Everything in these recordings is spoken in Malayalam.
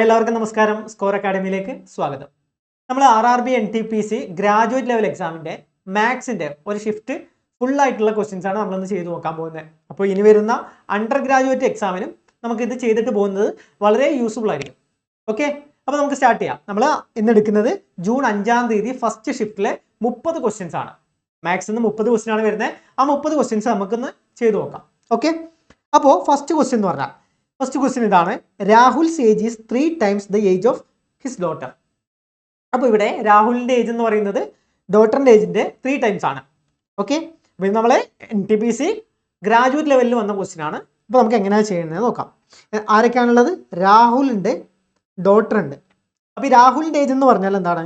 എല്ലാവർക്കും നമസ്കാരം. സ്കോർ അക്കാഡമിയിലേക്ക് സ്വാഗതം. നമ്മൾ RRB NTPC ഗ്രാജുവേറ്റ് ലെവൽ എക്സാമിൻ്റെ മാത്സിൻ്റെ ഒരു ഷിഫ്റ്റ് ഫുള്ളായിട്ടുള്ള ക്വസ്റ്റ്യൻസ് ആണ് നമ്മളിന്ന് ചെയ്ത് നോക്കാൻ പോകുന്നത്. അപ്പോൾ ഇനി വരുന്ന അണ്ടർ ഗ്രാജുവേറ്റ് എക്സാമിനും നമുക്കിത് ചെയ്തിട്ട് പോകുന്നത് വളരെ യൂസ്ഫുൾ ആയിരിക്കും. ഓക്കെ, അപ്പോൾ നമുക്ക് സ്റ്റാർട്ട് ചെയ്യാം. നമ്മൾ ഇന്ന് എടുക്കുന്നത് ജൂൺ 5-ാം തീയതി ഫസ്റ്റ് ഷിഫ്റ്റിലെ 30 ക്വസ്റ്റ്യൻസ് ആണ്. മാത്സിൽ നിന്ന് 30 ക്വസ്റ്റ്യൻ ആണ് വരുന്നത്. ആ 30 ക്വസ്റ്റ്യൻസ് നമുക്കൊന്ന് ചെയ്ത് നോക്കാം. ഓക്കെ, അപ്പോൾ ഫസ്റ്റ് ക്വസ്റ്റ്യൻ എന്ന് പറഞ്ഞാൽ ഫസ്റ്റ് ക്വസ്റ്റ്യൻ ഇതാണ്. Rahul's age is 3 times the age of his daughter. അപ്പോൾ ഇവിടെ രാഹുലിൻ്റെ ഏജ് എന്ന് പറയുന്നത് ഡോട്ടറിൻ്റെ ഏജിൻ്റെ 3 times ആണ്. ഓക്കെ, അപ്പോൾ ഇത് നമ്മളെ NTPC ഗ്രാജുവേറ്റ് ലെവലിൽ വന്ന ക്വസ്റ്റ്യൻ ആണ്. അപ്പോൾ നമുക്ക് എങ്ങനെയാണ് ചെയ്യുന്നത് നോക്കാം. ആരൊക്കെയാണുള്ളത്? രാഹുലിൻ്റെ ഡോട്ടർ ഉണ്ട്. അപ്പോൾ ഈ രാഹുലിൻ്റെ ഏജ് എന്ന് പറഞ്ഞാൽ എന്താണ്?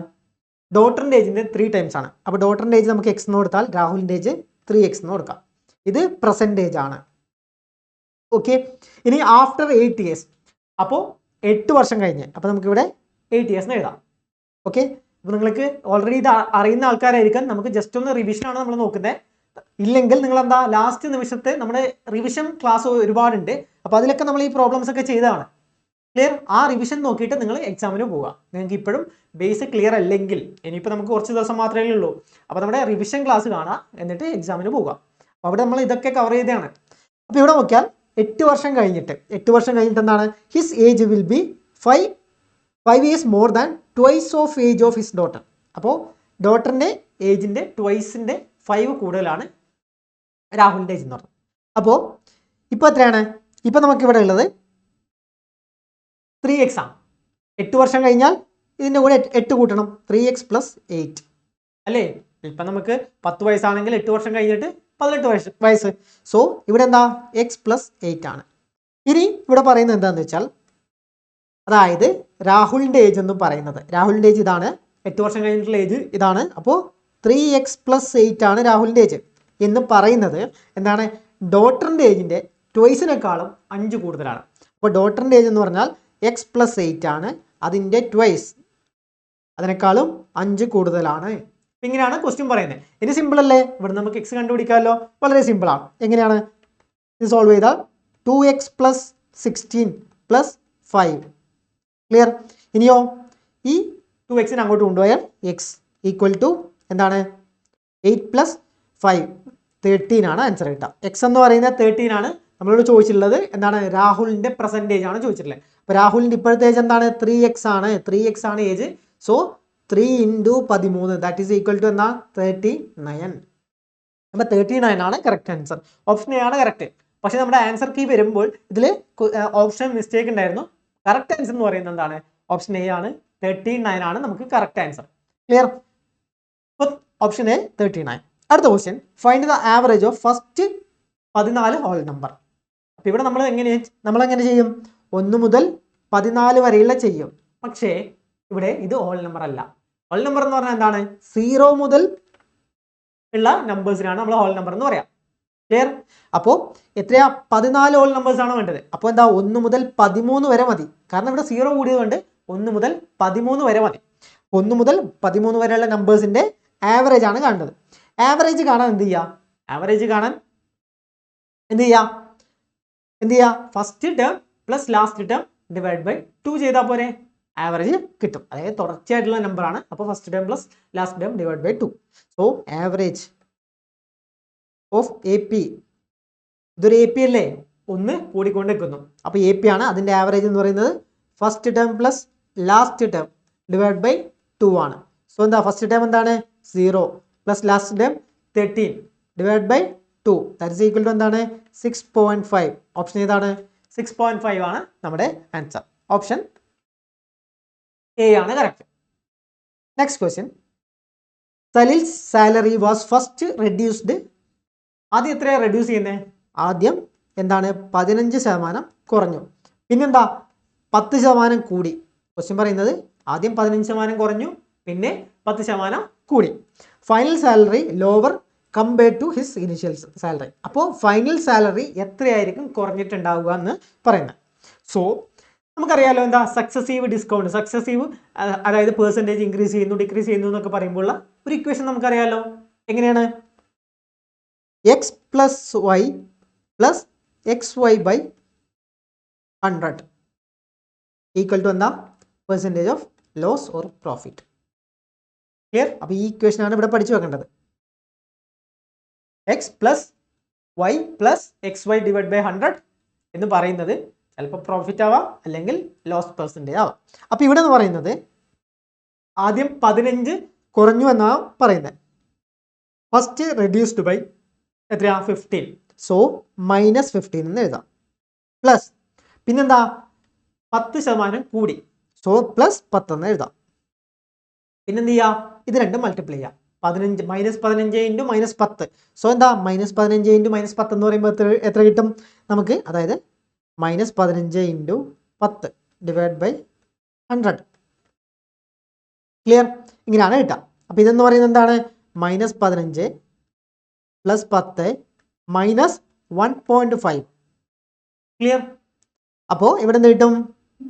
ഡോട്ടറിൻ്റെ ഏജിൻ്റെ 3 times ആണ്. അപ്പോൾ ഡോട്ടറിൻ്റെ ഏജ് നമുക്ക് x എന്ന് കൊടുത്താൽ രാഹുലിൻ്റെ ഏജ് 3x എന്ന് കൊടുക്കാം. ഇത് പ്രസൻറ്റ് ഏജ് ആണ്. ഓക്കെ, ഇനി ആഫ്റ്റർ 8 years, അപ്പോൾ 8 വർഷം കഴിഞ്ഞ്, അപ്പോൾ നമുക്കിവിടെ 8 years എന്ന് എഴുതാം. ഓക്കെ, അപ്പോൾ നിങ്ങൾക്ക് ഓൾറെഡി ഇത് അറിയുന്ന ആൾക്കാരായിരിക്കും. നമുക്ക് ജസ്റ്റ് ഒന്ന് റിവിഷനാണ് നമ്മൾ നോക്കുന്നത്. ഇല്ലെങ്കിൽ നിങ്ങൾ എന്താ ലാസ്റ്റ് നിമിഷത്തെ നമ്മുടെ റിവിഷൻ ക്ലാസ് ഒരുപാടുണ്ട്. അപ്പോൾ അതിലൊക്കെ നമ്മൾ ഈ പ്രോബ്ലംസ് ഒക്കെ ചെയ്തതാണ്. ക്ലിയർ? ആ റിവിഷൻ നോക്കിയിട്ട് നിങ്ങൾ എക്സാമിന് പോവുക. നിങ്ങൾക്ക് ഇപ്പോഴും ബേസ് ക്ലിയർ അല്ലെങ്കിൽ ഇനിയിപ്പോൾ നമുക്ക് കുറച്ച് ദിവസം മാത്രമേ ഉള്ളൂ. അപ്പോൾ നമ്മുടെ റിവിഷൻ ക്ലാസ് കാണുക, എന്നിട്ട് എക്സാമിന് പോവുക. അപ്പോൾ അവിടെ നമ്മൾ ഇതൊക്കെ കവർ ചെയ്തതാണ്. അപ്പോൾ ഇവിടെ നോക്കിയാൽ 8 വർഷം കഴിഞ്ഞിട്ട് എന്താണ്? His age will be 5 years more than twice of age of his daughter. അപ്പോൾ ഡോട്ടറിൻ്റെ ഏജിൻ്റെ ട്വൈസിൻ്റെ 5 കൂടുതലാണ് രാഹുലിൻ്റെ ഏജ് എന്ന് പറഞ്ഞത്. അപ്പോൾ ഇപ്പോൾ എത്രയാണ്? ഇപ്പോൾ നമുക്കിവിടെ ഉള്ളത് 3x ആണ്. 8 വർഷം കഴിഞ്ഞാൽ ഇതിൻ്റെ കൂടെ 8 കൂട്ടണം. 3x + 8 അല്ലേ? ഇപ്പം നമുക്ക് 10 വയസ്സാണെങ്കിൽ 8 വർഷം കഴിഞ്ഞിട്ട് 18 വയസ്സ്. സോ ഇവിടെ എന്താ? x + 8 ആണ്. ഇനി ഇവിടെ പറയുന്നത് എന്താണെന്ന് വെച്ചാൽ, അതായത് രാഹുലിൻ്റെ ഏജ് എന്ന് പറയുന്നത്, രാഹുലിൻ്റെ ഏജ് ഇതാണ്, 8 വർഷം കഴിഞ്ഞിട്ടുള്ള ഏജ് ഇതാണ്. അപ്പോൾ 3x + 8 ആണ് രാഹുലിൻ്റെ ഏജ് എന്ന് പറയുന്നത് എന്താണ്? ഡോട്ടറിൻ്റെ ഏജിൻ്റെ ട്വൈസിനേക്കാളും 5 കൂടുതലാണ്. അപ്പോൾ ഡോട്ടറിൻ്റെ ഏജ് എന്ന് പറഞ്ഞാൽ x + 8 ആണ്, അതിൻ്റെ ട്വൈസ് അതിനേക്കാളും 5 കൂടുതലാണ്. ഇങ്ങനെയാണ് ക്വസ്റ്റ്യൻ പറയുന്നത്. ഇനി സിമ്പിൾ അല്ലേ? ഇവിടെ നമുക്ക് x കണ്ടുപിടിക്കാമല്ലോ. വളരെ സിമ്പിളാണ്. എങ്ങനെയാണ് ഇത് സോൾവ് ചെയ്താൽ? 2x + 16 + 5. ക്ലിയർ? ഇനിയോ ഈ 2x അങ്ങോട്ട് കൊണ്ടുപോയാൽ x = എന്താണ്? 8 + 5 13 ആണ് ആൻസർ കിട്ടുക. x എന്ന് പറയുന്നത് 13 ആണ്. നമ്മളോട് ചോദിച്ചിട്ടുള്ളത് എന്താണ്? രാഹുലിൻ്റെ പെർസെൻറ്റേജ് ആണ് ചോദിച്ചിട്ടുള്ളത്. അപ്പോൾ രാഹുലിൻ്റെ ഇപ്പോഴത്തെ ഏജ് എന്താണ്? 3x ആണ്. 3x ആണ് age. So 3 × 13 that is equal to എന്നാ 39. അപ്പോൾ 39 ആണ് കറക്റ്റ് ആൻസർ. ഓപ്ഷൻ എ ആണ് കറക്റ്റ്. പക്ഷേ നമ്മുടെ ആൻസർ കീ വരുമ്പോൾ ഇതിൽ ഓപ്ഷൻ മിസ്റ്റേക്ക് ഉണ്ടായിരുന്നു. കറക്റ്റ് ആൻസർ എന്ന് പറയുന്നത് എന്താണ്? ഓപ്ഷൻ എ ആണ്. 39 ആണ് നമുക്ക് കറക്റ്റ് ആൻസർ. ക്ലിയർ? അപ്പോൾ ഓപ്ഷൻ എ 39. അടുത്ത question, find the average of first 14 whole number. അപ്പോൾ ഇവിടെ നമ്മളെങ്ങനെ ചെയ്യും? 1 മുതൽ 14 വരെയുള്ള ചെയ്യും. പക്ഷേ ഇവിടെ ഇത് ഹോൾ നമ്പർ അല്ല. ഹോൾ നമ്പർ എന്ന് പറഞ്ഞാൽ എന്താണ്? 0 മുതൽ ഉള്ള നമ്പേഴ്സിനാണ് നമ്മൾ ഹോൾ നമ്പർ എന്ന് പറയാം. ക്ലിയർ? അപ്പോൾ എത്രയാ? 14 ഹോൾ നമ്പേഴ്സ് ആണ് വേണ്ടത്. അപ്പോൾ എന്താ? 1 മുതൽ 13 വരെ മതി. കാരണം ഇവിടെ 0 കൂടിയതുകൊണ്ട് 1 മുതൽ 13 വരെ മതി. 1 മുതൽ 13 വരെയുള്ള നമ്പേഴ്സിൻ്റെ ആവറേജ് ആണ് കാണേണ്ടത്. ആവറേജ് കാണാൻ എന്ത് ചെയ്യുക? ഫസ്റ്റ് ടേം + ലാസ്റ്റ് ടേം / 2 ചെയ്താൽ പോരെ? ആവറേജ് കിട്ടും. അതായത് തുടർച്ചയായിട്ടുള്ള നമ്പറാണ്. അപ്പോൾ first term + last term / 2. So average of AP, ഇതൊരു AP അല്ലേ? 1 കൂടിക്കൊണ്ട് നിൽക്കുന്നു. അപ്പോൾ AP ആണ്. അതിൻ്റെ ആവറേജ് എന്ന് പറയുന്നത് ഫസ്റ്റ് ടേം + ലാസ്റ്റ് ടേം / 2 ആണ്. സോ എന്താ? ഫസ്റ്റ് ടേം എന്താണ്? 0 + last term 13 / 2 that is equal to എന്താണ്? 6.5. ഓപ്ഷൻ ഏതാണ്? 6.5 ആണ് നമ്മുടെ ആൻസർ. ഓപ്ഷൻ എ ആണ് correct. Next question, Salil's salary was first reduced. ആദ്യം എത്രയാണ് റെഡ്യൂസ് ചെയ്യുന്നത്? ആദ്യം എന്താണ്? 15% കുറഞ്ഞു. പിന്നെന്താ? 10% കൂടി. ക്വസ്റ്റ്യൻ പറയുന്നത് ആദ്യം 15% കുറഞ്ഞു, പിന്നെ 10% കൂടി. Final salary lower compared to his initial salary. അപ്പോൾ ഫൈനൽ സാലറി എത്രയായിരിക്കും കുറഞ്ഞിട്ടുണ്ടാവുക എന്ന് പറയുന്നത്. സോ നമുക്കറിയാലോ എന്താ? സക്സസീവ് ഡിസ്കൗണ്ട്, അതായത് പെർസെൻറ്റേജ് ഇൻക്രീസ് ചെയ്യുന്നു ഡിക്രീസ് ചെയ്യുന്നു എന്നൊക്കെ പറയുമ്പോൾ ഒരു ഇക്വേഷൻ നമുക്കറിയാലോ. എങ്ങനെയാണ്? x + y + xy/100. Equal to എന്താ percentage of loss or profit. Clear? അപ്പോൾ ഈ ഇക്വേഷനാണ് ഇവിടെ പഠിച്ചു വെക്കേണ്ടത്. X plus Y plus X Y divide by 100 എന്ന് പറയുന്നത് ചിലപ്പോൾ പ്രോഫിറ്റ് ആവാം, അല്ലെങ്കിൽ ലോസ് പെർസെൻറ്റേജ് ആവാം. അപ്പോൾ ഇവിടെ എന്ന് പറയുന്നത് ആദ്യം 15 കുറഞ്ഞു എന്നാണ് പറയുന്നത്. ഫസ്റ്റ് റെഡ്യൂസ്ഡ് ബൈ എത്രയാ 15, സോ -15 എന്ന് എഴുതാം. പ്ലസ് പിന്നെന്താ 10% കൂടി, സോ +10 എന്ന് എഴുതാം. പിന്നെന്ത് ചെയ്യാം, ഇത് രണ്ടും മൾട്ടിപ്ലൈ ചെയ്യാം. 15 -15 ഇൻറ്റു -10, സോ എന്താ -15 ഇൻറ്റു -10 എന്ന് പറയുമ്പോൾ എത്ര കിട്ടും നമുക്ക്? അതായത് -15 ഇൻറ്റു 10 ഡിവൈഡ് ബൈ 100. ക്ലിയർ? ഇങ്ങനെയാണ് കിട്ടുക. അപ്പോൾ ഇതെന്ന് പറയുന്നത് എന്താണ്? -15 + 10 -1.5. ക്ലിയർ? അപ്പോൾ ഇവിടെ എന്ത് കിട്ടും?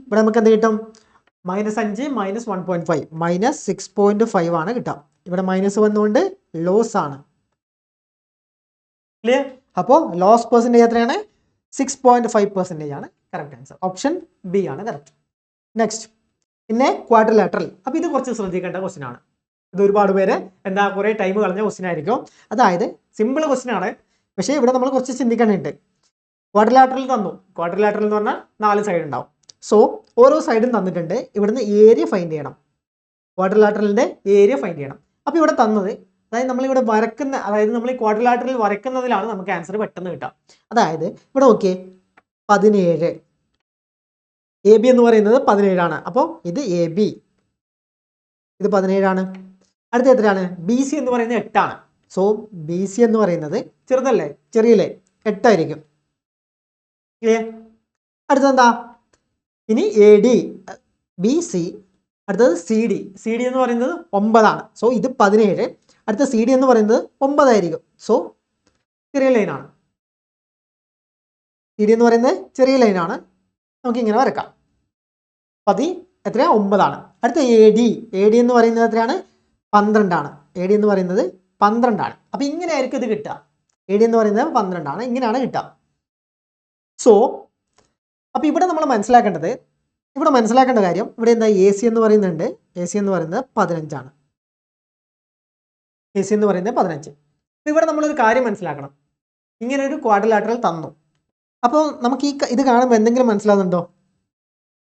ഇവിടെ നമുക്ക് എന്ത് കിട്ടും? -5 -1.5 -6.5 ആണ് കിട്ടുക. ഇവിടെ മൈനസ് വന്നുകൊണ്ട് ലോസ് ആണ്. ക്ലിയർ? അപ്പോൾ ലോസ് പെർസെൻറ്റേജ് എത്രയാണ്? 6.5% ആണ് കറക്റ്റ് ആൻസർ. ഓപ്ഷൻ ബി ആണ് കറക്റ്റ്. നെക്സ്റ്റ്, പിന്നെ ക്വാഡ്രിലാറ്ററൽ. അപ്പോൾ ഇത് കുറച്ച് ശ്രദ്ധിക്കേണ്ട ക്വസ്റ്റ്യൻ ആണ്. ഇത് ഒരുപാട് പേര് എന്താ കുറേ ടൈം കളഞ്ഞ ക്വസ്റ്റ്യൻ ആയിരിക്കും. അതായത് സിമ്പിൾ ക്വസ്റ്റ്യൻ ആണ്, പക്ഷേ ഇവിടെ നമ്മൾ കുറച്ച് ചിന്തിക്കാനുണ്ട്. ക്വാഡ്രിലാറ്ററൽ തന്നു. ക്വാഡ്രിലാറ്ററൽ എന്ന് പറഞ്ഞാൽ 4 സൈഡ് ഉണ്ടാവും. സോ ഓരോ സൈഡും തന്നിട്ടുണ്ട്. ഇവിടുന്ന് ഏരിയ ഫൈൻഡ് ചെയ്യണം. ക്വാഡ്രിലാറ്ററലിൻ്റെ ഏരിയ ഫൈൻഡ് ചെയ്യണം. അപ്പോൾ ഇവിടെ തന്നത്, അതായത് നമ്മളിവിടെ വരക്കുന്ന, അതായത് നമ്മൾ ഈ ക്വാഡ്രിലാറ്ററൽ വരക്കുന്നതിലാണ് നമുക്ക് ആൻസർ പെട്ടെന്ന് കിട്ടുക. അതായത് ഇവിടെ നോക്കിയേ 17, എ ബി എന്ന് പറയുന്നത് 17 ആണ്. അപ്പോൾ ഇത് എ ബി, ഇത് 17 ആണ്. അടുത്ത എത്രയാണ്? ബി സി എന്ന് പറയുന്നത് 8 ആണ്. സോ ബി സി എന്ന് പറയുന്നത് ചെറുതല്ലേ, ചെറിയല്ലേ, 8 ആയിരിക്കും. ക്ലിയർ? അടുത്തെന്താ? ഇനി എ ഡി, ബി സി, അടുത്തത് സി ഡി. സി ഡി എന്ന് പറയുന്നത് 9 ആണ്. സോ ഇത് 17, അടുത്ത സി ഡി എന്ന് പറയുന്നത് 9 ആയിരിക്കും. സോ ചെറിയ ലൈനാണ്. സി ഡി എന്ന് പറയുന്നത് ചെറിയ ലൈനാണ്. നമുക്ക് ഇങ്ങനെ വരക്കാം. എത്രയാണ്? 9 ആണ്. അടുത്ത എ ഡി, എ ഡി എന്ന് പറയുന്നത് എത്രയാണ്? 12 ആണ്. എ ഡി എന്ന് പറയുന്നത് 12 ആണ്. അപ്പോൾ ഇങ്ങനെ ആയിരിക്കും ഇത് കിട്ടുക. എ ഡി എന്ന് പറയുന്നത് 12 ആണ്. ഇങ്ങനെയാണ് കിട്ടുക. സോ അപ്പോൾ ഇവിടെ നമ്മൾ മനസ്സിലാക്കേണ്ടത്, ഇവിടെ മനസ്സിലാക്കേണ്ട കാര്യം, ഇവിടെ എന്താ എ സി എന്ന് പറയുന്നുണ്ട്. എ സി എന്ന് പറയുന്നത് 15 ആണ്. എ സി എന്ന് പറയുന്നത് 15. അപ്പോൾ ഇവിടെ നമ്മളൊരു കാര്യം മനസ്സിലാക്കണം. ഇങ്ങനെ ഒരു ക്വാഡ്രിലാറ്ററൽ തന്നു. അപ്പോൾ നമുക്ക് ഇത് കാണുമ്പോൾ എന്തെങ്കിലും മനസ്സിലാവുന്നുണ്ടോ?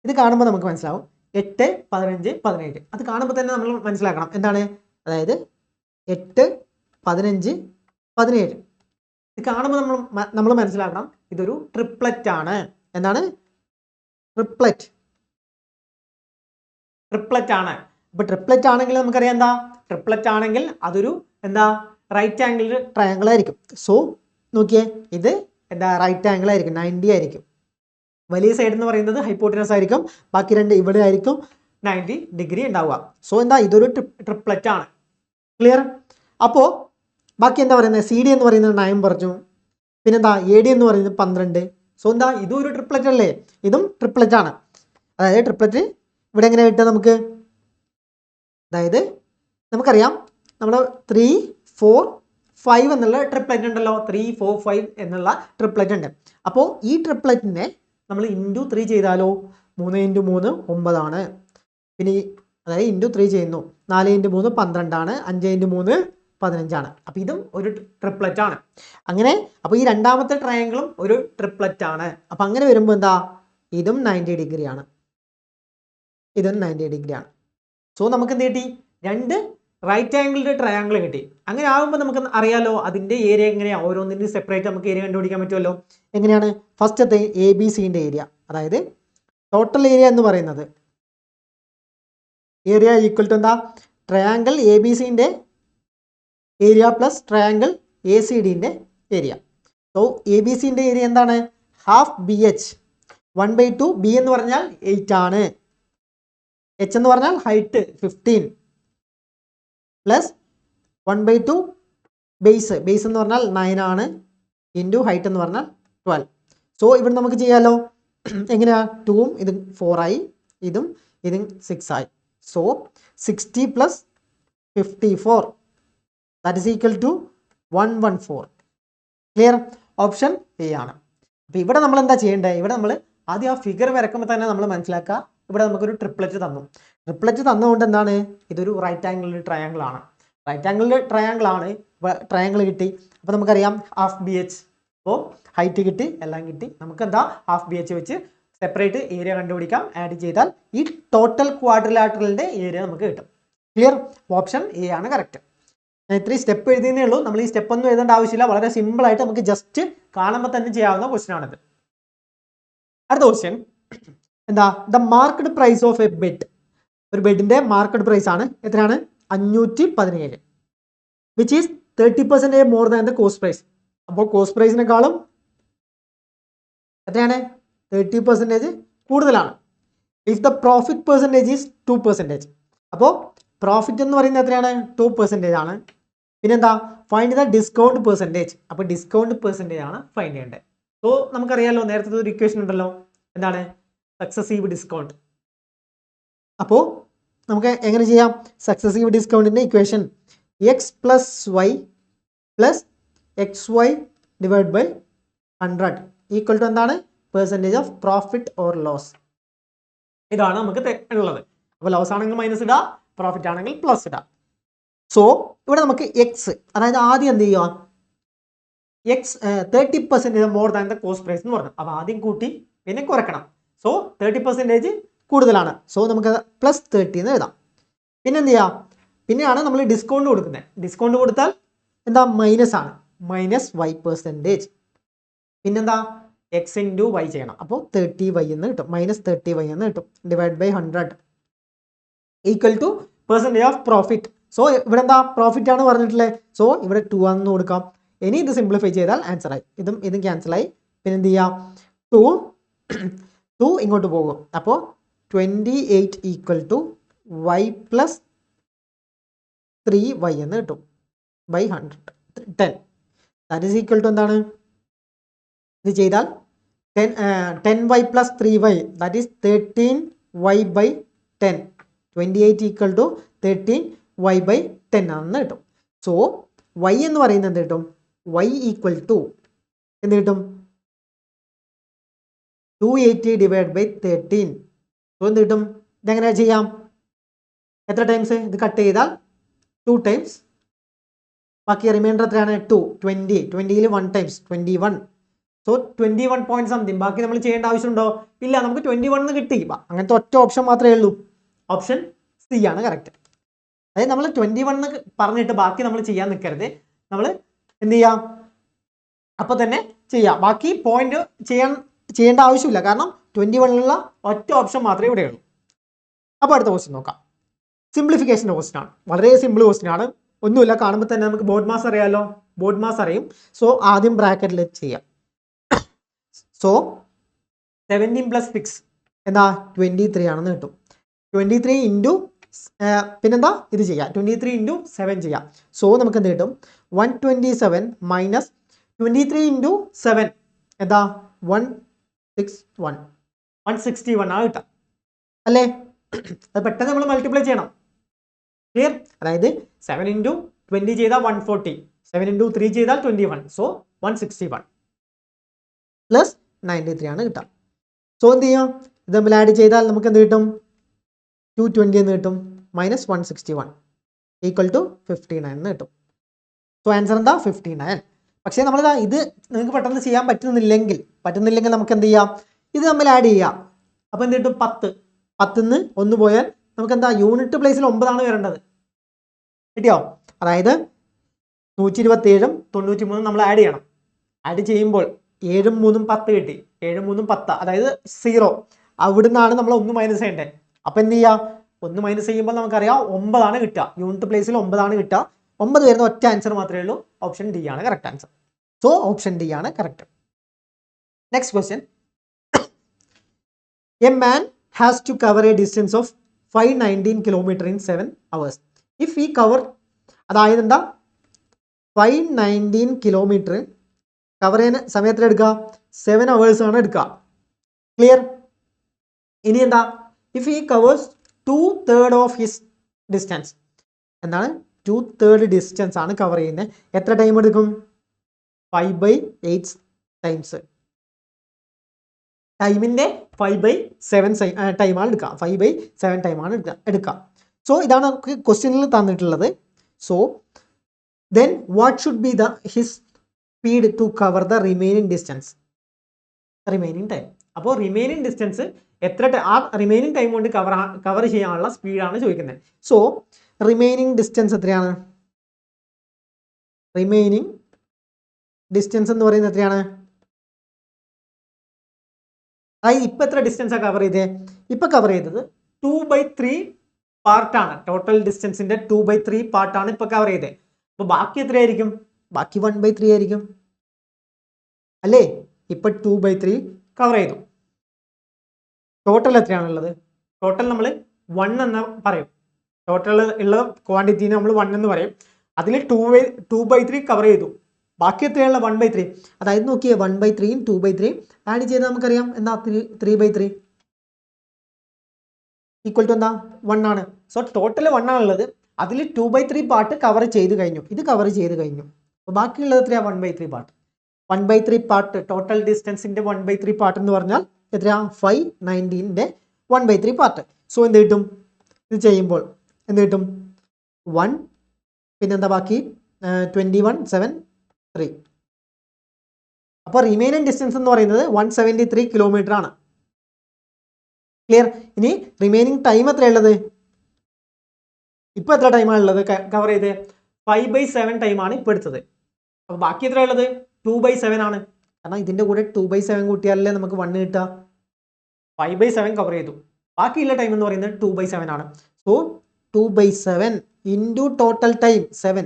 ഇത് കാണുമ്പോൾ നമുക്ക് മനസ്സിലാവും 8, 15, 17. അത് കാണുമ്പോൾ തന്നെ നമ്മൾ മനസ്സിലാക്കണം എന്താണ്? അതായത് 8, 15, 17. ഇത് കാണുമ്പോൾ നമ്മൾ മനസ്സിലാക്കണം ഇതൊരു ട്രിപ്ലറ്റ് ആണ്. എന്താണ്? ട്രിപ്ലറ്റ് ആണ്. അപ്പോൾ ട്രിപ്ലറ്റ് ആണെങ്കിൽ നമുക്കറിയാം എന്താ? ട്രിപ്ലറ്റ് ആണെങ്കിൽ അതൊരു എന്താ റൈറ്റ് ആംഗിൾ ട്രയാങ്കിൾ ആയിരിക്കും. സോ നോക്കിയേ, ഇത് എന്താ റൈറ്റ് ആംഗിൾ ആയിരിക്കും, 90 ആയിരിക്കും. വലിയ സൈഡ് എന്ന് പറയുന്നത് ഹൈപ്പോട്ടിനസ് ആയിരിക്കും, ബാക്കി രണ്ട് ഇവിടെ ആയിരിക്കും 90 ഡിഗ്രി ഉണ്ടാവുക. സോ എന്താ ഇതൊരു ട്രിപ്ലറ്റ് ആണ്. ക്ലിയർ? അപ്പോൾ ബാക്കി എന്താ പറയുന്നത്? സി ഡി എന്ന് പറയുന്നത് 9 പറഞ്ഞു. പിന്നെന്താ എ ഡി എന്ന് പറയുന്നത് 12. സോ എന്താ ഇതും ഒരു ട്രിപ്ലറ്റ് അല്ലേ? ഇതും ട്രിപ്ലറ്റ് ആണ്. അതായത് ട്രിപ്ലറ്റ് ഇവിടെ എങ്ങനെ കിട്ടുക നമുക്ക്? അതായത് നമുക്കറിയാം നമ്മൾ 3, 4, 5 എന്നുള്ള ട്രിപ്ലറ്റ് ഉണ്ടല്ലോ. 3, 4, 5 എന്നുള്ള ട്രിപ്ലറ്റ് ഉണ്ട്. അപ്പോൾ ഈ ട്രിപ്ലറ്റിനെ നമ്മൾ ഇൻറ്റു 3 ചെയ്താലോ? 3 × 3 9 ആണ്. പിന്നെ അതായത് ഇൻറ്റു 3 ചെയ്യുന്നു. 4 × 3 12 ആണ്. 5 × 3 15 ആണ്. അപ്പോൾ ഇതും ഒരു ട്രിപ്ലറ്റ് ആണ്. അങ്ങനെ അപ്പോൾ ഈ രണ്ടാമത്തെ ട്രയാങ്കിളും ഒരു ട്രിപ്ലറ്റ് ആണ്. അപ്പോൾ അങ്ങനെ വരുമ്പോൾ എന്താ? ഇതും 90 ഡിഗ്രി ആണ്, ഇതും 90 ഡിഗ്രി ആണ്. സോ നമുക്ക് എന്ത് കിട്ടി? രണ്ട് റൈറ്റ് ആംഗിളിൻ്റെ ട്രയാങ്കിൾ കിട്ടി. അങ്ങനെ ആകുമ്പോൾ നമുക്ക് അറിയാലോ അതിൻ്റെ ഏരിയ എങ്ങനെയാണ്, ഓരോന്നിൻ്റെ സെപ്പറേറ്റ് നമുക്ക് ഏരിയ കണ്ടുപിടിക്കാൻ പറ്റുമല്ലോ. എങ്ങനെയാണ്? ഫസ്റ്റത്തെ എ ബി സിൻ്റെ ഏരിയ, അതായത് ടോട്ടൽ ഏരിയ എന്ന് പറയുന്നത് ഏരിയ ഈക്വൽ ടു എന്താ? ട്രയാങ്കിൾ എ ബി സിൻ്റെ area plus triangle A C ഡിൻ്റെ ഏരിയ. സോ എ ബി സിൻ്റെ ഏരിയ എന്താണ്? Half B H, 1/2. ബി എന്ന് പറഞ്ഞാൽ 8 ആണ്. എച്ച് എന്ന് പറഞ്ഞാൽ ഹൈറ്റ് 15 പ്ലസ് 1/2 ബേസ്, ബേസ് എന്ന് പറഞ്ഞാൽ 9 ആണ്, ഇൻറ്റു ഹൈറ്റ് എന്ന് പറഞ്ഞാൽ 12. സോ ഇവിടെ നമുക്ക് ചെയ്യാമല്ലോ. എങ്ങനെയാ? 2ഉം ഇതും 4 ആയി, ഇതും 6 ആയി. So 60 + 54 that is equal to 114. Clear? Option A ആണ്. അപ്പോൾ ഇവിടെ നമ്മൾ എന്താ ചെയ്യേണ്ടത്? ഇവിടെ നമ്മൾ ആദ്യം ആ ഫിഗർ വരക്കുമ്പോൾ തന്നെ നമ്മൾ മനസ്സിലാക്കുക ഇവിടെ നമുക്കൊരു ട്രിപ്ലറ്റ് തന്നു. ട്രിപ്ലറ്റ് തന്നുകൊണ്ട് എന്താണ്, ഇതൊരു റൈറ്റ് ആംഗിൾ ട്രയാങ്കിൾ ആണ്. റൈറ്റ് ആംഗിൾ ട്രയാങ്കിൾ ആണ്. ട്രയാങ്കിൾ കിട്ടി. അപ്പോൾ നമുക്കറിയാം ഹാഫ് ബി എച്ച്. അപ്പോൾ ഹൈറ്റ് കിട്ടി, എല്ലാം കിട്ടി. നമുക്ക് എന്താ ഹാഫ് ബി എച്ച് വെച്ച് സെപ്പറേറ്റ് ഏരിയ കണ്ടുപിടിക്കാം. ആഡ് ചെയ്താൽ ഈ ടോട്ടൽ ക്വാഡ്രിലാറ്ററലിൻ്റെ ഏരിയ നമുക്ക് കിട്ടും. ക്ലിയർ? ഓപ്ഷൻ എ ആണ് കറക്റ്റ്. ഞാൻ ഇത്രയും സ്റ്റെപ്പ് എഴുതുന്നേ ഉള്ളൂ. നമ്മൾ ഈ സ്റ്റെപ്പ് ഒന്നും എഴുതേണ്ട ആവശ്യമില്ല. വളരെ സിമ്പിൾ ആയിട്ട് നമുക്ക് ജസ്റ്റ് കാണുമ്പോൾ തന്നെ ചെയ്യാവുന്ന ക്വസ്റ്റ്യൻ ആണിത്. അടുത്ത ക്വസ്റ്റ്യൻ എന്താ, the market price of a bed. ഒരു ബെഡിന്റെ മാർക്കറ്റ് പ്രൈസ് ആണ് എത്രയാണ്, 517, which is 30% more than the cost price. അപ്പോൾ കോസ്റ്റ് പ്രൈസിനെക്കാളും എത്രയാണ്, 30% കൂടുതലാണ്. If the profit percentage is 2%. അപ്പോൾ പ്രോഫിറ്റ് എന്ന് പറയുന്നത് എത്രയാണ്, 2% ആണ്. പിന്നെന്താ, ഫൈൻഡ് ദ ഡിസ്കൗണ്ട് പെർസെൻറ്റേജ്. അപ്പോൾ ഡിസ്കൗണ്ട് പെർസെൻറ്റേജ് ആണ് ഫൈൻഡ് ചെയ്യേണ്ടത്. സോ നമുക്കറിയാമല്ലോ, നേരത്തെ ഒരു ഇക്വേഷൻ ഉണ്ടല്ലോ, എന്താണ്, സക്സസീവ് ഡിസ്കൗണ്ട്. അപ്പോൾ നമുക്ക് എങ്ങനെ ചെയ്യാം, സക്സസീവ് ഡിസ്കൗണ്ടിൻ്റെ equation X plus Y plus X Y divide by 100 equal to എന്താണ്, percentage of profit or loss. ഇതാണ് നമുക്ക് ഉള്ളത്. അപ്പോൾ ലോസ് ആണെങ്കിൽ മൈനസ് ഇടുക, പ്രോഫിറ്റ് ആണെങ്കിൽ പ്ലസ് ഇടുക. സോ ഇവിടെ നമുക്ക് എക്സ്, അതായത് ആദ്യം എന്ത് ചെയ്യുക, x 30% more than the cost price എന്ന് പറഞ്ഞു. അപ്പോൾ ആദ്യം കൂട്ടി പിന്നെ കുറയ്ക്കണം. സോ 30% കൂടുതലാണ്. സോ നമുക്ക് പ്ലസ് 30 എന്ന് എഴുതാം. പിന്നെ എന്ത് ചെയ്യാം, പിന്നെയാണ് നമ്മൾ ഡിസ്കൗണ്ട് കൊടുക്കുന്നത്. ഡിസ്കൗണ്ട് കൊടുത്താൽ എന്താ, മൈനസ് ആണ്, -y%. പിന്നെന്താ, എക്സ് ഇൻറ്റു വൈ ചെയ്യണം. അപ്പോൾ 30y എന്ന് കിട്ടും, -30y എന്ന് കിട്ടും, divide by 100 equal to percentage of profit. So ഇവിടെ എന്താ, പ്രോഫിറ്റ് ആണ് പറഞ്ഞിട്ടുള്ളത്. സോ ഇവിടെ 2 ആണെന്ന് കൊടുക്കാം. ഇനി ഇത് സിംപ്ലിഫൈ ചെയ്താൽ ആൻസർ ആയി. ഇതും ക്യാൻസലായി. പിന്നെ എന്ത് ചെയ്യാം, 2 ഇങ്ങോട്ട് പോകും. അപ്പോൾ 28 equal to Y plus 3y എന്ന് കിട്ടും by 10. That is equal to എന്താണ്, ഇത് ചെയ്താൽ 10y plus 3y that is 13y by 10. 28 equal to 13y by 10 ആണെന്ന് കിട്ടും. സോ y എന്ന് പറയുന്നത് എന്ത് കിട്ടും, y ഈക്വൽ ടു എന്ത് കിട്ടും, 280 ഡിവൈഡ് ബൈ 13. സോ എന്ത് കിട്ടും, ഇതെങ്ങനെ ചെയ്യാം, എത്ര ടൈംസ്, ഇത് കട്ട് ചെയ്താൽ 2 ടൈംസ്, ബാക്കി റിമൈൻഡർ എത്രയാണ്, 2, 20, 20യിൽ 1 ടൈംസ് 21. So 21 point something. ബാക്കി നമ്മൾ ചെയ്യേണ്ട ആവശ്യമുണ്ടോ, ഇല്ല, നമുക്ക് 21 കിട്ടി. അങ്ങനത്തെ ഒറ്റ ഓപ്ഷൻ മാത്രമേ ഉള്ളൂ, ഓപ്ഷൻ സി ആണ് കറക്റ്റ്. അതായത് നമ്മൾ 21 പറഞ്ഞിട്ട് ബാക്കി നമ്മൾ ചെയ്യാൻ നിൽക്കരുത്. നമ്മൾ എന്ത് ചെയ്യാം, അപ്പോൾ തന്നെ ചെയ്യാം. ബാക്കി പോയിന്റ് ചെയ്യേണ്ട ആവശ്യമില്ല, കാരണം 21ലുള്ള ഒറ്റ ഓപ്ഷൻ മാത്രമേ ഇവിടെ ഉള്ളൂ. അപ്പോൾ അടുത്ത ക്വസ്റ്റ്യൻ നോക്കാം. സിംപ്ലിഫിക്കേഷൻ്റെ ക്വസ്റ്റ്യൻ ആണ്. വളരെ സിമ്പിൾ ക്വസ്റ്റ്യൻ ആണ്. ഒന്നുമില്ല, കാണുമ്പോൾ തന്നെ നമുക്ക് ബോർഡ് മാസ് അറിയാമല്ലോ, ബോർഡ് മാസ് അറിയും. സോ ആദ്യം ബ്രാക്കറ്റിൽ ചെയ്യാം. സോ 17 പ്ലസ് 6 എന്താ, 23 ആണെന്ന് കിട്ടും. 23 ഇൻറ്റു പിന്നെന്താ, ഇത് ചെയ്യാം, 23 ഇൻറ്റു 7 ചെയ്യാം. സോ നമുക്ക് എന്ത് കിട്ടും, 127 മൈനസ് 23 ഇൻറ്റു 7 എന്താ, 161 ആ കിട്ടാം അല്ലേ. അത് പെട്ടെന്ന് നമ്മൾ മൾട്ടിപ്ലൈ ചെയ്യണം. ക്ലിയർ? അതായത് 7 ഇൻറ്റു 20 ചെയ്താൽ 140, 7 ഇൻറ്റു 3 ചെയ്താൽ 21. സോ 161 പ്ലസ് 93 ആണ് കിട്ടാം. സോ എന്ത് ചെയ്യാം, ഇത് തമ്മിൽ ആഡ് ചെയ്താൽ നമുക്ക് എന്ത് കിട്ടും, 220 എന്ന് കിട്ടും, മൈനസ് 161 ഈക്വൽ ടു 59 എന്ന് കിട്ടും. സോ ആൻസർ എന്താ, 59. പക്ഷേ നമ്മളിതാ ഇത് നിങ്ങൾക്ക് പെട്ടെന്ന് ചെയ്യാൻ പറ്റുന്നില്ലെങ്കിൽ നമുക്ക് എന്ത് ചെയ്യാം, ഇത് തമ്മിൽ ആഡ് ചെയ്യാം. അപ്പോൾ എന്ത് കിട്ടും, 10. 10ന്ന് 1 പോയാൽ നമുക്ക് എന്താ, യൂണിറ്റ് പ്ലേസിൽ 9 ആണ് വരേണ്ടത്. കിട്ടിയോ? അതായത് 127 93 നമ്മൾ ആഡ് ചെയ്യണം. ആഡ് ചെയ്യുമ്പോൾ 7 3 10 കിട്ടി. 7 3 10, അതായത് 0. അവിടുന്നാണ് നമ്മൾ 1 മൈനസ് ചെയ്യേണ്ടത്. അപ്പോൾ എന്ത് ചെയ്യുക, 1 മൈനസ് ചെയ്യുമ്പോൾ നമുക്കറിയാം 9 ആണ് കിട്ടുക. യൂണിറ്റ് പ്ലേസിൽ 9 ആണ് കിട്ടുക. 9 വരുന്ന ഒറ്റ ആൻസർ മാത്രമേ ഉള്ളൂ. ഓപ്ഷൻ ഡി ആണ് correct answer. So option D ആണ് correct. Next question. A man has to cover a distance of 519 kilometre in 7 hours. If ഈ കവർ, അതായത് എന്താ, 519 കിലോമീറ്റർ കവർ ചെയ്യാൻ സമയത്തിൽ എടുക്കുക 7 hours ആണ് എടുക്കുക. ക്ലിയർ? ഇനി എന്താ, ഇഫ് ഈ കവേഴ്സ് 2/3 ഓഫ് ഹിസ് ഡിസ്റ്റൻസ്, എന്താണ്, 2/3 ഡിസ്റ്റൻസ് ആണ് കവർ ചെയ്യുന്നത്. എത്ര ടൈം എടുക്കും, 5/8 ടൈംസ്. ടൈമിൻ്റെ 5/7 ടൈമാണ് എടുക്കുക. 5/7 ടൈമാണ് എടുക്കുക. സോ ഇതാണ് നമുക്ക് ക്വസ്റ്റ്യനിൽ തന്നിട്ടുള്ളത്. So then what should be his speed to cover the remaining distance, remaining time. അപ്പോൾ റിമൈനിങ് ഡിസ്റ്റൻസ് എത്ര ആ റിമൈനിങ് ടൈം കൊണ്ട് കവർ ചെയ്യാനുള്ള സ്പീഡാണ് ചോദിക്കുന്നത്. സോ റിമൈനിങ് ഡിസ്റ്റൻസ് എത്രയാണ്? റിമൈനിങ് ഡിസ്റ്റൻസ് എന്ന് പറയുന്നത് എത്രയാണ്? അതായത് ഇപ്പം എത്ര ഡിസ്റ്റൻസാണ് കവർ ചെയ്തത്? ഇപ്പം കവർ ചെയ്തത് 2/3 പാർട്ടാണ്. ടോട്ടൽ ഡിസ്റ്റൻസിന്റെ 2/3 പാർട്ടാണ് ഇപ്പം കവർ ചെയ്തത്. അപ്പോൾ ബാക്കി എത്രയായിരിക്കും? ബാക്കി 1/3 ആയിരിക്കും അല്ലേ? ഇപ്പം 2/3 കവർ ചെയ്തു. ടോട്ടൽ എത്രയാണുള്ളത്? ടോട്ടൽ നമ്മൾ 1 എന്ന് പറയും. ടോട്ടൽ ഉള്ള ക്വാണ്ടിറ്റീനെ നമ്മൾ 1 എന്ന് പറയും. അതിൽ 2/3 കവർ ചെയ്തു. ബാക്കി എത്രയുള്ള 1/3. അതായത് നോക്കിയേ 1/3 2/3 ആഡ് ചെയ്ത് നമുക്കറിയാം എന്താ 3/3 ഈക്വൽ ടു എന്താ 1 ആണ്. സോ ടോട്ടൽ 1 ആണുള്ളത്. അതിൽ 2/3 പാർട്ട് കവർ ചെയ്ത് കഴിഞ്ഞു. ഇത് കവർ ചെയ്ത് കഴിഞ്ഞു. അപ്പോൾ ബാക്കിയുള്ളത് എത്രയാണ്? 1/3 പാർട്ട്. 1/3 പാർട്ട് ടോട്ടൽ ഡിസ്റ്റൻസിന്റെ 1/3 പാർട്ട് എന്ന് പറഞ്ഞാൽ എത്രയാ? 519ന്റെ 1/3 പാർട്ട്. സോ എന്ത് കിട്ടും? ഇത് ചെയ്യുമ്പോൾ എന്ത് കിട്ടും? 1 പിന്നെന്താ ബാക്കി 21 7 3. അപ്പോൾ റിമൈനിങ് ഡിസ്റ്റൻസ് എന്ന് പറയുന്നത് 173 കിലോമീറ്റർ ആണ്. ക്ലിയർ? ഇനി റിമൈനിങ് ടൈം എത്രയുള്ളത്? ഇപ്പോൾ എത്ര ടൈമാണ് ഉള്ളത് കവർ ചെയ്ത്? 5/7 ടൈമാണ് ഇപ്പോൾ എടുത്തത്. അപ്പോൾ ബാക്കി എത്ര ഉള്ളത്? 2/7 ആണ്. കാരണം ഇതിൻ്റെ കൂടെ 2/7 കൂട്ടിയാലല്ലേ നമുക്ക് 1 കിട്ടുക. 5/7 കവർ ചെയ്തു. ബാക്കിയുള്ള ടൈം എന്ന് പറയുന്നത് 2/7 ആണ്. So 2/7 into total time 7.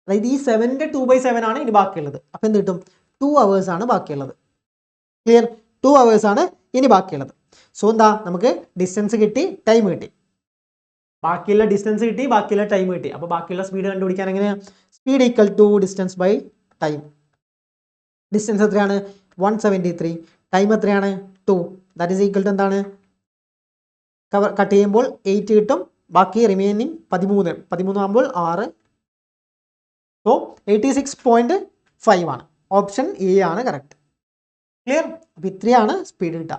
അതായത് ഈ 7ന്റെ 2/7 ആണ് ഇനി ബാക്കിയുള്ളത്. അപ്പം എന്ത് കിട്ടും? 2 hours ആണ് ബാക്കിയുള്ളത്. ക്ലിയർ? 2 hours ആണ് ഇനി ബാക്കിയുള്ളത്. സോ എന്താ നമുക്ക് ഡിസ്റ്റൻസ് കിട്ടി, ടൈം കിട്ടി. ബാക്കിയുള്ള ഡിസ്റ്റൻസ് കിട്ടി, ബാക്കിയുള്ള ടൈം കിട്ടി. അപ്പോൾ ബാക്കിയുള്ള സ്പീഡ് കണ്ടുപിടിക്കാൻ എങ്ങനെയാണ്? Speed equal to distance by time. Distance എത്രയാണ്? 173. ടൈം എത്രയാണ്? 2. ദാറ്റ് ഈസ് ഈക്വൽ ടു എന്താണ്? കട്ട് ചെയ്യുമ്പോൾ 8 കിട്ടും. ബാക്കി റിമൈനിങ് 13 ആകുമ്പോൾ 6. സോ 86.5 ആണ്. ഓപ്ഷൻ എ ആണ് കറക്റ്റ്. ക്ലിയർ? അപ്പോൾ ഇത്രയാണ് സ്പീഡ് കിട്ടുക.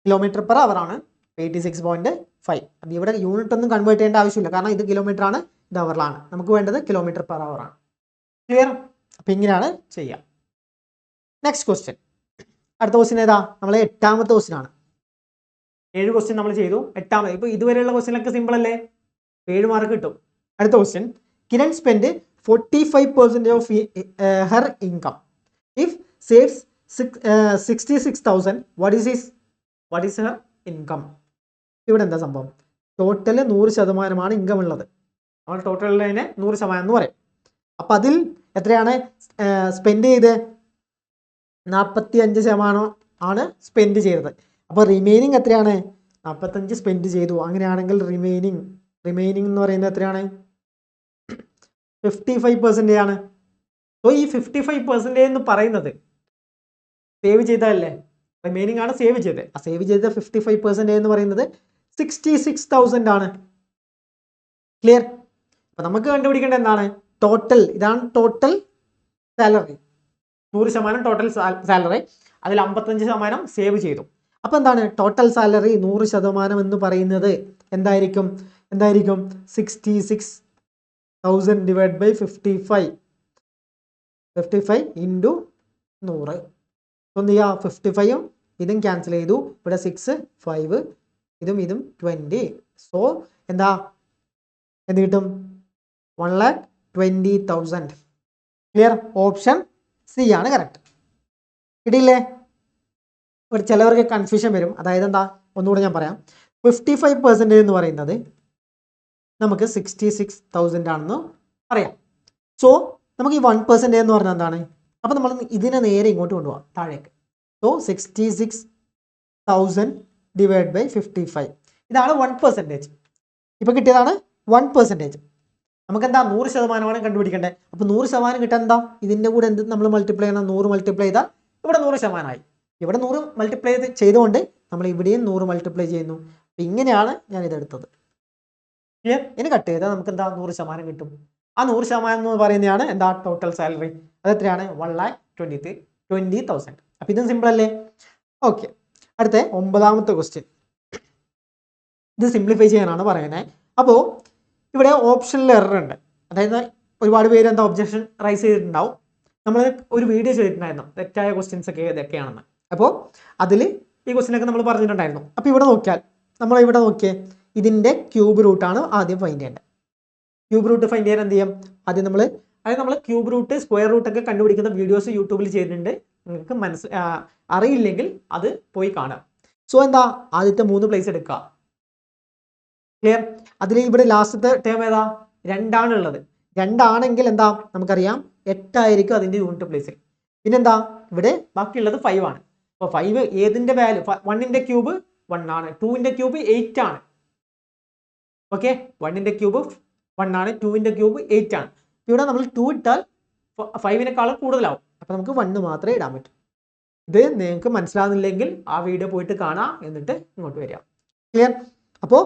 കിലോമീറ്റർ പെർ അവർ ആണ് 86.5. അപ്പോൾ ഇവിടെ യൂണിറ്റ് ഒന്നും കൺവേർട്ട് ചെയ്യേണ്ട ആവശ്യമില്ല. കാരണം ഇത് കിലോമീറ്റർ ആണ്, ഇത് അവറിലാണ്. നമുക്ക് വേണ്ടത് കിലോമീറ്റർ പെർ അവർ ആണ്. ക്ലിയർ? അപ്പോൾ ഇങ്ങനെയാണ് ചെയ്യുക. Next question. അടുത്ത ക്വസ്റ്റ്യൻ ഏതാ? നമ്മൾ 8ാമത്തെ ക്വസ്റ്റ്യൻ ആണ്. 7 ക്വസ്റ്റ്യൻ നമ്മൾ ചെയ്തു. 8ാമത്. ഇപ്പോൾ ഇതുവരെയുള്ള ക്വസ്റ്റ്യനൊക്കെ സിമ്പിൾ അല്ലേ? 7 മാർക്ക് കിട്ടും. അടുത്ത question. Kiran spend 45% of her income. If saves 66,000 what is her income? ഇവിടെ എന്താ സംഭവം? ടോട്ടൽ 100% ഇൻകം ഉള്ളത്. നമ്മൾ ടോട്ടലിനെ 100% എന്ന് പറയും. അപ്പം അതിൽ എത്രയാണ് സ്പെൻഡ് ചെയ്ത്? 45% ആണ് സ്പെൻഡ് ചെയ്തത്. അപ്പോൾ റിമൈനിങ് എത്രയാണ്? 45 സ്പെൻഡ് ചെയ്തു. അങ്ങനെയാണെങ്കിൽ റിമൈനിങ് എന്ന് പറയുന്നത് എത്രയാണ്? 55% ആണ്. സോ ഈ 55% എന്ന് പറയുന്നത് സേവ് ചെയ്തതല്ലേ? റിമൈനിങ് ആണ് സേവ് ചെയ്തത്. ആ സേവ് ചെയ്ത 55% എന്ന് പറയുന്നത് 66,000 ആണ്. ക്ലിയർ? അപ്പം നമുക്ക് കണ്ടുപിടിക്കേണ്ടത് എന്താണ്? ടോട്ടൽ. ഇതാണ് ടോട്ടൽ സാലറി. 100% total salary. അതിൽ 55% സേവ് ചെയ്തു. അപ്പോൾ എന്താണ് ടോട്ടൽ സാലറി? 100% എന്ന് പറയുന്നത് എന്തായിരിക്കും? 66,000 ഡിവൈഡ് ബൈ 55 ഇൻറ്റു 100. എന്ത് ചെയ്യുക? 55ഉം ഇതും ക്യാൻസൽ ചെയ്തു. ഇവിടെ 6 5 ഇതും 20. സോ എന്ത് കിട്ടും? 1,20,000. ക്ലിയർ? ഓപ്ഷൻ സി ആണ് കറക്റ്റ്. കിട്ടിയില്ലേ? ഇവിടെ ചിലവർക്ക് കൺഫ്യൂഷൻ വരും. അതായത് എന്താ? ഒന്നുകൂടെ ഞാൻ പറയാം. 55% എന്ന് പറയുന്നത് നമുക്ക് 66,000 ആണെന്ന് പറയാം. സോ നമുക്ക് ഈ 1% എന്ന് പറഞ്ഞാൽ എന്താണ്? അപ്പോൾ നമ്മൾ ഇതിനെ നേരെ ഇങ്ങോട്ട് കൊണ്ടുപോകാം, താഴേക്ക്. So 66,000 divide by 55. ഇതാണ് 1%. ഇപ്പോൾ കിട്ടിയതാണ് 1%. നമുക്ക് എന്താ? 100% കണ്ടുപിടിക്കേണ്ടത്. അപ്പോൾ 100% കിട്ടാൻ എന്താ? ഇതിൻ്റെ കൂടെ എന്ത് നമ്മൾ മൾട്ടിപ്ലൈ ചെയ്യണം? 100 മൾട്ടിപ്ലൈ ചെയ്താൽ ഇവിടെ 100% ആയി. ഇവിടെ 100 മൾട്ടിപ്ലൈ ചെയ്തുകൊണ്ട് നമ്മൾ ഇവിടെയും 100 മൾട്ടിപ്ലൈ ചെയ്യുന്നു. അപ്പം ഇങ്ങനെയാണ് ഞാൻ ഇതെടുത്തത്. ക്ലിയർ? ഇനി കട്ട് ചെയ്താൽ നമുക്ക് എന്താ? 100% കിട്ടും. ആ 100% എന്ന് പറയുന്നതാണ് എന്താ? Total salary. അത് എത്രയാണ്? 1,20,000. അപ്പം ഇതും സിമ്പിൾ അല്ലേ? ഓക്കെ. അടുത്ത 9ാമത്തെ ക്വസ്റ്റ്യൻ. ഇത് സിംപ്ലിഫൈ ചെയ്യാനാണ് പറയുന്നത്. അപ്പോൾ ഇവിടെ ഓപ്ഷനിൽ എറർ ഉണ്ട്. അതായത് ഒരുപാട് പേര് എന്താ ഒബ്ജക്ഷൻ റൈസ് ചെയ്തിട്ടുണ്ടാവും. നമ്മൾ ഒരു വീഡിയോ ചെയ്തിട്ടുണ്ടായിരുന്നു തെറ്റായ ക്വസ്റ്റ്യൻസ് ഒക്കെ ഇതൊക്കെയാണെന്ന്. അപ്പോൾ അതിൽ ഈ ക്വസ്റ്റ്യനൊക്കെ നമ്മൾ പറഞ്ഞിട്ടുണ്ടായിരുന്നു. അപ്പോൾ ഇവിടെ നോക്കിയാൽ നമ്മളിവിടെ നോക്കിയേ, ഇതിൻ്റെ ക്യൂബ് റൂട്ടാണ് ആദ്യം ഫൈൻഡ് ചെയ്യേണ്ടത്. ക്യൂബ് റൂട്ട് ഫൈൻഡ് ചെയ്യാൻ എന്ത് ചെയ്യാം? ആദ്യം നമ്മൾ ക്യൂബ് റൂട്ട് സ്ക്വയർ റൂട്ടൊക്കെ കണ്ടുപിടിക്കുന്ന വീഡിയോസ് യൂട്യൂബിൽ ചെയ്തിട്ടുണ്ട്. നിങ്ങൾക്ക് അറിയില്ലെങ്കിൽ അത് പോയി കാണാം. സോ എന്താ, ആദ്യത്തെ 3 പ്ലേസ് എടുക്കുക. ക്ലിയർ? അതിൽ ഇവിടെ ലാസ്റ്റത്തെ ടേം ഏതാ? 2 ആണുള്ളത്. 2 ആണെങ്കിൽ എന്താ നമുക്കറിയാം 8 ആയിരിക്കും അതിൻ്റെ യൂണിറ്റ് പ്ലേസ്. പിന്നെന്താ, ഇവിടെ ബാക്കിയുള്ളത് 5 ആണ്. അപ്പോൾ 5 ഏതിൻ്റെ വാല്യൂ? 1ന്റെ ക്യൂബ് 1 ആണ്, 2ന്റെ ക്യൂബ് 8 ആണ്. ഓക്കെ, 1ന്റെ ക്യൂബ് 1 ആണ്, 2ന്റെ ക്യൂബ് 8 ആണ്. ഇവിടെ നമ്മൾ 2 ഇട്ടാൽ 5നേക്കാളും കൂടുതലാവും. അപ്പോൾ നമുക്ക് 1 മാത്രമേ ഇടാൻ പറ്റൂ. ഇത് നിങ്ങൾക്ക് മനസ്സിലാകുന്നില്ലെങ്കിൽ ആ വീഡിയോ പോയിട്ട് കാണാം, എന്നിട്ട് ഇങ്ങോട്ട് വരിക. ക്ലിയർ? അപ്പോൾ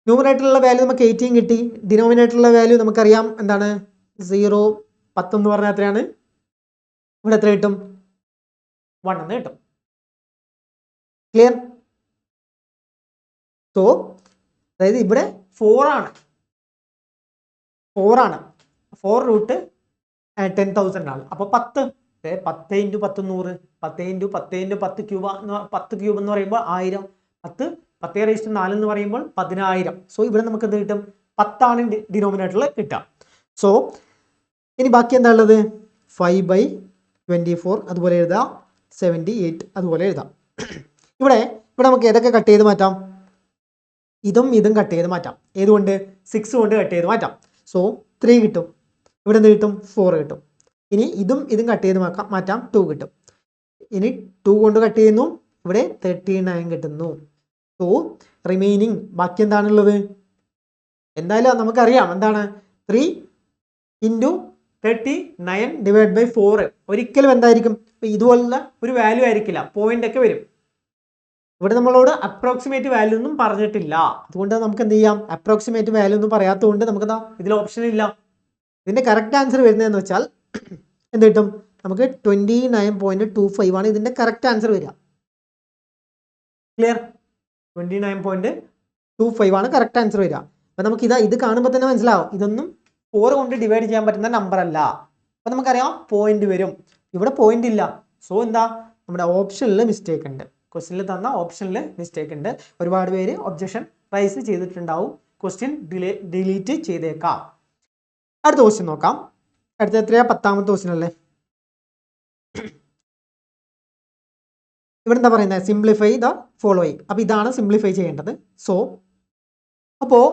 ന്യൂമറേറ്ററിലുള്ള വാല്യൂ നമുക്ക് 18 കിട്ടി. ഡിനോമിനേറ്ററിലുള്ള വാല്യൂ നമുക്കറിയാം എന്താണ്? 0. 10 എന്ന് പറഞ്ഞാൽ എത്രയാണ്? ഇവിടെ എത്ര കിട്ടും? 1 എന്ന് കിട്ടും. ക്ലിയർ? സോ അതായത് ഇവിടെ 4 ആണ്. 4 റൂട്ട് 10,000 ആണ്. അപ്പോൾ 10 × 10 100, 10 × 10 × 10 ക്യൂബ് 10 ക്യൂബ് എന്ന് പറയുമ്പോൾ 1000, 10 എന്ന് പറയുമ്പോൾ 10,000. സോ ഇവിടെ നമുക്ക് എന്ത് കിട്ടും? 10 ആണ് ഡിനോമിനേറ്ററിൽ കിട്ടുക. സോ ഇനി ബാക്കി എന്താ ഉള്ളത്? 5/24 അതുപോലെ എഴുതാം, 78 അതുപോലെ എഴുതാം. ഇവിടെ നമുക്ക് ഏതൊക്കെ കട്ട് ചെയ്ത് മാറ്റാം? ഇതും കട്ട് ചെയ്ത് മാറ്റാം. ഏതുകൊണ്ട്? 6 കൊണ്ട് കട്ട് ചെയ്ത് മാറ്റാം. സോ 3 കിട്ടും. ഇവിടെ എന്ത് കിട്ടും? 4 കിട്ടും. ഇനി ഇതും കട്ട് ചെയ്ത് മാറ്റാം, 2 കിട്ടും. ഇനി 2 കൊണ്ട് കട്ട് ചെയ്യുന്നു, ഇവിടെ 39 കിട്ടുന്നു. സോ റിമൈനിങ് ബാക്കി എന്താണുള്ളത്? എന്തായാലും നമുക്കറിയാം എന്താണ്? 3 × 39 / 4. ഒരിക്കലും എന്തായിരിക്കും? ഇതുപോലുള്ള ഒരു വാല്യൂ ആയിരിക്കില്ല, പോയിന്റ് ഒക്കെ വരും. ഇവിടെ നമ്മളോട് അപ്രോക്സിമേറ്റ് വാല്യൂ ഒന്നും പറഞ്ഞിട്ടില്ല. അതുകൊണ്ട് നമുക്ക് എന്ത് ചെയ്യാം? അപ്രോക്സിമേറ്റ് വാല്യൂ ഒന്നും പറയാത്തതുകൊണ്ട് നമുക്ക് ഇതിൽ ഓപ്ഷൻ ഇല്ല. ഇതിന്റെ കറക്റ്റ് ആൻസർ വരുന്നതെന്ന് വെച്ചാൽ എന്ത് കിട്ടും? നമുക്ക് 29.25 ആണ് ഇതിന്റെ കറക്റ്റ് ആൻസർ വരിക. ക്ലിയർ? 29.25 ആണ് കറക്റ്റ് ആൻസർ വരിക. അപ്പം നമുക്ക് ഇത് കാണുമ്പോൾ തന്നെ മനസ്സിലാവും ഇതൊന്നും 4 കൊണ്ട് ഡിവൈഡ് ചെയ്യാൻ പറ്റുന്ന നമ്പർ അല്ല. അപ്പം നമുക്കറിയാം പോയിന്റ് വരും. ഇവിടെ പോയിന്റ് ഇല്ല. സോ എന്താ, നമ്മുടെ ഓപ്ഷനിൽ മിസ്റ്റേക്ക് ഉണ്ട്. ക്വസ്റ്റ്യനിൽ തന്ന ഓപ്ഷനിൽ മിസ്റ്റേക്ക് ഉണ്ട്. ഒരുപാട് പേര് ഒബ്ജക്ഷൻ റൈസ് ചെയ്തിട്ടുണ്ടാവും. ക്വസ്റ്റ്യൻ ഡിലീറ്റ് ചെയ്തേക്കാം. അടുത്ത ക്വസ്റ്റ്യൻ നോക്കാം. അടുത്ത എത്രയാ? 10ാമത്തെ ക്വസ്റ്റ്യൻ അല്ലേ? ഇവിടെ എന്താ പറയുന്നത്? Simplify the following. അപ്പോൾ ഇതാണ് സിംപ്ലിഫൈ ചെയ്യേണ്ടത്. സോ അപ്പോൾ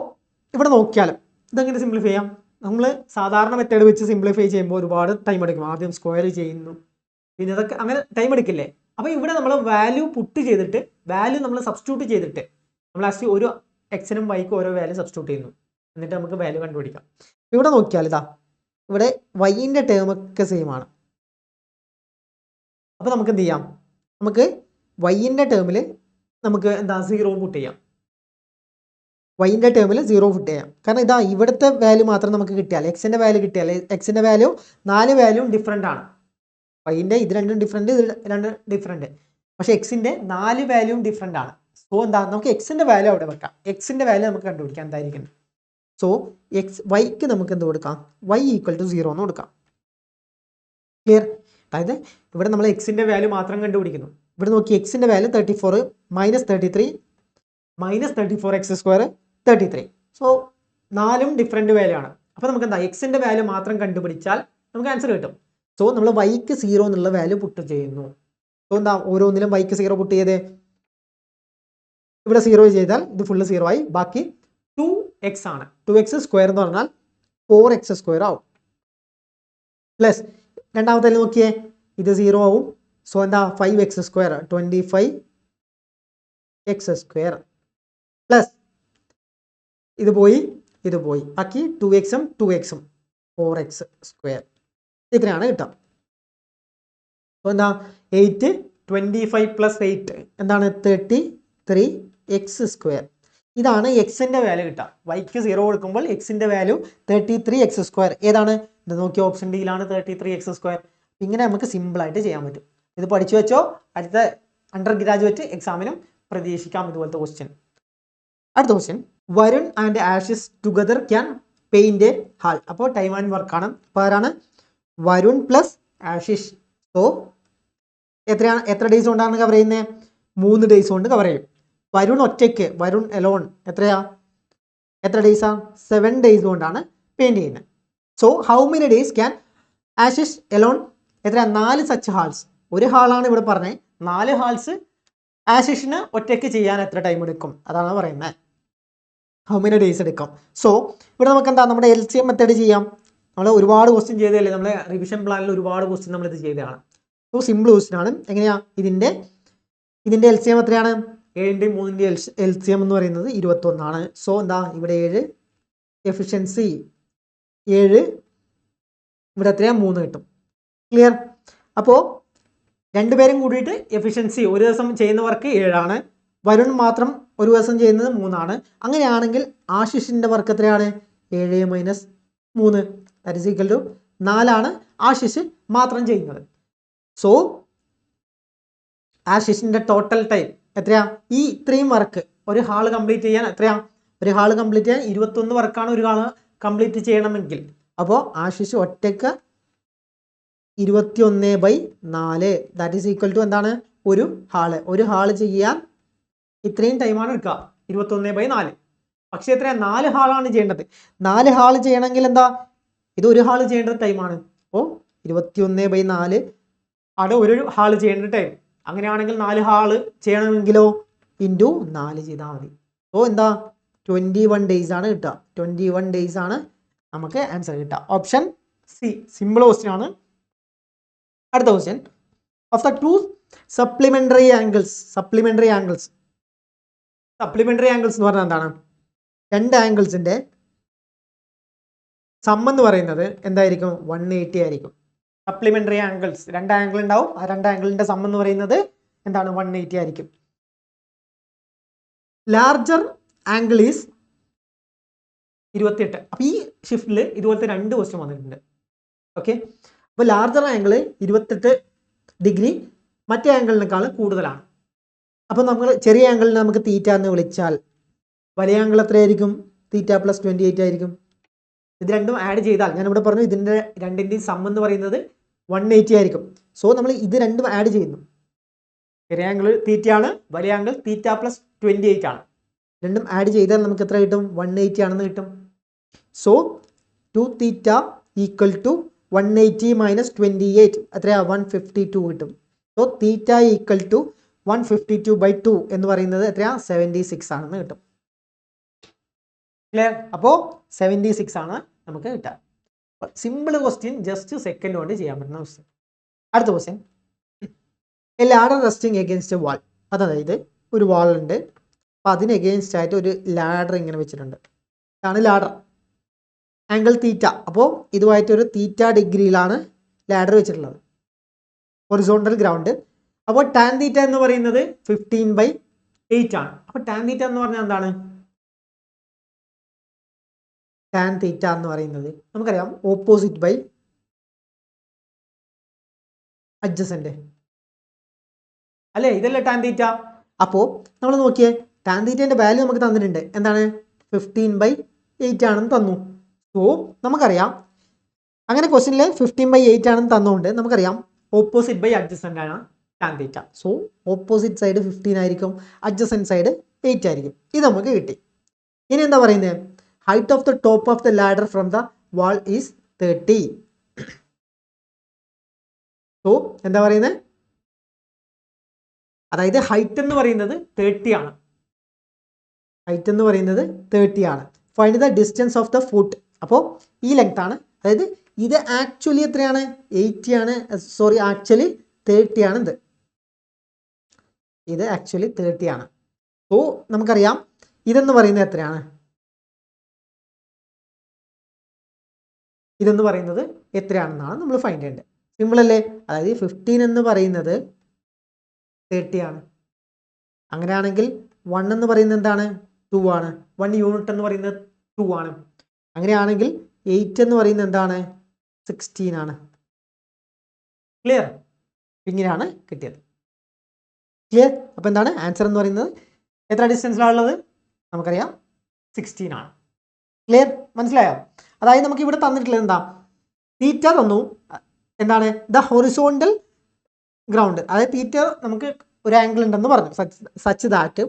ഇവിടെ നോക്കിയാലും ഇതെങ്ങനെ സിംപ്ലിഫൈ ചെയ്യാം? നമ്മൾ സാധാരണ മെത്തേഡ് വെച്ച് സിംപ്ലിഫൈ ചെയ്യുമ്പോൾ ഒരുപാട് ടൈം എടുക്കും. ആദ്യം സ്ക്വയർ ചെയ്യുന്നു, പിന്നെ ഇതൊക്കെ അങ്ങനെ ടൈം എടുക്കില്ലേ? അപ്പോൾ ഇവിടെ നമ്മൾ വാല്യൂ പുട്ട് ചെയ്തിട്ട് വാല്യൂ നമ്മൾ സബ്സ്റ്റിറ്റ്യൂട്ട് ചെയ്തിട്ട് നമ്മൾ ആക്ച്വലി ഒരു എക്സിനും വൈക്കും ഓരോ വാല്യൂ സബ്സ്റ്റിറ്റ്യൂട്ട് ചെയ്യുന്നു. എന്നിട്ട് നമുക്ക് വാല്യൂ കണ്ടുപിടിക്കാം. ഇവിടെ നോക്കിയാൽ ഇവിടെ വൈൻ്റെ ടേം ഒക്കെ സെയിം ആണ്. അപ്പോൾ നമുക്ക് എന്ത് ചെയ്യാം? നമുക്ക് വൈൻ്റെ ടേമിൽ നമുക്ക് എന്താ 0 പുട്ട് ചെയ്യാം. വൈൻ്റെ ടേമിൽ 0 പുട്ട് ചെയ്യാം. കാരണം ഇവിടുത്തെ വാല്യൂ മാത്രം നമുക്ക് കിട്ടിയാൽ, എക്സിൻ്റെ വാല്യൂ കിട്ടിയാൽ, എക്സിൻ്റെ വാല്യൂ 4 വാല്യൂ ഡിഫറെൻ്റ് ആണ്. വൈൻ്റെ ഇത് രണ്ടും ഡിഫറെൻറ്റ്, ഇത് രണ്ടും ഡിഫറെൻറ്റ്. പക്ഷേ എക്സിൻ്റെ 4 വാല്യൂം ഡിഫറെൻ്റ് ആണ്. സോ എന്താ, നമുക്ക് എക്സിൻ്റെ വാല്യൂ അവിടെ വെക്കാം. എക്സിൻ്റെ വാല്യൂ നമുക്ക് കണ്ടുപിടിക്കാം എന്തായിരിക്കും. സോ വൈക്ക് നമുക്ക് എന്ത് കൊടുക്കാം? y = 0 എന്ന് കൊടുക്കാം. ക്ലിയർ? അതായത് ഇവിടെ നമ്മൾ എക്സിൻ്റെ വാല്യൂ മാത്രം കണ്ടുപിടിക്കുന്നു. ഇവിടെ നോക്കി എക്സിൻ്റെ വാല്യൂ 34 - 33 - 34x², 33. സോ 4ഉം ഡിഫറെൻറ്റ് വാല്യൂ ആണ്. അപ്പോൾ നമുക്ക് എന്താ, എക്സിൻ്റെ വാല്യൂ മാത്രം കണ്ടുപിടിച്ചാൽ നമുക്ക് ആൻസർ കിട്ടും. സോ നമ്മൾ വൈക്ക് 0 എന്നുള്ള വാല്യൂ പുട്ട് ചെയ്യുന്നു. സോ എന്താ, ഓരോന്നിലും വൈക്ക് 0 പുട്ട് ചെയ്തേ. ഇവിടെ 0 ചെയ്താൽ ഇത് ഫുള്ള് 0 ആയി. ബാക്കി 2x ആണ്. 2x² എന്ന് പറഞ്ഞാൽ 4x² ആവും. പ്ലസ് രണ്ടാമത്തെ നോക്കിയേ, ഇത് 0 ആവും. സോ എന്താ, 5x², 25x². പ്ലസ് ഇത് പോയി, ബാക്കി 2xഉം 2xഉം 4x². ഇത്രയാണ് കിട്ടുക. അപ്പോൾ എന്താ, 8 25 + 8 എന്താണ്? 33x². ഇതാണ് എക്സിൻ്റെ വാല്യൂ കിട്ടുക. വൈക്ക് 0 കൊടുക്കുമ്പോൾ എക്സിൻ്റെ വാല്യൂ 33x². ഏതാണ്? ഇത് നോക്കിയ ഓപ്ഷൻ ഡിയിലാണ് 33x². ഇങ്ങനെ നമുക്ക് സിമ്പിളായിട്ട് ചെയ്യാൻ പറ്റും. ഇത് പഠിച്ചു വെച്ചോ. അടുത്ത അണ്ടർ ഗ്രാജുവേറ്റ് എക്സാമിനും പ്രതീക്ഷിക്കാം ഇതുപോലത്തെ ക്വസ്റ്റ്യൻ. അടുത്ത question, Varun and Ashish together can paint A hall. അപ്പോൾ ടൈം ആൻഡ് വർക്കാണ്. അപ്പോൾ ആരാണ്? വരുൺ പ്ലസ് ആഷിഷ്. സോ എത്ര ഡേയ്സ് കൊണ്ടാണ് കവർ ചെയ്യുന്നത്? 3 ഡേയ്സ് കൊണ്ട് കവർ ചെയ്യും. വരുൺ ഒറ്റയ്ക്ക്, വരുൺ എലോൺ എത്ര ഡേയ്സാ? 7 ഡേയ്സ് കൊണ്ടാണ് പെയിന്റ് ചെയ്യുന്നത്. So how many days can Ashish alone? 4 such halls. ഒരു ഹാളാണ് ഇവിടെ പറഞ്ഞത്. 4 ഹാൾസ് ആഷിഷിന് ഒറ്റയ്ക്ക് ചെയ്യാൻ എത്ര ടൈം എടുക്കും? അതാണ് പറയുന്നത്. ഹൗ മെനി ഡേയ്സ് എടുക്കും. സോ ഇവിടെ നമുക്ക് എന്താ, നമ്മുടെ LCM മെത്തേഡ് ചെയ്യാം. നമ്മൾ ഒരുപാട് ക്വസ്റ്റ്യൻ ചെയ്തതല്ലേ, നമ്മുടെ റിവിഷൻ പ്ലാനിൽ ഒരുപാട് ക്വസ്റ്റ്യൻ നമ്മളിത് ചെയ്തതാണ്. സോ സിമ്പിൾ ക്വസ്റ്റ്യൻ ആണ്. എങ്ങനെയാ ഇതിൻ്റെ LCM എത്രയാണ്? 7ൻ്റെയും 3ൻ്റെയും LCM എന്ന് പറയുന്നത് 21 ആണ്. സോ എന്താ, ഇവിടെ 7, എഫിഷ്യൻസി 7, ഇവിടെ എത്രയാ? 3 കിട്ടും. ക്ലിയർ? അപ്പോൾ രണ്ടുപേരും കൂടിയിട്ട് എഫിഷ്യൻസി ഒരു ദിവസം ചെയ്യുന്ന വർക്ക് 7 ആണ്. വരുൺ മാത്രം ഒരു ദിവസം ചെയ്യുന്നത് 3 ആണ്. അങ്ങനെയാണെങ്കിൽ ആശിഷിൻ്റെ വർക്ക് എത്രയാണ്? 7 minus 3 that is equal to 4 ആണ് ആശിഷ് മാത്രം ചെയ്യുന്നത്. സോ ആശിഷിൻ്റെ ടോട്ടൽ ടൈം എത്രയാ? ഈ ഇത്രയും വർക്ക് ഒരു ഹാള് കംപ്ലീറ്റ് ചെയ്യാൻ എത്രയാ? ഒരു ഹാള് കംപ്ലീറ്റ് ചെയ്യാൻ 21 വർക്കാണ് ഒരു ഹാള് കംപ്ലീറ്റ് ചെയ്യണമെങ്കിൽ. അപ്പോൾ ആശിഷ് ഒറ്റയ്ക്ക് 21/4 ദാറ്റ് ഈസ് ഈക്വൽ ടു എന്താണ്? ഒരു ഹാള് ചെയ്യാൻ ഇത്രയും ടൈമാണ് എടുക്കുക, 21/4. പക്ഷേ എത്രയാ? 4 ഹാളാണ് ചെയ്യേണ്ടത്. 4 ഹാള് ചെയ്യണമെങ്കിൽ എന്താ, ഇത് ഒരു ഹാള് ചെയ്യേണ്ട ടൈമാണ്. അപ്പോൾ 21/4 ആണ് ഒരു ഹാള് ചെയ്യേണ്ട ടൈം. അങ്ങനെയാണെങ്കിൽ 4 ഹാള് ചെയ്യണമെങ്കിലോ ഇൻറ്റു 4 ചെയ്താൽ മതി. അപ്പോൾ എന്താ, 21 ഡേയ്സ് ആണ് കിട്ടുക. 21 ഡേയ്സ് ആണ് നമുക്ക് ആൻസർ കിട്ടുക. Option C. സിമ്പിൾ ക്വസ്റ്റ്യൻ ആണ്. അടുത്ത question, of the 2 supplementary angles എന്ന് പറഞ്ഞാൽ എന്താണ്? 2 ആംഗിൾസിൻ്റെ സം എന്ന് പറയുന്നത് എന്തായിരിക്കും? 180 ആയിരിക്കും. സപ്ലിമെൻ്ററി ആംഗിൾസ്, 2 ആംഗിൾ ഉണ്ടാവും. ആ 2 ആംഗിളിൻ്റെ സം എന്ന് പറയുന്നത് എന്താണ്? 180 ആയിരിക്കും. Larger angle is 28. അപ്പോൾ ഈ ഷിഫ്റ്റിൽ ഇതുപോലത്തെ 2 ക്വസ്റ്റ്യൻ വന്നിട്ടുണ്ട്. ഓക്കെ, അപ്പോൾ ലാർജർ ആംഗിൾ 28 ഡിഗ്രി മറ്റേ ആംഗിളിനേക്കാൾ കൂടുതലാണ്. അപ്പോൾ നമ്മൾ ചെറിയ ആംഗിളിനെ നമുക്ക് തീറ്റ എന്ന് വിളിച്ചാൽ വലിയ ആംഗിൾ എത്രയായിരിക്കും? തീറ്റ പ്ലസ് 28 ആയിരിക്കും. ഇത് രണ്ടും ആഡ് ചെയ്താൽ, ഞാനിവിടെ പറഞ്ഞു ഇതിൻ്റെ രണ്ടിൻ്റെയും സം എന്ന് പറയുന്നത് 180 ആയിരിക്കും. സോ നമ്മൾ ഇത് രണ്ടും ആഡ് ചെയ്യുന്നു. ചെറിയ ആംഗിൾ തീറ്റയാണ്, വലിയ ആംഗിൾ തീറ്റ പ്ലസ് 28 ആണ്. രണ്ടും ആഡ് ചെയ്താൽ നമുക്ക് എത്ര കിട്ടും? 180 ആണെന്ന് കിട്ടും. So 2 theta equal to 180 minus 28 എത്രയാ? 152 കിട്ടും. സോ തീറ്റ ഈക്വൽ ടു 152/2 എന്ന് പറയുന്നത് എത്രയാ? 76 ആണെന്ന് കിട്ടും. ക്ലിയർ? അപ്പോൾ 76 ആണ് നമുക്ക് കിട്ടുക. സിമ്പിൾ ക്വസ്റ്റ്യൻ, ജസ്റ്റ് സെക്കൻഡ് കൊണ്ട് ചെയ്യാൻ പറ്റുന്ന ക്വസ്റ്റ്യൻ. അടുത്ത question, A ladder resting against A വാൾ. അതായത് ഒരു വാൾ ഉണ്ട്, അപ്പോൾ അതിന് എഗെയിൻസ്റ്റ് ആയിട്ട് ഒരു ലാഡർ ഇങ്ങനെ വെച്ചിട്ടുണ്ട്. ഇതാണ് ലാഡർ. Angle theta. അപ്പോൾ ഇതുമായിട്ടൊരു തീറ്റ ഡിഗ്രിയിലാണ് ലാഡർ വെച്ചിട്ടുള്ളത്. Horizontal ground. അപ്പോൾ ടാൻ തീറ്റ എന്ന് പറയുന്നത് 15/8 ആണ്. അപ്പോൾ ടാൻ തീറ്റ എന്ന് പറഞ്ഞാൽ എന്താണ്? ടാൻ തീറ്റ എന്ന് പറയുന്നത് നമുക്കറിയാം, ഓപ്പോസിറ്റ് ബൈ അഡ്ജസന്റ് അല്ലേ? ഇതല്ലേ ടാൻ തീറ്റ. അപ്പോൾ നമ്മൾ നോക്കിയേ, ടാൻ തീറ്റേൻ്റെ വാല്യൂ നമുക്ക് തന്നിട്ടുണ്ട്. എന്താണ്? 15/8 ആണെന്ന് തന്നു. സോ നമുക്കറിയാം, അങ്ങനെ ക്വസ്റ്റ്യനിൽ 15/8 ആണെന്ന് തന്നുകൊണ്ട് നമുക്കറിയാം ഓപ്പോസിറ്റ് ബൈ അഡ്ജസന്റ് ആണ് tan theta. So opposite side 15 ആയിരിക്കും, അഡ്ജസന്റ് സൈഡ് 8 ആയിരിക്കും. ഇത് നമുക്ക് കിട്ടി. ഇനി എന്താ പറയുന്നത്? Height of the top of the ladder from the wall is 30. So എന്താ പറയുന്നത്? അതായത് ഹൈറ്റ് എന്ന് പറയുന്നത് 30 ആണ്. ഹൈറ്റ് എന്ന് പറയുന്നത് 30 ആണ്. Find the distance of the foot. അപ്പോൾ ഈ ലെങ്ത് ആണ്. അതായത് ഇത് ആക്ച്വലി എത്രയാണ്? 80 ആണ്. സോറി, ആക്ച്വലി 30 ആണ്. ഇത് ആക്ച്വലി 30 ആണ്. സോ നമുക്കറിയാം ഇതെന്ന് പറയുന്നത് എത്രയാണ്? ഇതെന്ന് പറയുന്നത് എത്രയാണെന്നാണ് നമ്മൾ ഫൈൻഡ് ചെയ്യേണ്ടത്. സിമ്പിൾ അല്ലേ? അതായത് 15 എന്ന് പറയുന്നത് 30 ആണ്. അങ്ങനെയാണെങ്കിൽ 1 എന്ന് പറയുന്നത് എന്താണ്? 2 ആണ്. 1 യൂണിറ്റ് എന്ന് പറയുന്നത് 2 ആണ്. അങ്ങനെയാണെങ്കിൽ 8 എന്ന് പറയുന്നത് എന്താണ്? 16 ആണ്. ക്ലിയർ? ഇങ്ങനെയാണ് കിട്ടിയത്. ക്ലിയർ? അപ്പോൾ എന്താണ് ആൻസർ എന്ന് പറയുന്നത്? എത്ര ഡിസ്റ്റൻസിലാണുള്ളത്? നമുക്കറിയാം 16 ആണ്. ക്ലിയർ? മനസ്സിലായോ? അതായത് നമുക്ക് ഇവിടെ തന്നിട്ടുള്ളത് എന്താ? തീറ്റ തന്നു. എന്താണ്? ദ ഹൊറിസോണ്ടൽ ഗ്രൗണ്ട്, അതായത് തീറ്റ നമുക്ക് ഒരു ആംഗിൾ ഉണ്ടെന്ന് പറഞ്ഞു. സച്ച് ദാറ്റ്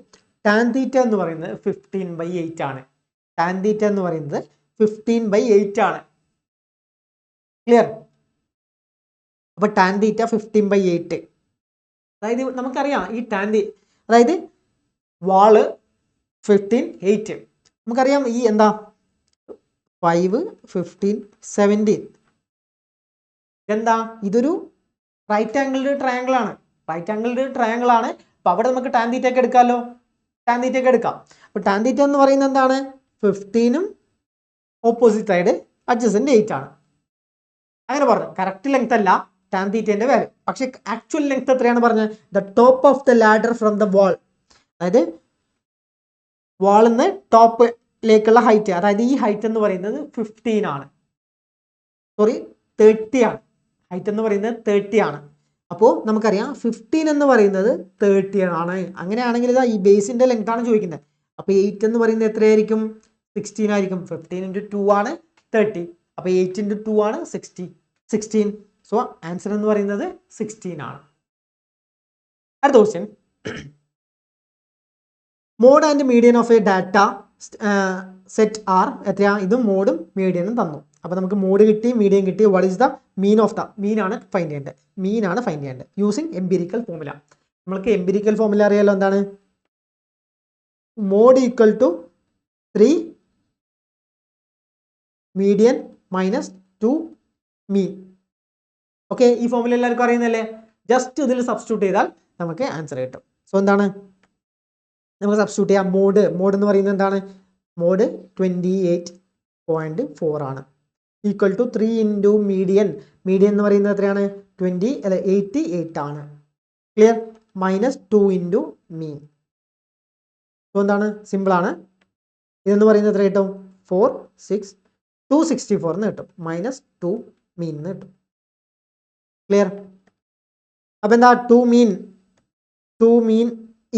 ടാൻ തീറ്റ എന്ന് പറയുന്നത് 15/8 ആണ്. ടാൻ തീറ്റ എന്ന് പറയുന്നത് 15/8 ആണ്. ക്ലിയർ? അപ്പൊ ടാൻ തീറ്റ 15/8. അതായത് നമുക്കറിയാം ഈ അതായത് വാള് 15/8. നമുക്കറിയാം ഈ എന്താ 5, 15, 17. ഇതെന്താ? ഇതൊരു റൈറ്റ് ആംഗിൾഡ് ട്രയാങ്കിൾ ആണ്. റൈറ്റ് ആംഗിൾഡ് ട്രയാങ്കിൾ ആണ്. അപ്പൊ അവിടെ നമുക്ക് ടാൻ തീറ്റ ഒക്കെ എടുക്കാമല്ലോ. ടാൻ തീറ്റ ഒക്കെ എടുക്കാം. അപ്പൊ ടാൻ തീറ്റ എന്ന് പറയുന്നത് എന്താണ്? 15ഉം ഓപ്പോസിറ്റ് സൈഡ് അഡ്ജസന്റ് 8 ആണ്. അങ്ങനെ പറഞ്ഞു. കറക്റ്റ് ലെങ്ത് അല്ല ടാൻ തീറ്റേന്റെ വാല്യൂ. പക്ഷെ ആക്ച്വൽ ലെങ്ത് എത്രയാണ് പറഞ്ഞത്? The top of the ladder from the wall, അതായത് വാളിൽ നിന്ന് ടോപ്പിലേക്കുള്ള ഹൈറ്റ്, അതായത് ഈ ഹൈറ്റ് എന്ന് പറയുന്നത് 15 ആണ്. സോറി 30 ആണ്. ഹൈറ്റ് എന്ന് പറയുന്നത് 30 ആണ്. അപ്പോൾ നമുക്കറിയാം 15 എന്ന് പറയുന്നത് 30 ആണ്. അങ്ങനെയാണെങ്കിൽ ഇതാ ഈ ബേസിന്റെ ലെങ്ത് ആണ് ചോദിക്കുന്നത്. അപ്പോൾ 8 എന്ന് പറയുന്നത് എത്രയായിരിക്കും? 16 ആയിരിക്കും. 15 × 2 ആണ് 30. അപ്പോൾ 8 × 2 ആണ് 16. സോ ആൻസർ എന്ന് പറയുന്നത് 16 ആണ്. അടുത്ത question, mode and median of a data set are എത്രയാ? ഇതും മോഡും മീഡിയനും തന്നു. അപ്പോൾ നമുക്ക് മോഡ് കിട്ടി, മീഡിയൻ കിട്ടി. What is the mean of the? മീനാണ് ഫൈൻഡ് ചെയ്യേണ്ടത് യൂസിങ് എംപിരിക്കൽ ഫോർമുല. നമ്മൾക്ക് എംപിരിക്കൽ ഫോർമുല അറിയാലോ. എന്താണ്? Mode equal to 3 median minus 2 mean. Okay, ഈ ഫോർമുല എല്ലാവർക്കും അറിയുന്നല്ലേ? ജസ്റ്റ് ഇതിൽ സബ്സ്റ്റിറ്റ്യൂട്ട് ചെയ്താൽ നമുക്ക് ആൻസർ കിട്ടും. സോ എന്താണ് നമുക്ക് സബ്സ്റ്റിറ്റ്യൂട്ട് ചെയ്യാം? മോഡ് എന്ന് പറയുന്നത് എന്താണ്? മോഡ് 28.4 ആണ്. ഈക്വൽ ടു 3 × മീഡിയൻ എന്ന് പറയുന്നത് എത്രയാണ്? 88 ആണ്. ക്ലിയർ? മൈനസ് 2 × മീൻ. സോ എന്താണ്? സിമ്പിൾ ആണ്. ഇതെന്ന് പറയുന്നത് എത്ര കിട്ടും? 264 എന്ന് കിട്ടും. മൈനസ് 2 മീൻ എന്ന് കിട്ടും. ക്ലിയർ? അപ്പൊ എന്താ 2 മീൻ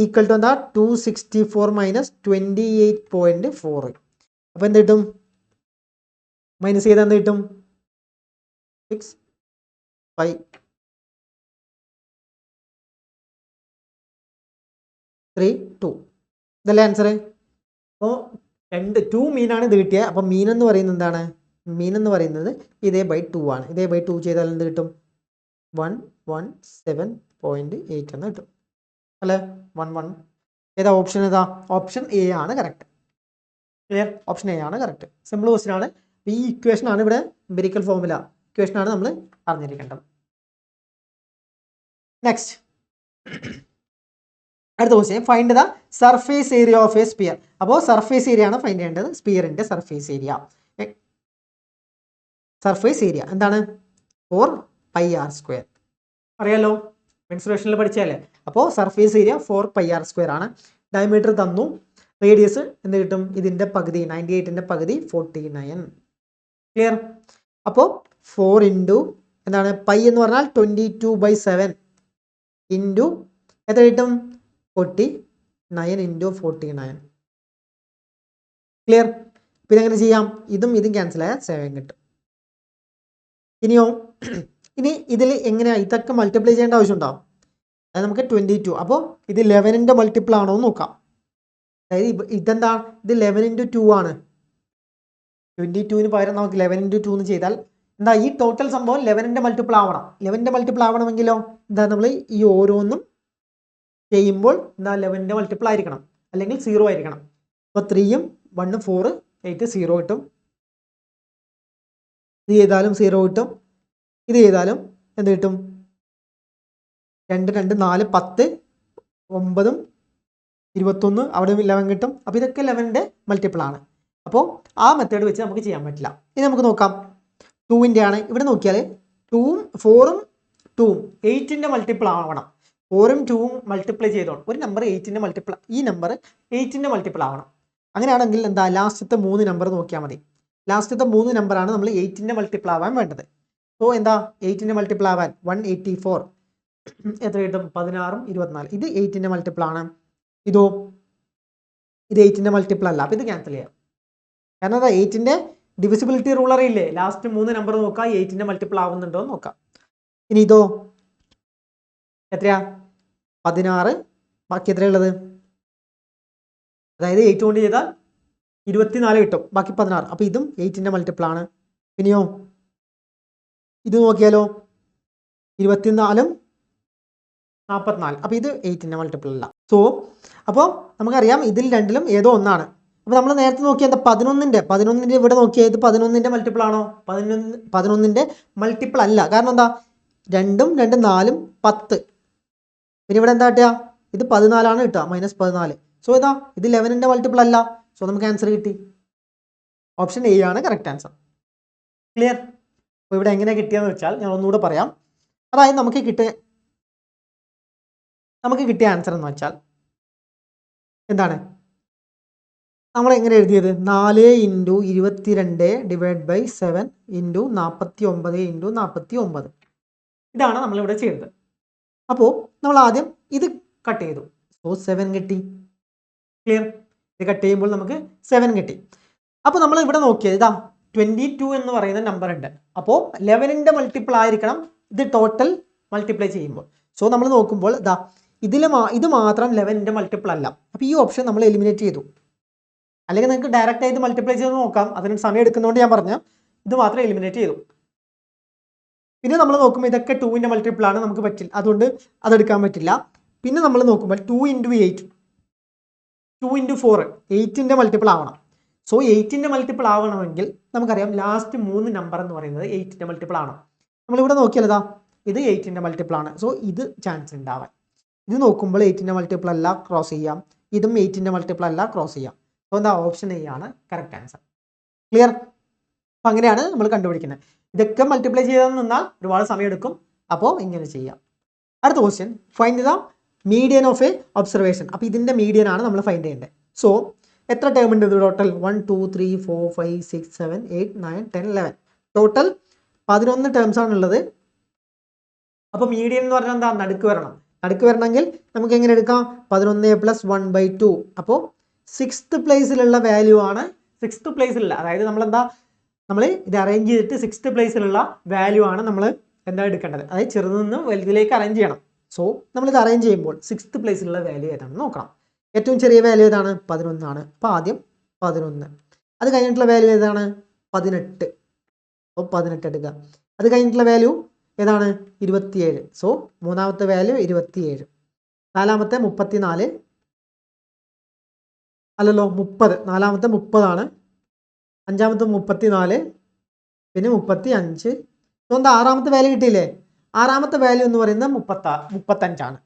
ഈക്വൽ ടു എന്താ? 264 മൈനസ് 28.4. അപ്പൊ എന്ത് കിട്ടും? മൈനസ് ചെയ്താൽ എന്ത് കിട്ടും? 6, 5, 3, 2. ഇതല്ലേ ആൻസർ? അപ്പോൾ 2 മീനാണ് ഇത് കിട്ടിയത്. അപ്പോൾ മീൻ എന്ന് പറയുന്നത് എന്താണ്? മീൻ എന്ന് പറയുന്നത് ഇതേ ബൈ 2 ആണ്. ഇതേ ബൈ 2 ചെയ്താൽ എന്ത് കിട്ടും? 117.8 എന്ന് കിട്ടും അല്ലേ? 11. ഏതാ ഓപ്ഷൻ? ഏതാ? ഓപ്ഷൻ എ ആണ് കറക്റ്റ്. ക്ലിയർ? ഓപ്ഷൻ എ ആണ് കറക്റ്റ്. സിമ്പിൾ ക്വസ്റ്റ്യൻ ആണ്. ഈ ഇക്വേഷൻ ആണ് ഇവിടെ എംപിരിക്കൽ ഫോർമുല ഇക്വേഷൻ ആണ് നമ്മൾ അറിഞ്ഞിരിക്കേണ്ടത്. നെക്സ്റ്റ്, അടുത്ത question, find the surface area of a sphere. അപ്പോൾ സർഫേസ് ഏരിയ ആണ് ഫൈൻഡ് ചെയ്യേണ്ടത്. സ്പിയറിന്റെ സർഫേസ് ഏരിയ. സർഫേസ് ഏരിയ എന്താണ്? 4πr². അറിയാലോ, മെൻസുറേഷനിൽ പഠിച്ചാലേ. അപ്പോൾ സർഫേസ് ഏരിയ 4πr² ആണ്. ഡയമീറ്റർ തന്നു. റേഡിയസ് എന്ത് കിട്ടും? ഇതിന്റെ പകുതി 98ന്റെ പകുതി 49. ക്ലിയർ? അപ്പോൾ 4 × എന്താണ്? പൈ എന്ന് പറഞ്ഞാൽ 22/7 ഇൻറ്റു എത്ര കിട്ടും? 49 × 49. ക്ലിയർ? അപ്പം ഇതെങ്ങനെ ചെയ്യാം? ഇതും ക്യാൻസൽ ആയാൽ 7 കിട്ടും. ഇനി ഇതിൽ എങ്ങനെയാ ഇതൊക്കെ മൾട്ടിപ്ലൈ ചെയ്യേണ്ട ആവശ്യമുണ്ടോ? അതായത് നമുക്ക് 22. അപ്പോൾ ഇത് 11ന്റെ മൾട്ടിപ്പിൾ ആണോ എന്ന് നോക്കാം. അതായത് ഇതെന്താ? ഇത് 11 × 2 ആണ്. 22ന് പകരം നമുക്ക് 11 × 2 എന്ന് ചെയ്താൽ എന്താ? ഈ ടോട്ടൽ സംഭവം 11ന്റെ മൾട്ടിപ്പിൾ ആവണം. 11ന്റെ മൾട്ടിപ്പിൾ ആവണമെങ്കിലോ എന്താ? നമ്മൾ ഈ ഓരോന്നും ചെയ്യുമ്പോൾ എന്താ? 11ന്റെ മൾട്ടിപ്പിൾ ആയിരിക്കണം, അല്ലെങ്കിൽ 0 ആയിരിക്കണം. അപ്പോൾ 3ഉം 1ഉം 4, 8, 0 കിട്ടും. ഇത് ചെയ്താലും 0 കിട്ടും. ഇത് ചെയ്താലും എന്ത് കിട്ടും? 2, 2, 4, 10, 9, 21, അവിടെ 11 കിട്ടും. അപ്പോൾ ഇതൊക്കെ 11ന്റെ മൾട്ടിപ്പിൾ ആണ്. അപ്പോൾ ആ മെത്തേഡ് വെച്ച് നമുക്ക് ചെയ്യാൻ പറ്റില്ല. ഇനി നമുക്ക് നോക്കാം. 2ന്റെ ആണ്. ഇവിടെ നോക്കിയാൽ 2ഉം 4ഉം 2ഉം 8ന്റെ മൾട്ടിപ്പിൾ ആവണം. 4ഉം 2ഉം മൾട്ടിപ്ലൈ ചെയ്തോണം. ഒരു നമ്പർ 8ന്റെ മൾട്ടിപ്പിൾ, ഈ നമ്പർ 8ന്റെ മൾട്ടിപ്പിൾ ആവണം. അങ്ങനെയാണെങ്കിൽ എന്താ? ലാസ്റ്റത്തെ 3 നമ്പർ നോക്കിയാൽ മതി. ലാസ്റ്റത്തെ 3 നമ്പറാണ് നമ്മൾ 8ന്റെ മൾട്ടിപ്പിൾ ആവാൻ വേണ്ടത്. സോ എന്താ? 8ന്റെ മൾട്ടിപ്പിൾ ആവാൻ 184. എത്ര കിട്ടും? 16 24. ഇത് 8ന്റെ മൾട്ടിപ്പിൾ ആണ്. ഇതോ ഇത് 8ന്റെ മൾട്ടിപ്പിൾ അല്ല. അപ്പോൾ ഇത് ക്യാൻസൽ ചെയ്യാം. കാരണം അതാ 8ന്റെ ഡിവിസിബിലിറ്റി റൂൾ അറിയില്ലേ? ലാസ്റ്റ് 3 നമ്പർ നോക്കാം, 8ന്റെ മൾട്ടിപ്പിൾ ആവുന്നുണ്ടോ എന്ന് നോക്കാം. ഇനി ഇതോ എത്രയാ? 16. ബാക്കി എത്രയുള്ളത്? അതായത് 8 കൊണ്ട് ചെയ്താൽ 24 കിട്ടും, ബാക്കി 16. അപ്പോൾ ഇതും 8ന്റെ മൾട്ടിപ്പിൾ ആണ്. പിന്നെയോ ഇത് നോക്കിയാലോ, 24 44. അപ്പോൾ ഇത് 8ന്റെ മൾട്ടിപ്പിൾ അല്ല. സോ അപ്പോൾ നമുക്കറിയാം ഇതിൽ രണ്ടിലും ഏതോ ഒന്നാണ്. അപ്പോൾ നമ്മൾ നേരത്തെ നോക്കിയാൽ എന്താ 11ന്റെ ഇവിടെ നോക്കിയാൽ ഇത് 11ന്റെ മൾട്ടിപ്പിൾ ആണോ? 11ന്റെ മൾട്ടിപ്പിൾ അല്ല. കാരണം എന്താ? 2ഉം 2ഉം 4ഉം 10. പിന്നെ ഇവിടെ എന്താ കിട്ടുക? ഇത് 14 ആണ് കിട്ടുക, -14. സോ ഇതാ ഇത് 11ന്റെ മൾട്ടിപ്പിൾ അല്ല. സോ നമുക്ക് ആൻസർ കിട്ടി. ഓപ്ഷൻ എ ആണ് കറക്റ്റ് ആൻസർ. ക്ലിയർ? അപ്പോൾ ഇവിടെ എങ്ങനെ കിട്ടിയെന്ന് വെച്ചാൽ ഞാൻ ഒന്നുകൂടെ പറയാം. അതായത് നമുക്ക് കിട്ടിയ ആൻസർ എന്ന് വെച്ചാൽ എന്താണ്? നമ്മൾ എങ്ങനെ എഴുതിയത്? 4 × 22 / 7 × 49 × 49. ഇതാണ് നമ്മളിവിടെ ചെയ്തത്. അപ്പോൾ നമ്മൾ ആദ്യം ഇത് കട്ട് ചെയ്തു. സോ 7 കിട്ടി. ക്ലിയർ? ഇത് കട്ട് ചെയ്യുമ്പോൾ നമുക്ക് 7 കിട്ടി. അപ്പോൾ നമ്മൾ ഇവിടെ നോക്കിയത് ഇതാ 22 എന്ന് പറയുന്ന നമ്പർ ഉണ്ട്. അപ്പോൾ 11ന്റെ മൾട്ടിപ്പിൾ ആയിരിക്കണം ഇത് ടോട്ടൽ മൾട്ടിപ്ലൈ ചെയ്യുമ്പോൾ. സോ നമ്മൾ നോക്കുമ്പോൾ ഇതാ ഇത് മാത്രം 11ന്റെ മൾട്ടിപ്പിൾ അല്ല. അപ്പോൾ ഈ ഓപ്ഷൻ നമ്മൾ എലിമിനേറ്റ് ചെയ്തു. അല്ലെങ്കിൽ നിങ്ങൾക്ക് ഡയറക്റ്റ് ആയിട്ട് മൾട്ടിപ്ലൈ ചെയ്ത് നോക്കാം, അതിന് സമയം എടുക്കുന്നതുകൊണ്ട് ഞാൻ പറഞ്ഞു ഇത് മാത്രം എലിമിനേറ്റ് ചെയ്തു. പിന്നെ നമ്മൾ നോക്കുമ്പോൾ ഇതൊക്കെ 2ന്റെ മൾട്ടിപ്പിൾ ആണ്, നമുക്ക് പറ്റില്ല, അതുകൊണ്ട് അതെടുക്കാൻ പറ്റില്ല. പിന്നെ നമ്മൾ നോക്കുമ്പോൾ 2 × 8 2 × 4 8ന്റെ മൾട്ടിപ്പിൾ ആവണം. സോ 8ന്റെ മൾട്ടിപ്പിൾ ആവണമെങ്കിൽ നമുക്കറിയാം ലാസ്റ്റ് 3 നമ്പർ എന്ന് പറയുന്നത് 8ന്റെ മൾട്ടിപ്പിൾ ആണ്. നമ്മളിവിടെ നോക്കിയാൽ ഇതാ ഇത് 8ന്റെ മൾട്ടിപ്പിൾ ആണ്. സോ ഇത് ചാൻസ് ഉണ്ടാവാൻ. ഇത് നോക്കുമ്പോൾ 8ന്റെ മൾട്ടിപ്പിൾ അല്ല, ക്രോസ് ചെയ്യാം. ഇതും 8ന്റെ മൾട്ടിപ്പിൾ അല്ല, ക്രോസ് ചെയ്യാം. അപ്പോൾ എന്താ? ഓപ്ഷൻ എ ആണ് കറക്റ്റ് ആൻസർ. ക്ലിയർ? അപ്പം അങ്ങനെയാണ് നമ്മൾ കണ്ടുപിടിക്കുന്നത്. ഇതൊക്കെ മൾട്ടിപ്ലൈ ചെയ്താൽ നിന്നാൽ ഒരുപാട് സമയം എടുക്കും. അപ്പോൾ ഇങ്ങനെ ചെയ്യാം. അടുത്ത question, find the median of A observation. അപ്പോൾ ഇതിൻ്റെ മീഡിയൻ ആണ് നമ്മൾ ഫൈൻഡ് ചെയ്യേണ്ടത്. സോ എത്ര ടേം ഉണ്ട് ഇത് ടോട്ടൽ? 1 2 3 4 5 6 7 8 9 10 11. ടോട്ടൽ 11 ടേംസ് ആണുള്ളത്. അപ്പോൾ മീഡിയൻ എന്ന് പറഞ്ഞാൽ എന്താ? നടുക്ക് വരണം. നടുക്ക് വരണമെങ്കിൽ നമുക്ക് എങ്ങനെ എടുക്കാം? 11 + 1/2. അപ്പോൾ 6th പ്ലേസിലുള്ള വാല്യൂ ആണ് 6th പ്ലേസിലുള്ള, അതായത് നമ്മൾ ഇത് അറേഞ്ച് ചെയ്തിട്ട് 6th പ്ലേസിലുള്ള വാല്യൂ ആണ് നമ്മൾ എന്താ എടുക്കേണ്ടത്? അതായത് ചെറുതിൽ നിന്ന് വലുതിലേക്ക് അറേഞ്ച് ചെയ്യണം. സോ നമ്മളിത് അറേഞ്ച് ചെയ്യുമ്പോൾ 6th പ്ലേസിലുള്ള വാല്യൂ ഏതാണെന്ന് നോക്കണം. ഏറ്റവും ചെറിയ വാല്യൂ ഏതാണ്? 11 ആണ്. അപ്പോൾ ആദ്യം 11. അത് കഴിഞ്ഞിട്ടുള്ള വാല്യൂ ഏതാണ്? 18. അപ്പോൾ 18 എടുക്കുക. അത് കഴിഞ്ഞിട്ടുള്ള വാല്യൂ ഏതാണ്? 27. സോ മൂന്നാമത്തെ വാല്യൂ 27. നാലാമത്തെ 34 അല്ലല്ലോ 30. നാലാമത്തെ 30 ആണ്. അഞ്ചാമത്തെ 34, പിന്നെ 35. സോ എന്താ ആറാമത്തെ വാല്യൂ കിട്ടിയില്ലേ? ആറാമത്തെ വാല്യൂ എന്ന് പറയുന്നത് 35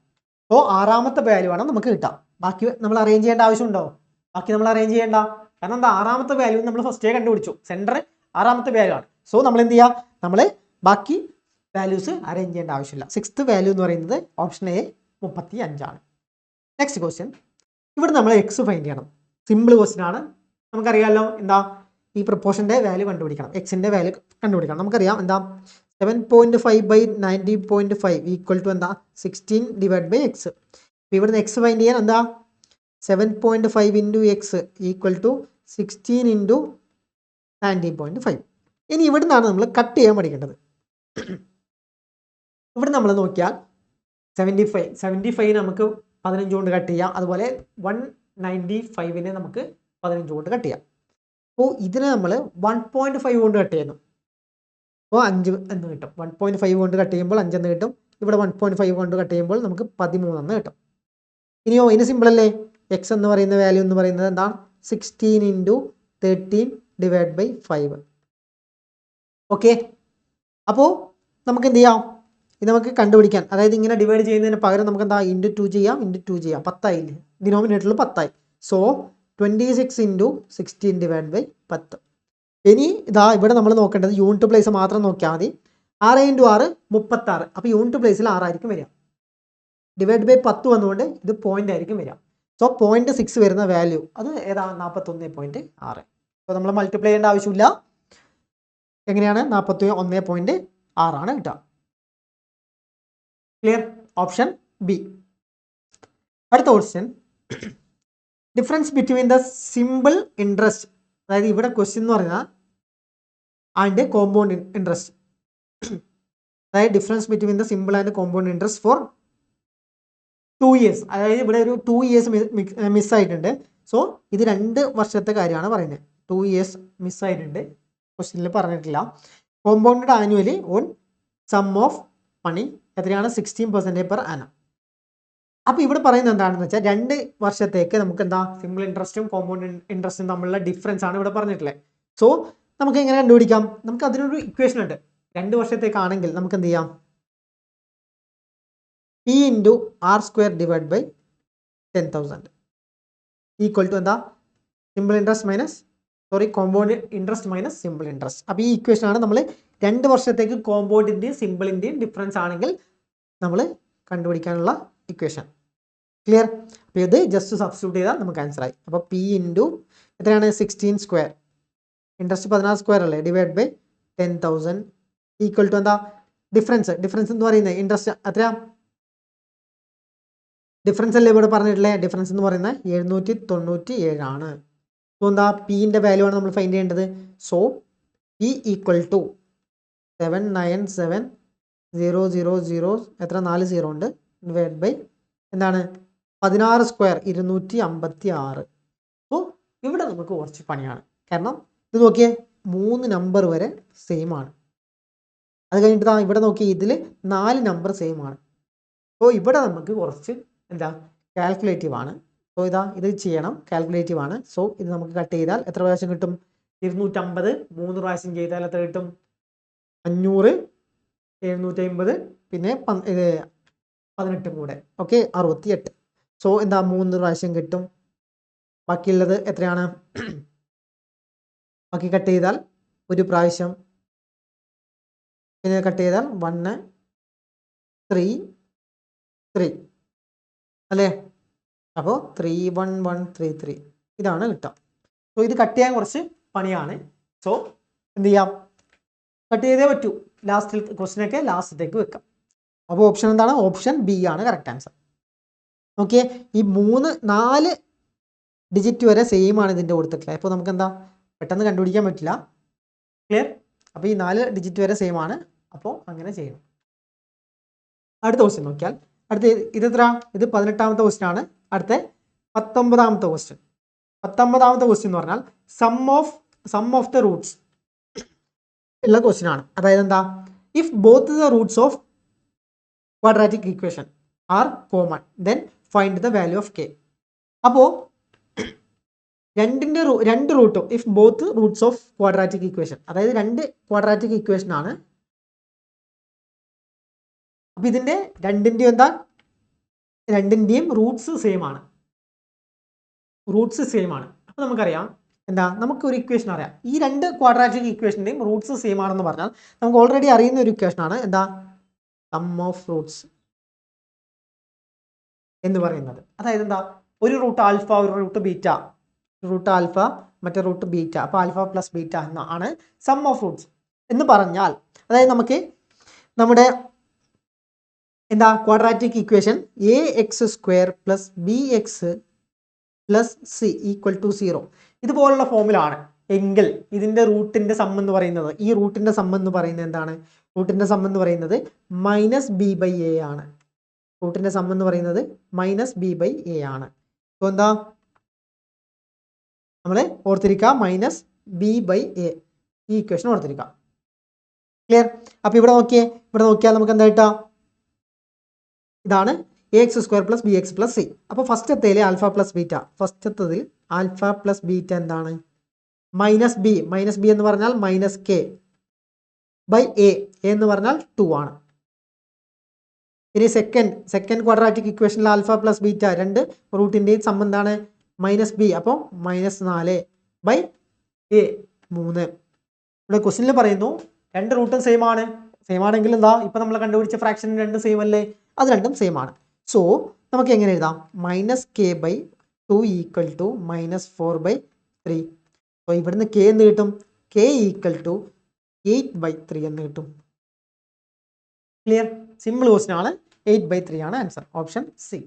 അപ്പോൾ ആറാമത്തെ വാല്യൂ ആണ് നമുക്ക് കിട്ടാം. ബാക്കി നമ്മൾ അറേഞ്ച് ചെയ്യേണ്ട ആവശ്യമുണ്ടോ? ബാക്കി നമ്മൾ അറേഞ്ച് ചെയ്യേണ്ട. കാരണം എന്താ? ആറാമത്തെ വാല്യൂ നമ്മൾ ഫസ്റ്റേ കണ്ടുപിടിച്ചു. സെൻറ്റർ ആറാമത്തെ വാല്യൂ ആണ്. സോ നമ്മൾ എന്ത് ചെയ്യുക? നമ്മൾ ബാക്കി വാല്യൂസ് അറേഞ്ച് ചെയ്യേണ്ട ആവശ്യമില്ല. 6th വാല്യൂ എന്ന് പറയുന്നത് ഓപ്ഷൻ എ 35 ആണ്. നെക്സ്റ്റ് ക്വസ്റ്റ്യൻ, ഇവിടെ നമ്മൾ എക്സ് ഫൈൻഡ് ചെയ്യണം. സിമ്പിൾ ക്വസ്റ്റ്യൻ ആണ്. നമുക്കറിയാമല്ലോ എന്താ? ഈ പ്രൊപ്പോർഷൻ്റെ വാല്യൂ കണ്ടുപിടിക്കണം. എക്സിൻ്റെ വാല്യൂ കണ്ടുപിടിക്കണം. നമുക്കറിയാം എന്താ? 7.5/90.5 ഈക്വൽ ടു എന്താ? 16 / x. അപ്പോൾ ഇവിടുന്ന് എക്സ് ഫൈൻഡ് ചെയ്യാൻ എന്താ? 7.5 × x ഈക്വൽ ടു 16 × 19.5. ഇനി ഇവിടുന്നാണ് നമ്മൾ കട്ട് ചെയ്യാൻ പഠിക്കേണ്ടത്. ഇവിടെ നമ്മൾ നോക്കിയാൽ 75 നമുക്ക് 15 കൊണ്ട് കട്ട് ചെയ്യാം. അതുപോലെ 195 നമുക്ക് 15 കൊണ്ട് കട്ട് ചെയ്യാം. അപ്പോൾ ഇതിനെ നമ്മൾ 1.5 കൊണ്ട് കട്ട് ചെയ്യുന്നു. അപ്പോൾ 5 എന്ന് കിട്ടും. 1.5 കൊണ്ട് കട്ട് ചെയ്യുമ്പോൾ 5 എന്ന് കിട്ടും. ഇവിടെ 1.5 കൊണ്ട് കട്ട് ചെയ്യുമ്പോൾ നമുക്ക് 13 എന്ന് കിട്ടും. ഇനിയോ ഇതിന് സിമ്പിൾ അല്ലേ? എക്സ് എന്ന് പറയുന്ന വാല്യൂ എന്ന് പറയുന്നത് എന്താണ്? 16 × 13 / 5. ഓക്കെ. അപ്പോൾ നമുക്ക് എന്ത് ചെയ്യാം? ഇത് നമുക്ക് കണ്ടുപിടിക്കാൻ, അതായത് ഇങ്ങനെ ഡിവൈഡ് ചെയ്യുന്നതിന് പകരം നമുക്ക് എന്താ? × 2 ചെയ്യാം. 10 ആയില്ലേ? ഡിനോമിനേറ്ററിൽ 10 ആയി. സോ 26 × 16 / 10. ഇനി ഇതാ ഇവിടെ നമ്മൾ നോക്കേണ്ടത് യൂണിറ്റ് പ്ലേസ് മാത്രം നോക്കിയാൽ മതി. 6 × 6 36. അപ്പോൾ യൂണിറ്റ് പ്ലേസിൽ 6 ആയിരിക്കും വരിക. ഡിവൈഡ് ബൈ 10 വന്നുകൊണ്ട് ഇത് പോയിന്റ് ആയിരിക്കും വരിക. സോ 0.6 വരുന്ന വാല്യൂ അത് ഏതാ? 41.6. അപ്പോൾ നമ്മൾ മൾട്ടിപ്ലൈ ചെയ്യേണ്ട ആവശ്യമില്ല. എങ്ങനെയാണ്? 41.6 ആണ് കിട്ടുക. ക്ലിയർ? Option B. അടുത്ത question, difference between the simple interest, അതായത് ഇവിടെ ക്വസ്റ്റ്യൻ എന്ന് പറഞ്ഞാൽ ആൻഡ് കോമ്പൗണ്ട് ഇൻട്രസ്റ്റ്, അതായത് difference between the simple and compound interest for 2 years, അതായത് ഇവിടെ ഒരു 2 years മിസ്സായിട്ടുണ്ട്. സോ ഇത് 2 വർഷത്തെ കാര്യമാണ് പറയുന്നത്. 2 years മിസ്സായിട്ടുണ്ട്, ക്വസ്റ്റ്യനിൽ പറഞ്ഞിട്ടില്ല. Compounded annually on sum of money എത്രയാണ് 16% പെർ ആനം. അപ്പോൾ ഇവിടെ പറയുന്നത് എന്താണെന്ന് വെച്ചാൽ 2 വർഷത്തേക്ക് നമുക്ക് എന്താ സിമ്പിൾ ഇൻട്രസ്റ്റും കോമ്പൗണ്ട് ഇൻട്രസ്റ്റും തമ്മിലുള്ള ഡിഫറൻസ് ആണ് ഇവിടെ പറഞ്ഞിട്ടുള്ളത്. സോ നമുക്ക് എങ്ങനെ കണ്ടുപിടിക്കാം? നമുക്ക് അതിനൊരു ഇക്വേഷൻ ഉണ്ട്. 2 വർഷത്തേക്കാണെങ്കിൽ നമുക്ക് എന്ത് ചെയ്യാം? P into R square divided by 10,000 equal to എന്താ? Simple interest minus compound interest minus simple interest. അപ്പോൾ ഈ ഇക്വേഷൻ ആണ് നമ്മൾ 2 വർഷത്തേക്ക് കോമ്പൗണ്ടിൻ്റെയും സിമ്പിളിൻ്റെയും ഡിഫറൻസ് ആണെങ്കിൽ നമ്മൾ കണ്ടുപിടിക്കാനുള്ള ഇക്വേഷൻ. ക്ലിയർ? അപ്പോൾ ഇത് ജസ്റ്റ് സബ്സ്റ്റിറ്റ്യൂട്ട് ചെയ്താൽ നമുക്ക് ആൻസർ ആയി. അപ്പോൾ P ഇൻറ്റു എത്രയാണ് 16 സ്ക്വയർ, ഇൻട്രസ്റ്റ് 16 സ്ക്വയർ അല്ലേ, ഡിവൈഡ് ബൈ 10,000 ഈക്വൽ ടു എന്താ? ഡിഫറൻസ് എന്ന് പറയുന്നത് ഇൻട്രസ്റ്റ് എത്രയാ? ഡിഫറൻസ് അല്ലേ ഇവിടെ പറഞ്ഞിട്ടില്ലേ? ഡിഫറൻസ് എന്ന് പറയുന്നത് 797 ആണ്. സോ എന്താ? പിൻ്റെ വാല്യൂ ആണ് നമ്മൾ ഫൈൻഡ് ചെയ്യേണ്ടത്. സോ P ഈക്വൽ ടു 797,000 എത്ര? 4 0 ഉണ്ട്, ഡിവൈഡ് ബൈ എന്താണ് 16 സ്ക്വയർ 256. സോ ഇവിടെ നമുക്ക് കുറച്ച് പണിയാണ്. കാരണം ഇത് നോക്കിയേ, 3 നമ്പർ വരെ സെയിം ആണ്. അത് കഴിഞ്ഞിട്ട് ഇവിടെ നോക്കി, ഇതിൽ 4 നമ്പർ സെയിം ആണ്. സോ ഇവിടെ നമുക്ക് കുറച്ച് എന്താ കാൽക്കുലേറ്റീവ് ആണ്. സോ ഇത് ചെയ്യണം, കാൽക്കുലേറ്റീവ് ആണ്. സോ ഇത് നമുക്ക് കട്ട് ചെയ്താൽ എത്ര പ്രാവശ്യം കിട്ടും? 250 3 പ്രാവശ്യം ചെയ്താൽ എത്ര കിട്ടും? 500, 750, പിന്നെ 18 കൂടെ, ഓക്കെ 68. സോ എന്താ 3 പ്രാവശ്യം കിട്ടും. ബാക്കിയുള്ളത് എത്രയാണ്? ബാക്കി കട്ട് ചെയ്താൽ 1 പ്രാവശ്യം, പിന്നെ കട്ട് ചെയ്താൽ 1 3 3 അല്ലേ? അപ്പോൾ 31133 ഇതാണ് കിട്ടുക. സോ ഇത് കട്ട് ചെയ്യാൻ കുറച്ച് പണിയാണ്. സോ എന്ത് ചെയ്യാം? കട്ട് ചെയ്തേ പറ്റൂ. ലാസ്റ്റിൽ ക്വസ്റ്റ്യനൊക്കെ ലാസ്റ്റത്തേക്ക് വെക്കാം. അപ്പോൾ ഓപ്ഷൻ എന്താണ്? ഓപ്ഷൻ ബി ആണ് കറക്റ്റ് ആൻസർ. ഓക്കെ, ഈ 4 ഡിജിറ്റ് വരെ സെയിം ആണ് ഇതിൻ്റെ കൊടുത്തിട്ടുള്ളത്. അപ്പോൾ നമുക്ക് എന്താ പെട്ടെന്ന് കണ്ടുപിടിക്കാൻ പറ്റില്ല. ക്ലിയർ? അപ്പോൾ ഈ 4 ഡിജിറ്റ് വരെ സെയിം ആണ്. അപ്പോൾ അങ്ങനെ ചെയ്യണം. അടുത്ത ക്വസ്റ്റ്യൻ നോക്കിയാൽ, അടുത്ത ഇതെത്ര? ഇത് 18ാമത്തെ ക്വസ്റ്റ്യൻ ആണ്. അടുത്ത 19ാമത്തെ ക്വസ്റ്റ്യൻ. 19ാമത്തെ ക്വസ്റ്റ്യൻ എന്ന് പറഞ്ഞാൽ സം ഓഫ് ദ റൂട്ട്സ് ഉള്ള ക്വസ്റ്റ്യൻ ആണ്. അതായത് എന്താ? If both the roots of quadratic equation are common then find the value of k. അപ്പോൾ 2 റൂട്ടും, if both roots of quadratic equation, അതായത് 2 ക്വാഡ്രാറ്റിക് ഇക്വേഷൻ ആണ്. അപ്പോൾ ഇതിൻ്റെ രണ്ടിൻ്റെയും എന്താ? രണ്ടിൻ്റെയും റൂട്ട്സ് സെയിം ആണ്. അപ്പോൾ നമുക്കറിയാം എന്താ? നമുക്കൊരു ഇക്വേഷൻ അറിയാം. ഈ 2 ക്വാഡ്രാറ്റിക് ഇക്വേഷൻ്റെയും റൂട്ട്സ് സെയിം ആണെന്ന് പറഞ്ഞാൽ നമുക്ക് ഓൾറെഡി അറിയുന്ന ഒരു ഇക്വേഷൻ ആണ് എന്താ? സം ഓഫ് റൂട്ട്സ് എന്ന് പറയുന്നത്. അതായത് എന്താ? ഒരു റൂട്ട് ആൽഫ, ഒരു റൂട്ട് ബീറ്റ, റൂട്ട് ആൽഫ മറ്റേ റൂട്ട് ബീറ്റ, അപ്പോൾ ആൽഫ പ്ലസ് ബീറ്റ എന്നാണ് സം ഓഫ് റൂട്ട്സ് എന്ന് പറഞ്ഞാൽ. അതായത് നമുക്ക് നമ്മുടെ എന്താ quadratic equation ax² plus bx plus c equal to 0 ഇതുപോലുള്ള ഫോമിലാണ് എങ്കിൽ ഇതിൻ്റെ റൂട്ടിൻ്റെ സം എന്ന് പറയുന്നത്, ഈ റൂട്ടിൻ്റെ സം എന്ന് പറയുന്നത് എന്താണ്? റൂട്ടിൻ്റെ സം എന്ന് പറയുന്നത് -b/a ആണ്. റൂട്ടിൻ്റെ സം എന്ന് പറയുന്നത് -b/a ആണ്. അപ്പോൾ എന്താ നമ്മൾ ഓർത്തിരിക്കുക? -b/a ഈ ഇക്വേഷൻ ഓർത്തിരിക്കുക. ക്ലിയർ? അപ്പോൾ ഇവിടെ നോക്കിയാൽ നമുക്ക് എന്താ കിട്ടുക? ഇതാണ് ax² plus bx plus c. അപ്പോൾ ഫസ്റ്റത്തേൽ ആൽഫ പ്ലസ് ബീറ്റ, ഫസ്റ്റത്തതിൽ ആൽഫ പ്ലസ് ബീറ്റ എന്താണ്? -b എന്ന് പറഞ്ഞാൽ -k/a, എന്ന് പറഞ്ഞാൽ 2 ആണ്. ഇനി സെക്കൻഡ് ക്വാഡ്രാറ്റിക് ഇക്വേഷനിൽ ആൽഫ പ്ലസ് ബീറ്റ 2 റൂട്ടിൻ്റെയും സം എന്താണ്? -b, അപ്പോൾ -4/a 3. ഇവിടെ ക്വസ്റ്റ്യനിൽ പറയുന്നു 2 റൂട്ടും സെയിം ആണെങ്കിൽ എന്താ? ഇപ്പം നമ്മൾ കണ്ടുപിടിച്ച ഫ്രാക്ഷൻ 2 സെയിം അല്ലേ? അത് 2ഉം സെയിം ആണ്. സോ നമുക്ക് എങ്ങനെ എഴുതാം? -k/2 equal to -4/3. അപ്പോൾ ഇവിടുന്ന് k എന്ന് കിട്ടും? k ഈക്വൽ ടു 8/3 എന്ന് കിട്ടും. ക്ലിയർ? സിമ്പിൾ ക്വസ്റ്റ്യൻ ആണ്. 8/3 ആണ് answer. Option C.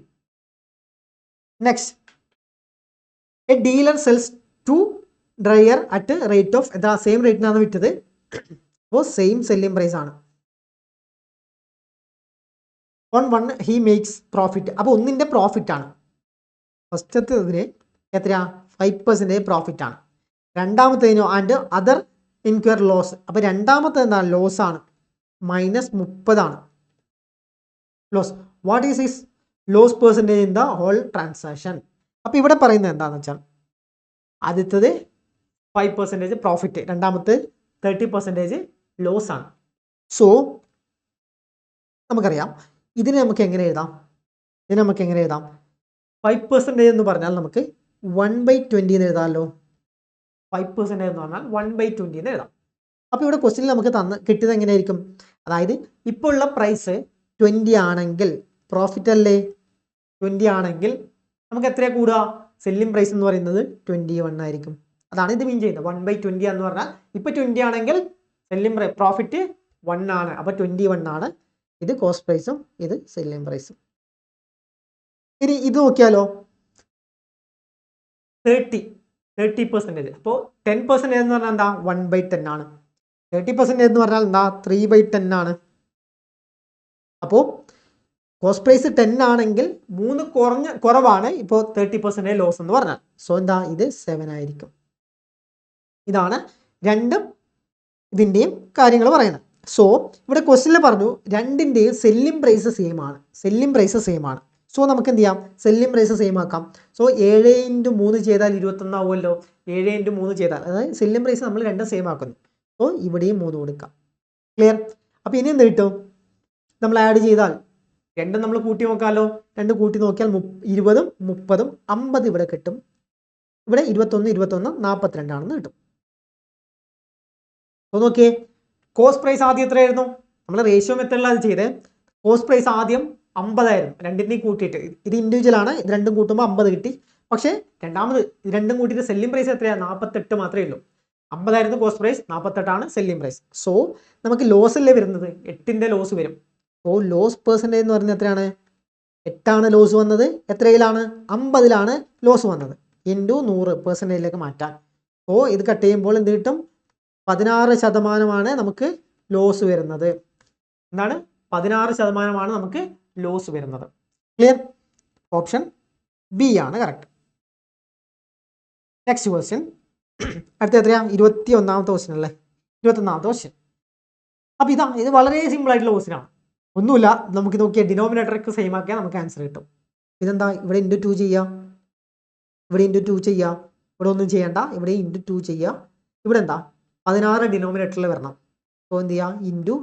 Next, a dealer sells 2 dryer at rate of എന്താ സെയിം റേറ്റിനാണ് വിറ്റത്. അപ്പോൾ സെയിം സെല്ലിംഗ് പ്രൈസ് ആണ്. On one he makes profit. അപ്പോൾ ഒന്നിൻ്റെ പ്രോഫിറ്റ് ആണ്. ഫസ്റ്റത്തേതിന് എത്രയാ 5% പ്രോഫിറ്റ് ആണ്. രണ്ടാമത്തേതിനോ ആൻഡ് അതർ ഇൻക്വയർ ലോസ്. അപ്പോൾ രണ്ടാമത്തെ എന്താ ലോസ് ആണ്, -30 ആണ് loss. What is his loss percentage in the whole transaction. അപ്പോൾ ഇവിടെ പറയുന്നത് എന്താണെന്ന് വെച്ചാൽ ആദ്യത്തേത് 5% പ്രോഫിറ്റ്, രണ്ടാമത്തെ 30% ലോസ് ആണ്. സോ നമുക്കറിയാം ഇതിനെ നമുക്ക് എങ്ങനെ എഴുതാം. 5% എന്ന് പറഞ്ഞാൽ നമുക്ക് 1/20 എന്ന് എഴുതാമല്ലോ. 5% എന്ന് പറഞ്ഞാൽ 1/20 എന്ന് എഴുതാം. അപ്പോൾ ഇവിടെ ക്വസ്റ്റ്യനിൽ നമുക്ക് കിട്ടിയത് എങ്ങനെയായിരിക്കും, അതായത് ഇപ്പോൾ ഉള്ള പ്രൈസ് 20 ആണെങ്കിൽ പ്രോഫിറ്റ് അല്ലേ 20 ആണെങ്കിൽ നമുക്ക് എത്രയാണ് കൂടുക, സെല്ലിംഗ് പ്രൈസ് എന്ന് പറയുന്നത് 21 ആയിരിക്കും. അതാണ് ഇത് മീൻ ചെയ്യുന്നത്. 1/20 എന്ന് പറഞ്ഞാൽ ഇപ്പോൾ 20 ആണെങ്കിൽ സെല്ലിംഗ് പ്രോഫിറ്റ് 1 ആണ്. അപ്പോൾ 21 ആണ്. ഇത് കോസ്റ്റ് പ്രൈസും ഇത് സെല്ലിംഗ് പ്രൈസും. ഇനി ഇത് നോക്കിയാലോ, 30%. അപ്പോൾ 10% എന്ന് പറഞ്ഞാൽ എന്താ 1/10 ആണ്. 30% എന്ന് പറഞ്ഞാൽ എന്താ 3/10 ആണ്. അപ്പോൾ കോസ്റ്റ് പ്രൈസ് 10 ആണെങ്കിൽ 3 കുറവാണ് ഇപ്പോൾ 30% ലോസ് എന്ന് പറഞ്ഞാൽ. സോ എന്താ ഇത് 7 ആയിരിക്കും. ഇതാണ് രണ്ടും ഇതിൻ്റെയും കാര്യങ്ങൾ പറയുന്നത്. സോ ഇവിടെ ക്വസ്റ്റ്യനിൽ പറഞ്ഞു രണ്ടിൻ്റെയും സെല്ലിംഗ് പ്രൈസ് സെയിം ആണ്. സോ നമുക്ക് എന്ത് ചെയ്യാം, സെല്ലിംഗ് പ്രൈസ് സെയിം ആക്കാം. സോ 7 × 3 ചെയ്താൽ 21 ആവുമല്ലോ. 7 × 3 ചെയ്താൽ അതായത് സെല്ലിംഗ് പ്രൈസ് നമ്മൾ രണ്ടും സെയിം ആക്കുന്നു. സോ ഇവിടെയും 3 കൊടുക്കാം. ക്ലിയർ. അപ്പോൾ ഇനി എന്ത് കിട്ടും, നമ്മൾ ആഡ് ചെയ്താൽ രണ്ടും നമ്മൾ കൂട്ടി നോക്കാമല്ലോ. 2 കൂട്ടി നോക്കിയാൽ 20ഉം 30ഉം 50 ഇവിടെ കിട്ടും. ഇവിടെ 21 42 ആണെന്ന് കിട്ടും. അപ്പോൾ നോക്കിയേ, കോസ്റ്റ് പ്രൈസ് ആദ്യം എത്രയായിരുന്നു, നമ്മൾ റേഷ്യോ മെത്തേഡിലാണ് അത് ചെയ്തത്. കോസ്റ്റ് പ്രൈസ് ആദ്യം 50 ആയിരുന്നു, രണ്ടിൻ്റെയും കൂട്ടിയിട്ട്. ഇത് ഇൻഡിവിജ്വൽ ആണ്, ഇത് രണ്ടും കൂട്ടുമ്പോൾ 50 കിട്ടി. പക്ഷേ രണ്ടാമത് ഇത് രണ്ടും കൂട്ടിയിട്ട് സെല്ലിംഗ് പ്രൈസ് എത്രയാണ്, 48 മാത്രമേ ഉള്ളൂ. 50 ആയിരുന്നു കോസ്റ്റ് പ്രൈസ്, 48 ആണ് സെല്ലിംഗ് പ്രൈസ്. സോ നമുക്ക് ലോസ് അല്ലേ വരുന്നത്, 8ൻ്റെ ലോസ് വരും. സോ ലോസ് പെർസെൻറ്റേജ് എന്ന് പറഞ്ഞാൽ എത്രയാണ്, 8 ലോസ് വന്നത്. എത്രയിലാണ്, 50 ലോസ് വന്നത്. ഇൻറ്റു 100% മാറ്റാൻ. സോ ഇത് കട്ട് ചെയ്യുമ്പോൾ എന്ത് കിട്ടും, 16% നമുക്ക് ലോസ് വരുന്നത്. എന്താണ്, 16% നമുക്ക് ലോസ് വരുന്നത്. ക്ലിയർ. ഓപ്ഷൻ ബി ആണ് കറക്റ്റ്. നെക്സ്റ്റ് ക്വസ്റ്റ്യൻ, അടുത്ത എത്രയാ, 21ാമത്തെ ക്വസ്റ്റ്യൻ അല്ലേ, 21ാമത്തെ ക്വസ്റ്റ്യൻ. അപ്പോൾ ഇത് വളരെ സിമ്പിൾ ആയിട്ടുള്ള ക്വസ്റ്റ്യൻ ആണ്. ഒന്നുമില്ല, നമുക്ക് നോക്കിയാൽ ഡിനോമിനേറ്ററൊക്കെ സെയിം ആക്കിയാൽ നമുക്ക് ആൻസർ കിട്ടും. ഇതെന്താ, ഇവിടെ ഇൻറ്റു 2 ചെയ്യാം, ഇവിടെ ഇൻറ്റു 2 ചെയ്യാം, ഇവിടെ ഒന്നും ചെയ്യണ്ട, ഇവിടെ ഇൻറ്റു 2 ചെയ്യാം. ഇവിടെ എന്താ 16 ഡിനോമിനേറ്ററിൽ വരണം. സോ എന്ത് ചെയ്യാം, ഇൻറ്റു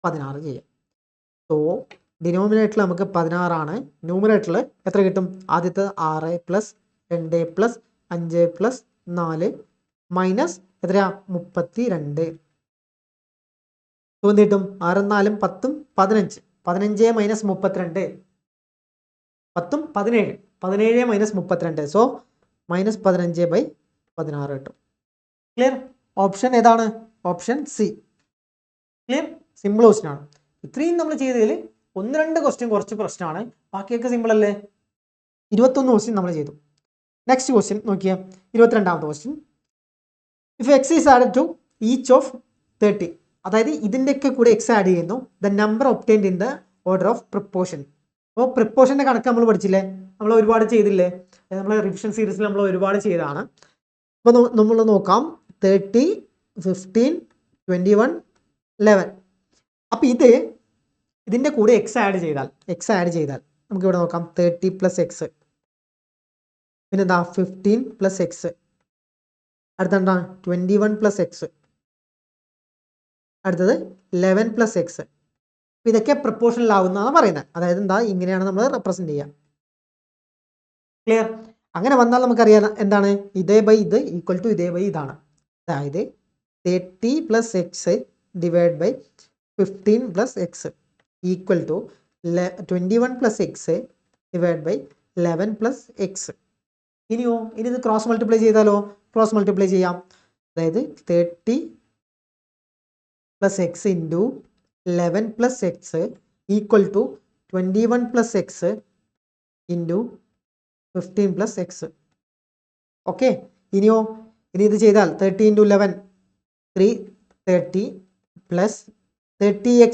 16 ചെയ്യാം. സോ ഡിനോമിനേറ്ററിൽ നമുക്ക് 16 ആണ്. ന്യൂമിനേറ്ററിൽ എത്ര കിട്ടും, ആദ്യത്തെ 6 + 2 + 5 + 4 മൈനസ് എത്രയാ 32. സോ എന്ത് കിട്ടും, 6ഉം 4ഉം 10ഉം 15. 15 - 32 10ഉം 17. 17 - 32. സോ -15/16 കിട്ടും. ക്ലിയർ. ഓപ്ഷൻ ഏതാണ്, option C. Clear. Simple question ആണ്. ഇത്രയും നമ്മൾ ചെയ്തതിൽ 1-2 ക്വസ്റ്റ്യൻ കുറച്ച് പ്രശ്നമാണ്, ബാക്കിയൊക്കെ സിമ്പിൾ അല്ലേ. 21 ക്വസ്റ്റ്യൻ നമ്മൾ ചെയ്തു. നെക്സ്റ്റ് ക്വസ്റ്റ്യൻ നോക്കിയാൽ 22ാമത്തെ question. If x is added to each of 30, അതായത് ഇതിൻ്റെയൊക്കെ കൂടെ എക്സ് ആഡ് ചെയ്യുന്നു, the number obtained in the order of proportion. അപ്പോൾ പ്രിപ്പോർഷൻ്റെ കണക്ക് നമ്മൾ പഠിച്ചില്ലേ, നമ്മൾ ഒരുപാട് ചെയ്തില്ലേ, നമ്മൾ റിവിഷൻ സീരീസിൽ നമ്മൾ ഒരുപാട് ചെയ്തതാണ്. അപ്പോൾ നമ്മൾ നോക്കാം 30, 15, 21, 11. അപ്പോൾ ഇതിൻ്റെ കൂടെ എക്സ് ആഡ് ചെയ്താൽ നമുക്ക് ഇവിടെ നോക്കാം 30 + x, പിന്നെന്താ 15 + x, അടുത്തെന്താ 21 + x, അടുത്തത് 11 + x. ഇതൊക്കെ പ്രപ്പോർഷനിലാവുന്നതാണ് പറയുന്നത്. അതായത് എന്താ, ഇങ്ങനെയാണ് നമ്മൾ റെപ്രസെൻറ്റ് ചെയ്യുക. ക്ലിയർ. അങ്ങനെ വന്നാൽ നമുക്കറിയാം എന്താണ്, ഇതേ ബൈ ഇത് ഈക്വൽ ടു ഇതേ ബൈ ഇതാണ്. അതായത് 30 + x divide by 15 + x equal to 21 + x divide ബൈ 11 + x. ഇനി ഇത് ക്രോസ് മൾട്ടിപ്ലൈ ചെയ്താലോ, ക്രോസ് മൾട്ടിപ്ലൈ ചെയ്യാം. അതായത് 30 + x into 11 + x equal to 21 plus x into 15 plus x. Okay, ഇനിയോ ഇനി ഇത് ചെയ്താൽ 30 into 11 330 പ്ലസ് 30x,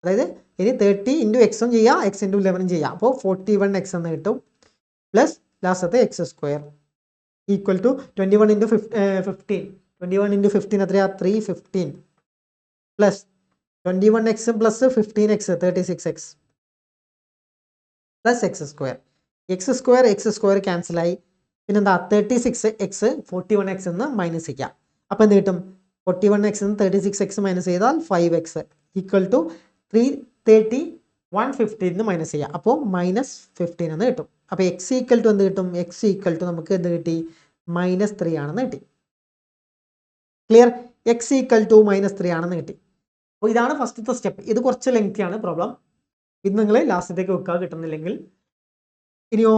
അതായത് ഇനി 30 into x ചെയ്യാം, x into 11 ചെയ്യാം. അപ്പോൾ 41x എന്ന് കിട്ടും. പ്ലസ് ലാസ്റ്റത്തെ x square equal to 21 into 15. 21 into 15 എത്രയാ? 315 plus 21x plus 15x 36x plus x square cancel ആയി. പിന്നെന്താ 36x 41x എന്ന് മൈനസ് ചെയ്യാം. അപ്പോൾ എന്ത് കിട്ടും? 41x എന്ന് 36x മൈനസ് ചെയ്താൽ 5x ഈക്വൽ ടു 330 115 എന്ന് മൈനസ് ചെയ്യാം. അപ്പോൾ -15 എന്ന് കിട്ടും. അപ്പോൾ എക്സ് ഈക്വൽ ടു എന്ത് കിട്ടും? എക്സ് ഈക്വൽ ടു നമുക്ക് എന്ത് കിട്ടി? -3 ആണെന്ന് കിട്ടി. ക്ലിയർ? എക്സ് ഈക്വൽ ടു -3 ആണെന്ന് കിട്ടി. അപ്പോൾ ഇതാണ് ഫസ്റ്റത്തെ സ്റ്റെപ്പ്. ഇത് കുറച്ച് ലെങ്തിയാണ് പ്രോബ്ലം. ഇത് നിങ്ങൾ ലാസ്റ്റത്തേക്ക് വെക്കുക കിട്ടുന്നില്ലെങ്കിൽ. ഇനിയോ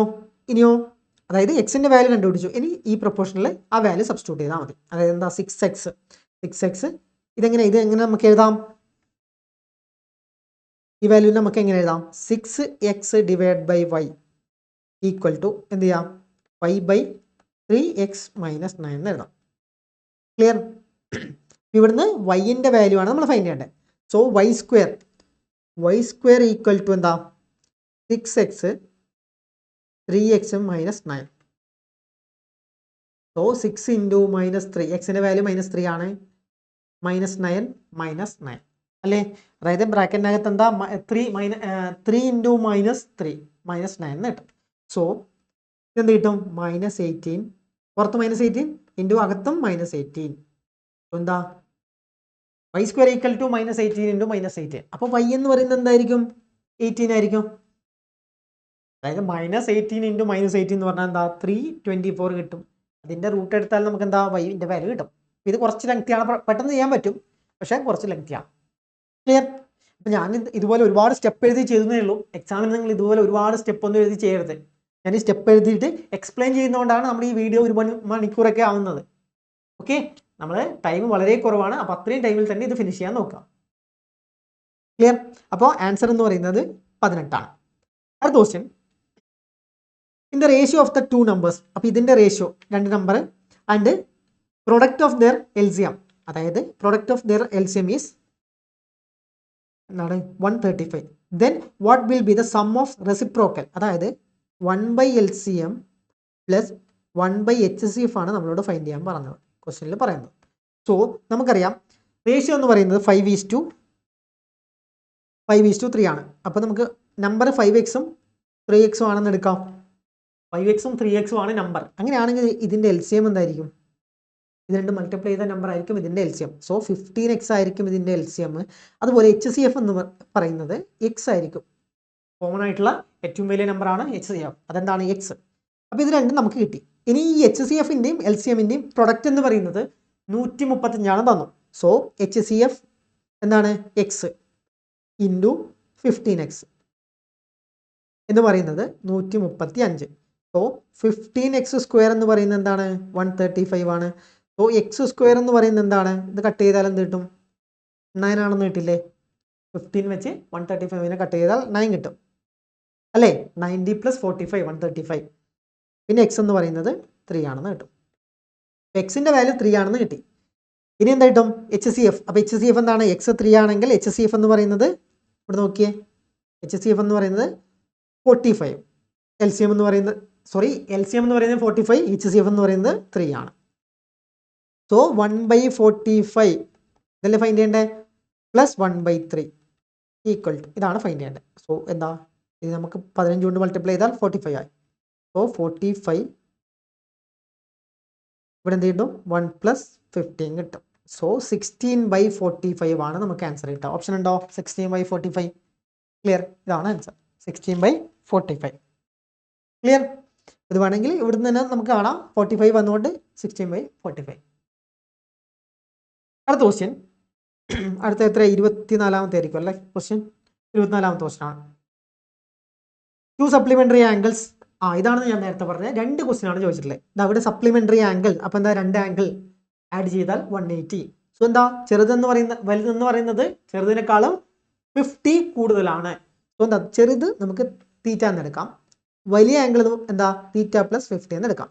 അതായത് എക്സിൻ്റെ വാല്യൂ കണ്ടുപിടിച്ചു. ഇനി ഈ പ്രൊപ്പോർഷനിൽ ആ വാല്യൂ സബ്സ്റ്റിറ്റ്യൂട്ട് ചെയ്താൽ മതി. അതായത് എന്താ? 6x ഇത് എങ്ങനെ നമുക്ക് എഴുതാം? ഈ വാല്യൂ നമുക്ക് എങ്ങനെ എഴുതാം? 6x divide by y equal to എന്ത് ചെയ്യാം? y/3x - 9 എന്ന് എഴുതാം. ക്ലിയർ? ഇവിടുന്ന് വൈൻ്റെ വാല്യൂ ആണ് നമ്മൾ ഫൈൻഡ് ചെയ്യേണ്ടത്. So y square equal to എന്താ? 6x 3x - 9. സോ 6 into -3, എക്സിൻ്റെ വാല്യൂ -3 ആണ്. -9 -9 അല്ലേ? അതായത് ബ്രാക്കറ്റിനകത്ത് എന്താ? 3 into -3 -9 എന്ന് കിട്ടും. സോ ഇതെന്ത് കിട്ടും? -18 പുറത്ത് -18 ഇൻറ്റു അകത്തും -18. എന്താ? y square equal to -18 into -18. അപ്പോൾ y എന്ന് പറയുന്നത് എന്തായിരിക്കും? 18 ആയിരിക്കും. അതായത് -18 ഇൻറ്റു -18 എന്ന് പറഞ്ഞാൽ എന്താ? 324 കിട്ടും. അതിൻ്റെ റൂട്ട് എടുത്താൽ നമുക്ക് എന്താ? വൈൻ്റെ വാല്യൂ കിട്ടും. ഇത് കുറച്ച് ലെങ്തിയാണ്, പെട്ടെന്ന് ചെയ്യാൻ പറ്റും, പക്ഷേ കുറച്ച് ലെങ്തിയാണ്. ക്ലിയർ? അപ്പോൾ ഞാൻ ഇതുപോലെ ഒരുപാട് സ്റ്റെപ്പ് എഴുതി ചെയ്തേ ഉള്ളൂ. എക്സാമിന് നിങ്ങൾ ഇതുപോലെ ഒരുപാട് സ്റ്റെപ്പ് ഒന്നും എഴുതി ചെയ്യരുത്. ഞാൻ ഈ സ്റ്റെപ്പ് എഴുതിയിട്ട് എക്സ്പ്ലെയിൻ ചെയ്യുന്നതുകൊണ്ടാണ് നമ്മൾ ഈ വീഡിയോ 1 മണിക്കൂറൊക്കെ ആവുന്നത്. ഓക്കെ, നമ്മൾ ടൈം വളരെ കുറവാണ്. അപ്പോൾ അത്രയും ടൈമിൽ തന്നെ ഇത് ഫിനിഷ് ചെയ്യാൻ നോക്കാം. ക്ലിയർ? അപ്പോൾ ആൻസർ എന്ന് പറയുന്നത് 18 ആണ്. അടുത്ത question, in the ratio of the 2 numbers. അപ്പോൾ ഇതിൻ്റെ ratio 2 number and product of their LCM, അതായത് product of their LCM is 135. Then what will be the sum of reciprocal, അതായത് 1/LCM പ്ലസ് 1/HCF ആണ് നമ്മളോട് ഫൈൻഡ് ചെയ്യാൻ പറഞ്ഞത്, ക്വസ്റ്റ്യനിൽ പറയുന്നത്. സോ നമുക്കറിയാം റേഷ്യോ എന്ന് പറയുന്നത് 5:3 ആണ്. അപ്പോൾ നമുക്ക് നമ്പർ 5x 3x ആണെന്ന് എടുക്കാം. 5x 3x ആണ് നമ്പർ. അങ്ങനെയാണെങ്കിൽ ഇതിൻ്റെ LCM എന്തായിരിക്കും? ഇത് രണ്ട് മൾട്ടിപ്ലൈ ചെയ്ത നമ്പർ ആയിരിക്കും ഇതിൻ്റെ LCM. സോ 15x ആയിരിക്കും ഇതിൻ്റെ LCM. അതുപോലെ HCF എന്ന് പറയുന്നത് x ആയിരിക്കും. കോമൺ ആയിട്ടുള്ള ഏറ്റവും വലിയ നമ്പറാണ് HCF. അതെന്താണ്? x. അപ്പോൾ ഇത് രണ്ടും നമുക്ക് കിട്ടി. ഇനി ഈ HCFൻ്റെയും LCMൻ്റെയും പ്രൊഡക്റ്റ് എന്ന് പറയുന്നത് 135 തന്നു. സോ HCF എന്താണ്? x ഇൻറ്റു 15x എന്ന് പറയുന്നത് 135. സോ 15x സ്ക്വയർ എന്ന് പറയുന്നത് എന്താണ്? 135 ആണ്. സോ x സ്ക്വയർ എന്ന് പറയുന്നത് എന്താണ്? ഇത് കട്ട് ചെയ്താൽ എന്ത് കിട്ടും? 9 ആണെന്ന് കിട്ടില്ലേ? 15 വെച്ച് 135നെ കട്ട് ചെയ്താൽ 9 കിട്ടും അല്ലേ? 90 + 45 135. പിന്നെ x എന്ന് പറയുന്നത് 3 ആണെന്ന് കിട്ടും. എക്സിൻ്റെ വാല്യൂ 3 ആണെന്ന് കിട്ടി. ഇനി എന്താ കിട്ടും? HCF. അപ്പോൾ HCF എന്താണ്? x 3 ആണെങ്കിൽ HCF എന്ന് പറയുന്നത് ഇവിടെ നോക്കിയേ, HCF എന്ന് പറയുന്നത് 45. LCM എന്ന് പറയുന്നത് LCM എന്ന് പറയുന്നത് 45, HCF എന്ന് പറയുന്നത് 3 ആണ്. സോ 1/45 ഇതല്ലേ ഫൈൻഡ് ചെയ്യേണ്ടത്? പ്ലസ് 1/3 ഈക്വൽ ടു ഇതാണ് ഫൈൻഡ് ചെയ്യേണ്ടത്. സോ എന്താ? ഇത് നമുക്ക് 15 കൊണ്ട് മൾട്ടിപ്ലൈ ചെയ്താൽ 45 ആയി. സോ 45 ഇവിടെ എന്ത് കിട്ടും? 1 + 15 കിട്ടും. സോ 16/45 ആണ് നമുക്ക് ആൻസർ കിട്ടുക. ഓപ്ഷൻ ഉണ്ടോ? 16/45. ക്ലിയർ? ഇതാണ് ആൻസർ, 16/45. ക്ലിയർ? ഇത് വേണമെങ്കിൽ ഇവിടുന്ന് തന്നെ നമുക്ക് കാണാം. 45 വന്നുകൊണ്ട് 16/45. അടുത്ത ക്വസ്റ്റ്യൻ, അടുത്ത എത്ര? 24ാമത്തെ ആയിരിക്കും അല്ലേ ക്വസ്റ്റ്യൻ? 24ാമത്തെ ക്വസ്റ്റ്യൻ ആണ്. 2 സപ്ലിമെൻ്ററി ആംഗിൾസ്. ഇതാണ് ഞാൻ നേരത്തെ പറഞ്ഞത്. 2 ക്വസ്റ്റ്യൻ ആണ് ചോദിച്ചിട്ടുള്ളത്. അവിടെ സപ്ലിമെൻ്ററി ആംഗിൾ. അപ്പോൾ എന്താ? 2 ആംഗിൾ ആഡ് ചെയ്താൽ 180. സോ എന്താ? വലുതെന്ന് പറയുന്നത് ചെറുതിനേക്കാളും 50 കൂടുതലാണ്. സോ എന്താ ചെറുത് നമുക്ക് തീറ്റ എന്ന് എടുക്കാം, വലിയ ആംഗിൾ എന്താ തീറ്റ പ്ലസ് 50 എന്ന് എടുക്കാം.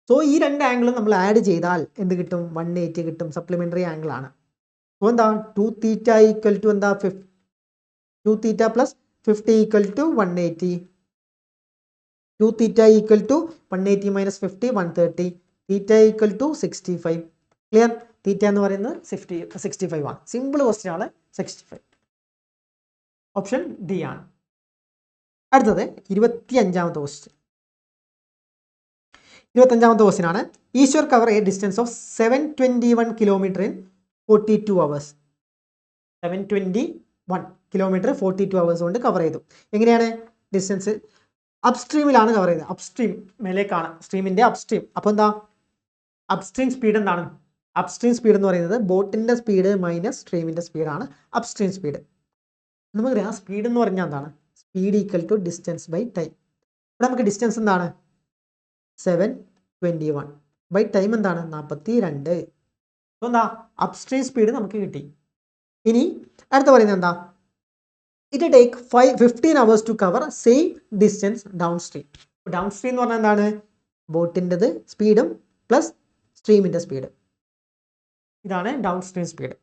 സോ ഈ രണ്ട് ആംഗിളും നമ്മൾ ആഡ് ചെയ്താൽ എന്ത് കിട്ടും? 180 കിട്ടും. സപ്ലിമെൻ്ററി ആംഗിൾ ആണ്. സോ എന്താ 2 തീറ്റ ഈക്വൽ ടു എന്താ 2 theta plus 50 equal to 180. 2 theta equal to 180 minus 50 130. Theta equal to 65. Clear? Theta എന്ന് പറയുന്നത് 65 ആണ്. സിമ്പിൾ ക്വസ്റ്റ്യൻ ആണ് 65. ഓപ്ഷൻ ഡി ആണ്. അടുത്തത് 25ാമത്തെ ക്വസ്റ്റ്യൻ. 25ാമത്തെ ക്വസ്റ്റ്യൻ ആണ്. Ishwar cover a distance of 721 kilometre in 42 hours. 721 kilometre 42 hours കൊണ്ട് കവർ ചെയ്തു. എങ്ങനെയാണ് ഡിസ്റ്റൻസ്? അപ്സ്ട്രീമിലാണ് കവർ ചെയ്തത്. അപ്സ്ട്രീം മേലേക്കാണ്, സ്ട്രീമിന്റെ അപ്സ്ട്രീം. അപ്പോൾ എന്താ അപ്സ്ട്രീം സ്പീഡ് എന്താണ്? അപ്സ്ട്രീം സ്പീഡ് എന്ന് പറയുന്നത് ബോട്ടിന്റെ സ്പീഡ് മൈനസ് സ്ട്രീമിന്റെ സ്പീഡാണ് അപ്സ്ട്രീം സ്പീഡ്. നമുക്കറിയാം സ്പീഡ് എന്ന് പറഞ്ഞാൽ എന്താണ്? Speed equal to distance by time. ഇവിടെ നമുക്ക് ഡിസ്റ്റൻസ് എന്താണ്? 721 ബൈ ടൈം എന്താണ്? 42. അപ്പോൾ എന്താ അപ്സ്ട്രീം സ്പീഡ് നമുക്ക് കിട്ടി. ഇനി അടുത്ത പറയുന്നത് എന്താ? It take 15 hours to cover same distance downstream. Downstream എന്ന് പറഞ്ഞാൽ എന്താണ്? ബോട്ടിൻ്റെത് സ്പീഡും പ്ലസ് സ്ട്രീമിൻ്റെ സ്പീഡ്. ഇതാണ് ഡൗൺ സ്ട്രീം സ്പീഡ്.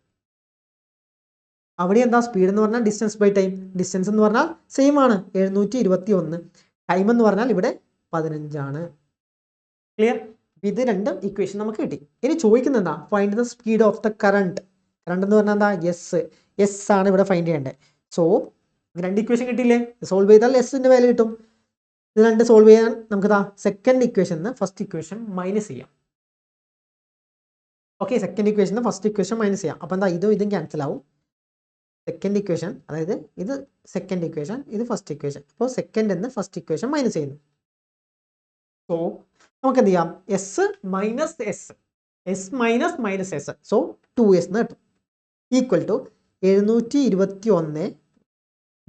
അവിടെ എന്താ സ്പീഡ് എന്ന് പറഞ്ഞാൽ ഡിസ്റ്റൻസ് ബൈ ടൈം. ഡിസ്റ്റൻസ് എന്ന് പറഞ്ഞാൽ സെയിം ആണ് 721. ടൈം എന്ന് പറഞ്ഞാൽ ഇവിടെ 15 ആണ്. ക്ലിയർ? ഇത് രണ്ടും ഇക്വേഷൻ നമുക്ക് കിട്ടി. ഇനി ചോദിക്കുന്നത് എന്താ? Find the speed of the current. Current എന്ന് പറഞ്ഞാൽ എന്താ? എസ് ആണ് ഇവിടെ ഫൈൻഡ് ചെയ്യേണ്ടത്. സോ രണ്ട് ഇക്വേഷൻ കിട്ടിയില്ലേ? സോൾവ് ചെയ്താൽ എസിൻ്റെ വാല്യൂ കിട്ടും. ഇത് രണ്ട് സോൾവ് ചെയ്യാൻ നമുക്ക് second equation first equation minus ചെയ്യാം. Okay, second equation first equation minus ചെയ്യാം. അപ്പോൾ എന്താ ഇതും ക്യാൻസൽ ആവും. സെക്കൻഡ് ഇക്വേഷൻ, അതായത് ഇത് സെക്കൻഡ് ഇക്വേഷൻ, ഇത് ഫസ്റ്റ് ഇക്വേഷൻ. അപ്പോൾ സെക്കൻഡ് എന്ന് ഫസ്റ്റ് ഇക്വേഷൻ മൈനസ് ചെയ്യുന്നു. സോ നമുക്ക് എന്ത് ചെയ്യാം? S minus s minus minus s. So 2s എന്ന് കിട്ടും. Equal to 721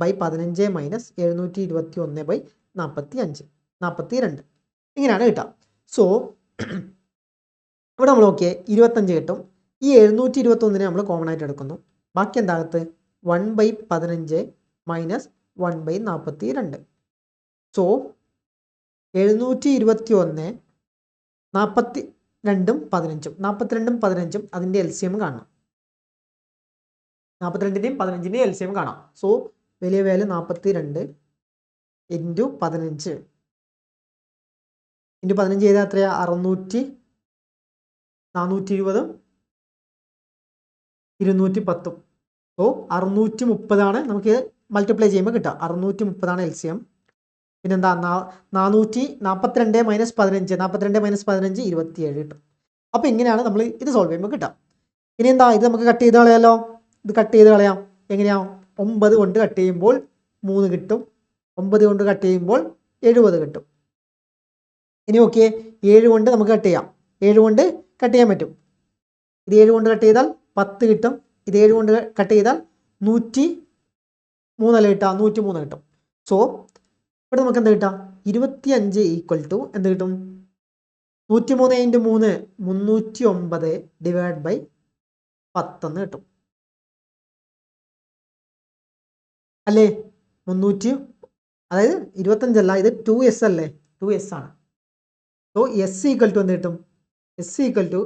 by 15 minus 721 by 42. ഇങ്ങനെയാണ് കിട്ടുക. സോ ഇവിടെ നമ്മൾ നോക്കിയേ 25 കിട്ടും. ഈ 721 നമ്മൾ കോമൺ ആയിട്ട് എടുക്കുന്നു. ബാക്കി എന്താകത്ത് 1 ബൈ 15 മൈനസ് 1 ബൈ 42. സോ 721 42 15 അതിൻ്റെ LCM കാണണം. 42ൻ്റെയും 15ൻ്റെയും LCM കാണാം. സോ വലിയ വാല്യൂ 42 ഇൻറ്റു 15 ചെയ്താൽ എത്രയാ? 420 210. സോ 630 നമുക്ക് മൾട്ടിപ്ലൈ ചെയ്യുമ്പോൾ കിട്ടുക. 630 LCM. പിന്നെന്താ 442 മൈനസ് 15 27 കിട്ടും. അപ്പോൾ ഇങ്ങനെയാണ് നമ്മൾ ഇത് സോൾവ് ചെയ്യുമ്പോൾ കിട്ടുക. ഇനി എന്താ ഇത് നമുക്ക് കട്ട് ചെയ്ത് കളയാമല്ലോ. ഇത് കട്ട് ചെയ്ത് കളയാം. എങ്ങനെയാണ്? 9 കൊണ്ട് കട്ട് ചെയ്യുമ്പോൾ 3 കിട്ടും. 9 കൊണ്ട് കട്ട് ചെയ്യുമ്പോൾ 70 കിട്ടും. ഇനി ഓക്കെ 7 കൊണ്ട് നമുക്ക് കട്ട് ചെയ്യാം. 7 കൊണ്ട് കട്ട് ചെയ്യാൻ പറ്റും. ഇത് 7 കൊണ്ട് കട്ട് ചെയ്താൽ 10 കിട്ടും. ഇത് 7 കൊണ്ട് കട്ട് ചെയ്താൽ 103 കിട്ടുക. 103 കിട്ടും. സോ ഇവിടെ നമുക്ക് എന്താ കിട്ടുക? 25 ഈക്വൽ ടു എന്ത് കിട്ടും? 103 × 3 309 ഡിവൈഡ് ബൈ 10 എന്ന് കിട്ടും. അല്ലേ? 300, അതായത് 25 അല്ല, ഇത് 2s അല്ലേ? 2s ആണ്. സോ എസ് ഈക്വൽ ടു എന്ത് കിട്ടും? എസ് ഈക്വൽ ടു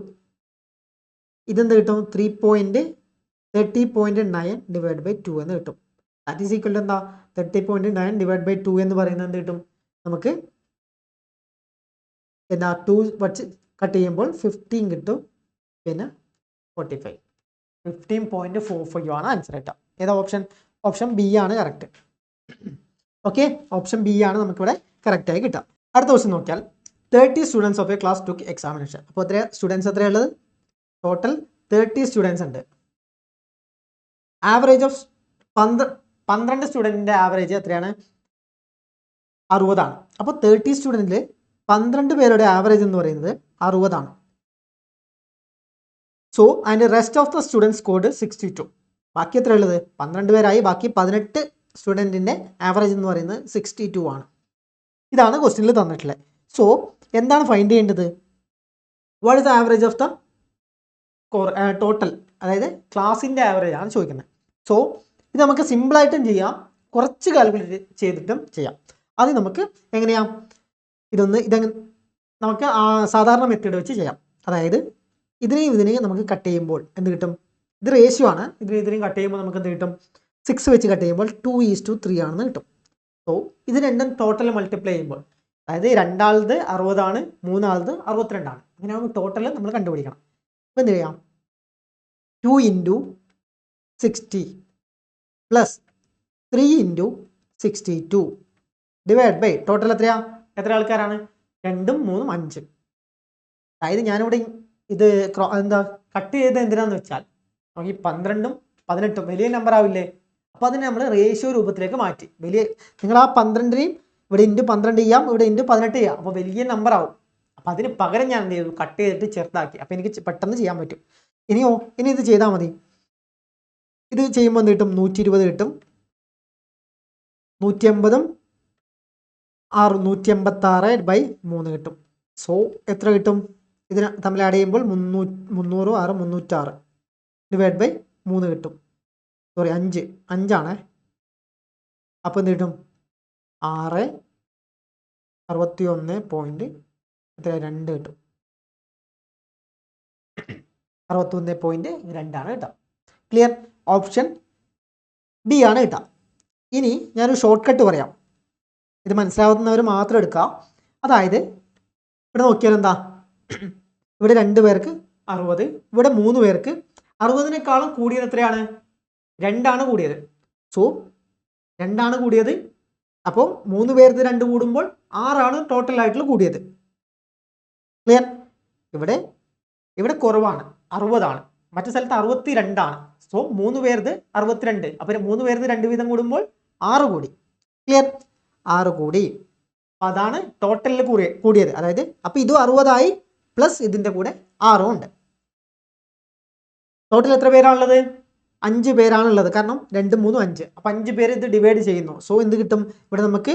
ഇതെന്ത് കിട്ടും? 30.9 ഡിവൈഡ് ബൈ 2 എന്ന് കിട്ടും. ദാറ്റ് ഈസ് ഈക്വൽ ടു എന്താ? 30.9 ഡിവൈഡ് ബൈ 2 എന്ന് പറയുന്നത് എന്ത് കിട്ടും? നമുക്ക് എന്താ 2 വച്ച് കട്ട് ചെയ്യുമ്പോൾ 15 കിട്ടും. പിന്നെ 45 15.45 ആണ് ആൻസർ കിട്ടുക. ഏതാ ഓപ്ഷൻ? ഓപ്ഷൻ ബി ആണ് കറക്റ്റ്. ഓക്കെ, ഓപ്ഷൻ ബി ആണ് നമുക്കിവിടെ കറക്റ്റായി കിട്ടുക. അടുത്ത ക്വസ്റ്റ്യൻ നോക്കിയാൽ 30 students of A class took examination. അപ്പോൾ എത്ര സ്റ്റുഡൻസ് എത്രയുള്ളത്? ടോട്ടൽ 30 സ്റ്റുഡൻസ് ഉണ്ട്. ആവറേജ് ഓഫ് 12 സ്റ്റുഡൻറ്റിൻ്റെ ആവറേജ് എത്രയാണ്? 60 ആണ്. അപ്പോൾ 30 സ്റ്റുഡൻറ്റിൽ 12 പേരുടെ ആവറേജ് എന്ന് പറയുന്നത് 60 ആണ്. So and rest of the students scored 62. ബാക്കി എത്ര ഉള്ളത്? 12 പേരായി. ബാക്കി 18 സ്റ്റുഡൻറ്റിൻ്റെ ആവറേജ് എന്ന് പറയുന്നത് 62 ആണ്. ഇതാണ് ക്വസ്റ്റ്യനിൽ തന്നിട്ടുള്ളത്. സോ എന്താണ് ഫൈൻഡ് ചെയ്യേണ്ടത്? What is the average of the total, അതായത് ക്ലാസിൻ്റെ ആവറേജ് ആണ് ചോദിക്കുന്നത്. സോ ഇത് നമുക്ക് സിമ്പിളായിട്ടും ചെയ്യാം, കുറച്ച് കാൽക്കുലേറ്റ് ചെയ്തിട്ടും ചെയ്യാം. അത് നമുക്ക് എങ്ങനെയാ ഇതെങ്ങനെ നമുക്ക് സാധാരണ മെത്തേഡ് വെച്ച് ചെയ്യാം. അതായത് ഇതിനെയും നമുക്ക് കട്ട് ചെയ്യുമ്പോൾ എന്ത് കിട്ടും? ഇത് റേഷ്യോ ആണ്. ഇതിനെയും കട്ട് ചെയ്യുമ്പോൾ നമുക്ക് എന്ത് കിട്ടും? 6 വെച്ച് കട്ട് ചെയ്യുമ്പോൾ 2:3 ആണെന്ന് കിട്ടും. സോ ഇത് രണ്ടും ടോട്ടൽ മൾട്ടിപ്ലൈ ചെയ്യുമ്പോൾ, അതായത് രണ്ടാളത് 60 ആണ്, മൂന്നാളത് 62 ആണ്. അങ്ങനെയാകുമ്പോൾ ടോട്ടൽ നമ്മൾ കണ്ടുപിടിക്കണം. അപ്പോൾ എന്ത് ചെയ്യാം? 2 × 60 പ്ലസ് 3 × 62 ഡിവൈഡ് ബൈ ടോട്ടൽ എത്ര ആൾക്കാരാണ്? 2ഉം 3ഉം 5. അതായത് ഞാനിവിടെ ഇത് കട്ട് ചെയ്ത് എന്തിനാന്ന് വെച്ചാൽ നമുക്ക് ഈ 12ഉം 18ഉം വലിയ നമ്പർ ആവില്ലേ? അപ്പോൾ അതിനെ നമ്മൾ റേഷ്യോ രൂപത്തിലേക്ക് മാറ്റി. നിങ്ങൾ ആ 12നെയും ഇവിടെ ഇൻറ്റു 12 ചെയ്യാം, ഇവിടെ ഇൻറ്റു 18 ചെയ്യാം. അപ്പോൾ വലിയ നമ്പർ ആവും. അപ്പോൾ അതിന് പകരം ഞാൻ എന്ത് ചെയ്തു? കട്ട് ചെയ്തിട്ട് ചെറുതാക്കി. അപ്പോൾ എനിക്ക് പെട്ടെന്ന് ചെയ്യാൻ പറ്റും. ഇനി ഇത് ചെയ്താൽ മതി. ഇത് ചെയ്യുമ്പോൾ എന്ത് കിട്ടും? 120 കിട്ടും. 180ഉം 186/3 കിട്ടും. സോ എത്ര കിട്ടും? ഇതിന് തമ്മിൽ ആഡ് ചെയ്യുമ്പോൾ 300 6 306 ഡിവൈഡ് ബൈ 3 കിട്ടും. സോറി 5 അപ്പോൾ എന്ത് കിട്ടും? 61.2 കിട്ടും. 61.2 കിട്ടുക. ക്ലിയർ? ഓപ്ഷൻ ബി ആണ് കിട്ടുക. ഇനി ഞാനൊരു ഷോർട്ട് കട്ട് പറയാം. ഇത് മനസ്സിലാവുന്നവർ മാത്രം എടുക്കുക. അതായത് ഇവിടെ നോക്കിയാൽ എന്താ? ഇവിടെ 2 പേർക്ക് 60, ഇവിടെ 3 പേർക്ക് 60-നേക്കാളും കൂടിയത് എത്രയാണ്? 2 കൂടിയത്. സോ 2 കൂടിയത്. അപ്പോൾ 3 പേർക്ക് 2 കൂടുമ്പോൾ 6 ടോട്ടൽ ആയിട്ടുള്ള കൂടിയത്. ക്ലിയർ? ഇവിടെ കുറവാണ്, 60. മറ്റു സ്ഥലത്ത് 62. സോ 3 പേർക്ക് 62. അപ്പോൾ 3 പേർക്ക് 2 വീതം കൂടുമ്പോൾ 6 കൂടി. ക്ലിയർ? 6 കൂടി. അതാണ് ടോട്ടലിൽ കൂടിയത്. അതായത് അപ്പോൾ ഇതും 60 പ്ലസ് ഇതിൻ്റെ കൂടെ 6 ഉണ്ട്. ടോട്ടൽ എത്ര പേരാണുള്ളത്? 5 പേരാണുള്ളത്. കാരണം 2 3 5. അപ്പോൾ 5 പേര് ഇത് ഡിവൈഡ് ചെയ്യുന്നു. സോ എന്ത് കിട്ടും? ഇവിടെ നമുക്ക്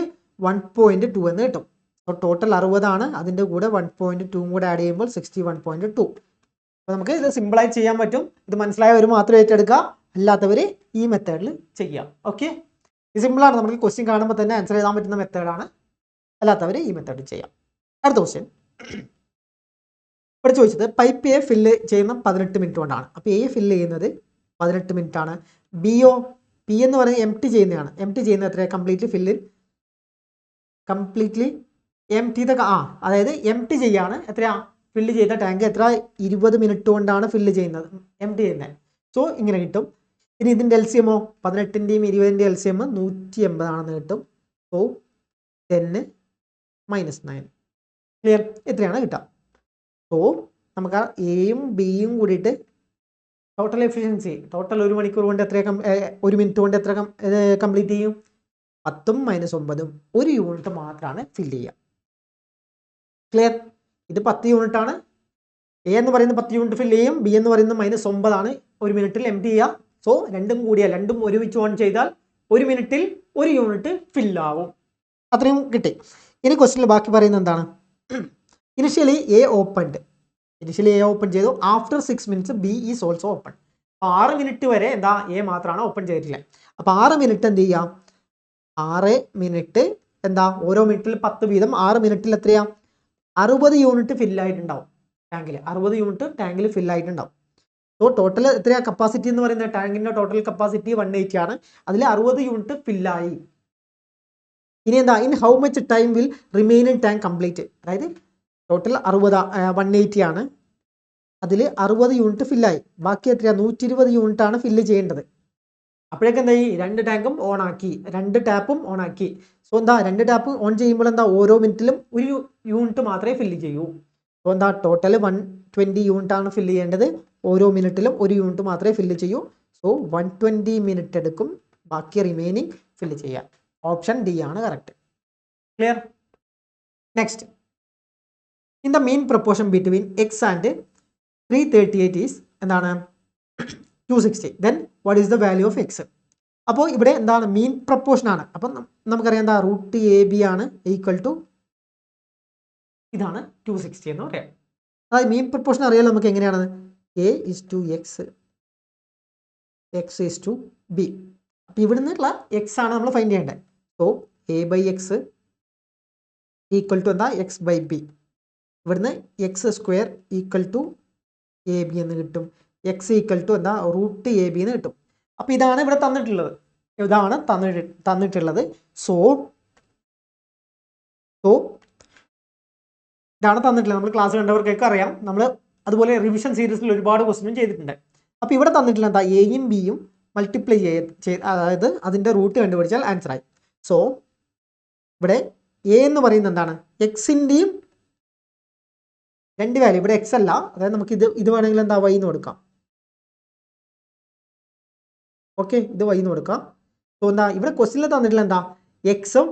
1.2 എന്ന് കിട്ടും. അപ്പോൾ ടോട്ടൽ 60. അതിൻ്റെ കൂടെ 1.2 കൂടെ ആഡ് ചെയ്യുമ്പോൾ 61.2. അപ്പോൾ നമുക്ക് ഇത് സിമ്പിളായി ചെയ്യാൻ പറ്റും. ഇത് മനസ്സിലായവർ മാത്രം ഏറ്റെടുക്കുക, അല്ലാത്തവർ ഈ മെത്തേഡിൽ ചെയ്യാം. ഓക്കെ, ഇത് സിമ്പിളാണ്. നമുക്ക് ക്വസ്റ്റ്യൻ കാണുമ്പോൾ തന്നെ ആൻസർ ചെയ്താൻ പറ്റുന്ന മെത്തേഡാണ്. അല്ലാത്തവർ ഈ മെത്തേഡിൽ ചെയ്യാം. അടുത്ത ക്വസ്റ്റ്യൻ ഇവിടെ ചോദിച്ചത് പൈപ്പ് എ ഫില്ല് ചെയ്യുന്ന 18 മിനിറ്റ് കൊണ്ടാണ്. അപ്പോൾ എ ഫില്ല് ചെയ്യുന്നത് 18 മിനിറ്റ് ആണ്. പി എന്ന് പറയുന്നത് എംപ്റ്റി ചെയ്യുന്നതാണ്. എംപ്റ്റി ചെയ്യുന്നത് എത്രയാണ്? കംപ്ലീറ്റ്ലി എംപ്റ്റി അതായത് എംപ്റ്റി ചെയ്യാണ്. എത്രയാ ഫില്ല് ചെയ്ത ടാങ്ക്? എത്ര? 20 മിനിറ്റ് കൊണ്ടാണ് ഫില്ല് ചെയ്യുന്നത്, എംപ്റ്റി ചെയ്യുന്നത്. സോ ഇങ്ങനെ കിട്ടും. ഇനി ഇതിൻ്റെ LCMോ 18ൻ്റെയും 20ൻ്റെയും LCM 180 ആണെന്ന് കിട്ടും. സോ 10 - 9. ക്ലിയർ? ഇത്രയാണ് കിട്ടുക. സോ നമുക്ക് ആ എയും ബിയും കൂടിയിട്ട് ടോട്ടൽ എഫിഷ്യൻസി, ടോട്ടൽ 1 മണിക്കൂർ കൊണ്ട് എത്ര 1 മിനിറ്റ് കൊണ്ട് എത്ര കംപ്ലീറ്റ് ചെയ്യും? 10ഉം - 9ഉം 1 യൂണിറ്റ് മാത്രമാണ് ഫില്ല് ചെയ്യുക. ക്ലിയർ? ഇത് 10 യൂണിറ്റ് ആണ്. എ എന്ന് പറയുന്നത് 10 യൂണിറ്റ് ഫില്ല് ചെയ്യും. ബി എന്ന് പറയുന്നത് -9 ആണ് 1 മിനിറ്റിൽ എംപ്റ്റി ചെയ്യുക. സോ രണ്ടും കൂടിയാൽ, രണ്ടും ഒരുമിച്ച് ഓൺ ചെയ്താൽ 1 മിനിറ്റിൽ 1 യൂണിറ്റ് ഫില്ലാവും. അത്രയും കിട്ടി. ഇനി ക്വസ്റ്റ്യനിൽ ബാക്കി പറയുന്നത് എന്താണ്? ഇനിഷ്യലി എ ഓപ്പൺ ചെയ്തു. After 6 minutes B is also open. അപ്പോൾ 6 മിനിറ്റ് വരെ എന്താ എ മാത്രമാണ് ഓപ്പൺ ചെയ്തിട്ടില്ല. അപ്പോൾ 6 മിനിറ്റ് എന്ത് ചെയ്യുക? 6 മിനിറ്റ് എന്താ? ഓരോ മിനിറ്റിൽ 10 വീതം 6 മിനിറ്റിൽ എത്രയാ? 60 യൂണിറ്റ് ഫില്ലായിട്ടുണ്ടാവും ടാങ്കിൽ. 60 യൂണിറ്റ് ടാങ്കിൽ ഫില്ലായിട്ടുണ്ടാവും. സോ ടോട്ടൽ എത്രയാ കപ്പാസിറ്റി എന്ന് പറയുന്നത്? ടാങ്കിൻ്റെ ടോട്ടൽ കപ്പാസിറ്റി 180 ആണ്. അതിൽ 60 യൂണിറ്റ് ഫില്ലായി. ഇനി എന്താ? In how much time will remaining tank complete? അതായത് ടോട്ടൽ 180 ആണ്. അതിൽ 60 യൂണിറ്റ് ഫില്ലായി. ബാക്കി എത്രയാണ്? 120 യൂണിറ്റ് ആണ് ഫില്ല് ചെയ്യേണ്ടത്. അപ്പോഴേക്കും എന്താ? ഈ 2 ടാങ്കും ഓൺ ആക്കി, 2 ടാപ്പും ഓൺ ആക്കി. സോ എന്താ? 2 ടാപ്പ് ഓൺ ചെയ്യുമ്പോൾ എന്താ? ഓരോ മിനിറ്റിലും 1 യൂണിറ്റ് മാത്രമേ ഫില്ല് ചെയ്യൂ. സോ എന്താ? ടോട്ടൽ 120 യൂണിറ്റ് ആണ് ഫില്ല് ചെയ്യേണ്ടത്. ഓരോ മിനിറ്റിലും 1 യൂണിറ്റ് മാത്രമേ ഫില്ല് ചെയ്യൂ. സോ 120 മിനിറ്റ് എടുക്കും ബാക്കി റിമൈനിങ് ഫില്ല് ചെയ്യാൻ. ഓപ്ഷൻ ഡി ആണ് correct. Clear? Next, in the mean proportion between X and 338 is എന്താണ്? 260. Then what is the value of X? അപ്പോൾ ഇവിടെ എന്താണ്? മീൻ പ്രൊപ്പോർഷൻ ആണ്. അപ്പം നമുക്കറിയാം എന്താ? √AB ആണ് ഈക്വൽ ടു ഇതാണ് 260 എന്ന് പറയാം. അതായത് മീൻ പ്രൊപ്പോർഷൻ അറിയാലോ നമുക്ക് എങ്ങനെയാണ്? A is to X, X is to B. അപ്പോൾ ഇവിടുന്നുള്ള എക്സ് ആണ് നമ്മൾ ഫൈൻഡ് ചെയ്യേണ്ടത്. സോ a/x ഈക്വൽ ടു എന്താ x/b. ഇവിടുന്ന് x² ഈക്വൽ ടു ab എന്ന് കിട്ടും. x ഈക്വൽ ടു എന്താ √ab എന്ന് കിട്ടും. അപ്പോൾ ഇതാണ് ഇവിടെ തന്നിട്ടുള്ളത്. സോ ഇതാണ് തന്നിട്ടുള്ളത്. നമ്മൾ ക്ലാസ് കണ്ടവർക്കൊക്കെ അറിയാം. നമ്മൾ അതുപോലെ റിവിഷൻ സീരീസിൽ ഒരുപാട് ക്വസ്റ്റ്യനും ചെയ്തിട്ടുണ്ട്. അപ്പോൾ ഇവിടെ തന്നിട്ടുള്ള എന്താ എയും ബിയും മൾട്ടിപ്ലൈ അതായത് അതിൻ്റെ റൂട്ട് കണ്ടുപിടിച്ചാൽ ആൻസർ ആയി. സോ ഇവിടെ എ എന്ന് പറയുന്നത് എന്താണ് എക്സിൻ്റെയും രണ്ട് വാല്യൂ. ഇവിടെ എക്സ് അല്ല, അതായത് നമുക്ക് ഇത് വേണമെങ്കിൽ എന്താ വൈ എന്ന് കൊടുക്കാം. ഓക്കെ, ഇത് വൈ എന്ന് കൊടുക്കാം. സോ എന്താ ഇവിടെ ക്വസ്റ്റ്യനിൽ തന്നിട്ടുള്ള എന്താ എക്സും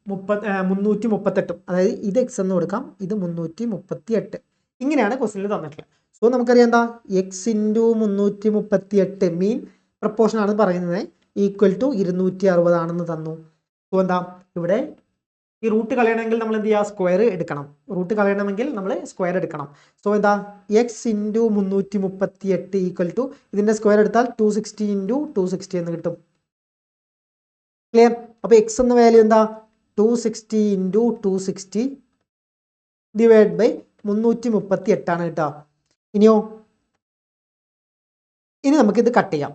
338, അതായത് ഇത് എക്സ് എന്ന് കൊടുക്കാം, ഇത് 338. ഇങ്ങനെയാണ് ക്വസ്റ്റ്യനിൽ തന്നിട്ടുള്ളത്. സോ നമുക്കറിയാം എന്താ എക്സ് ഇൻറ്റു 338 മീൻ പ്രപ്പോർഷൻ ആണ് പറയുന്നത് ഈക്വൽ ടു 260 ആണെന്ന് തന്നു. സോ എന്താ ഇവിടെ ഈ റൂട്ട് കളയണമെങ്കിൽ നമ്മൾ എന്ത് ചെയ്യുക, സ്ക്വയർ എടുക്കണം. സോ എന്താ എക്സ് ഇൻറ്റു 338 ഈക്വൽ ടു ഇതിൻ്റെ സ്ക്വയർ എടുത്താൽ 260 ഇൻറ്റു 260 എന്ന് കിട്ടും. ക്ലിയർ? അപ്പോൾ എക്സ് എന്ന വാല്യൂ എന്താ 260 ഇൻറ്റു 260 ഡിവൈഡ് ബൈ 338 ആണ് കേട്ടോ. ഇനി നമുക്കിത് കട്ട് ചെയ്യാം.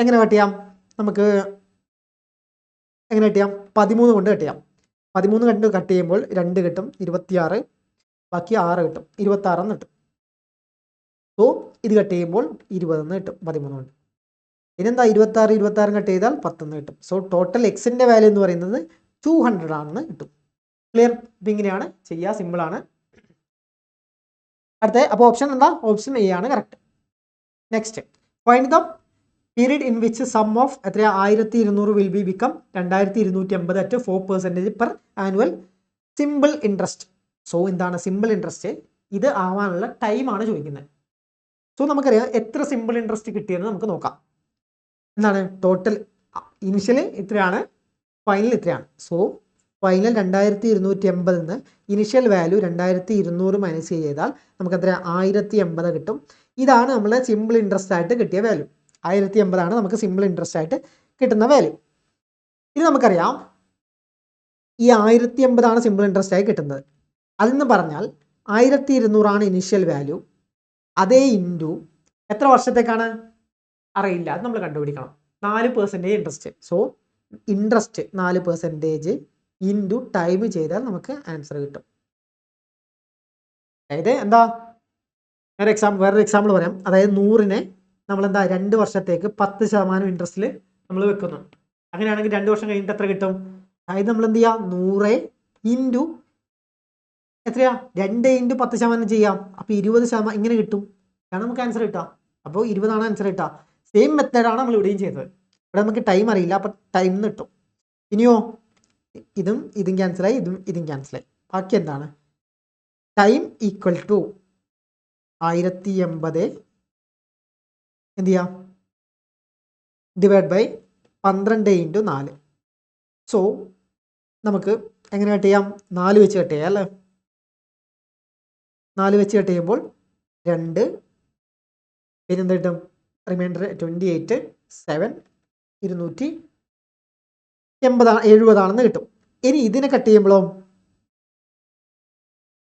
എങ്ങനെ കട്ട് ചെയ്യാം? 13 കൊണ്ട് കട്ട് ചെയ്യാം. 13 കൊണ്ട് കട്ട് ചെയ്യുമ്പോൾ 2 കിട്ടും, 26, ബാക്കി 6 കിട്ടും, 26 എന്ന് കിട്ടും. സോ ഇത് കട്ട് ചെയ്യുമ്പോൾ 20 എന്ന് കിട്ടും 13 കൊണ്ട്. ഇനെന്താ 26 കട്ട് ചെയ്താൽ 10 എന്ന് കിട്ടും. സോ ടോട്ടൽ എക്സിൻ്റെ വാല്യൂ എന്ന് പറയുന്നത് 200 ആണെന്ന് കിട്ടും. ക്ലിയർ? ഇപ്പം ഇങ്ങനെയാണ് ചെയ്യുക, സിമ്പിളാണ്. അടുത്ത അപ്പോൾ ഓപ്ഷൻ എന്താ? ഓപ്ഷൻ എ ആണ് correct. Next, find the period in which sum of 1200 will be become 2280 at 4% per annual simple interest. So എന്താണ് സിമ്പിൾ ഇൻട്രസ്റ്റ്? ഇത് ആവാനുള്ള ടൈമാണ് ചോദിക്കുന്നത്. സോ നമുക്കറിയാം എത്ര സിമ്പിൾ ഇൻട്രസ്റ്റ് കിട്ടിയെന്ന് നമുക്ക് നോക്കാം. എന്താണ് ടോട്ടൽ? ഇനിഷ്യൽ ഇത്രയാണ്, ഫൈനൽ ഇത്രയാണ്. സോ ഫൈനൽ 2280 നിന്ന് ഇനിഷ്യൽ വാല്യൂ 2200 മൈനസ് ചെയ്താൽ നമുക്ക് എത്ര 1080 കിട്ടും. ഇതാണ് നമ്മളെ സിമ്പിൾ ഇൻട്രസ്റ്റ് ആയിട്ട് കിട്ടിയ വാല്യൂ. 1080 ആണ് നമുക്ക് സിമ്പിൾ ഇൻട്രസ്റ്റ് ആയിട്ട് കിട്ടുന്ന വാല്യൂ. ഇത് നമുക്കറിയാം ഈ 1080 ആണ് സിമ്പിൾ ഇൻട്രസ്റ്റ് ആയി കിട്ടുന്നത്. അതെന്ന് പറഞ്ഞാൽ 1200 ആണ് ഇനിഷ്യൽ വാല്യൂ. അതേ ഇൻറ്റു എത്ര വർഷത്തേക്കാണ് അറിയില്ല, അത് നമ്മൾ കണ്ടുപിടിക്കണം. 4% interest. So interest 4% into time ചെയ്താൽ നമുക്ക് ആൻസർ കിട്ടും. അതായത് എന്താ, വേറൊരു എക്സാമ്പിൾ പറയാം. അതായത് 100നെ നമ്മളെന്താ 2 വർഷത്തേക്ക് 10% ഇൻട്രസ്റ്റിൽ നമ്മൾ വെക്കുന്നു. അങ്ങനെയാണെങ്കിൽ 2 വർഷം കഴിഞ്ഞിട്ട് എത്ര കിട്ടും? അതായത് നമ്മൾ എന്ത് ചെയ്യാം, 100 ഇൻറ്റു എത്രയാ 2 ഇൻറ്റു 10% ചെയ്യാം. അപ്പോൾ 20% ഇങ്ങനെ കിട്ടും. ആണ് നമുക്ക് ആൻസർ കിട്ടുക. അപ്പോൾ 20 ആണ് ആൻസർ കിട്ടുക. സെയിം മെത്തേഡാണ് നമ്മൾ ഇവിടെയും ചെയ്തത്. ഇവിടെ നമുക്ക് ടൈം അറിയില്ല, അപ്പോൾ ടൈം എന്ന് കിട്ടും. ഇനിയോ ഇതും ക്യാൻസലായി, ഇതും ക്യാൻസലായി. ബാക്കി എന്താണ്? ടൈം ഈക്വൽ ടു 1080 എന്ത് ചെയ്യാം ഡിവൈഡ് ബൈ 12 ഇൻറ്റു 4. സോ നമുക്ക് എങ്ങനെ കട്ട് ചെയ്യാം? 4 വെച്ച് കട്ട് ചെയ്യാം അല്ലേ? 4 വെച്ച് കട്ട് ചെയ്യുമ്പോൾ 2, പിന്നെ എന്ത് കിട്ടും? റിമൈൻഡർ 28, 7, 270 ആണെന്ന് കിട്ടും. ഇനി ഇതിനെ കട്ട് ചെയ്യുമ്പോഴോ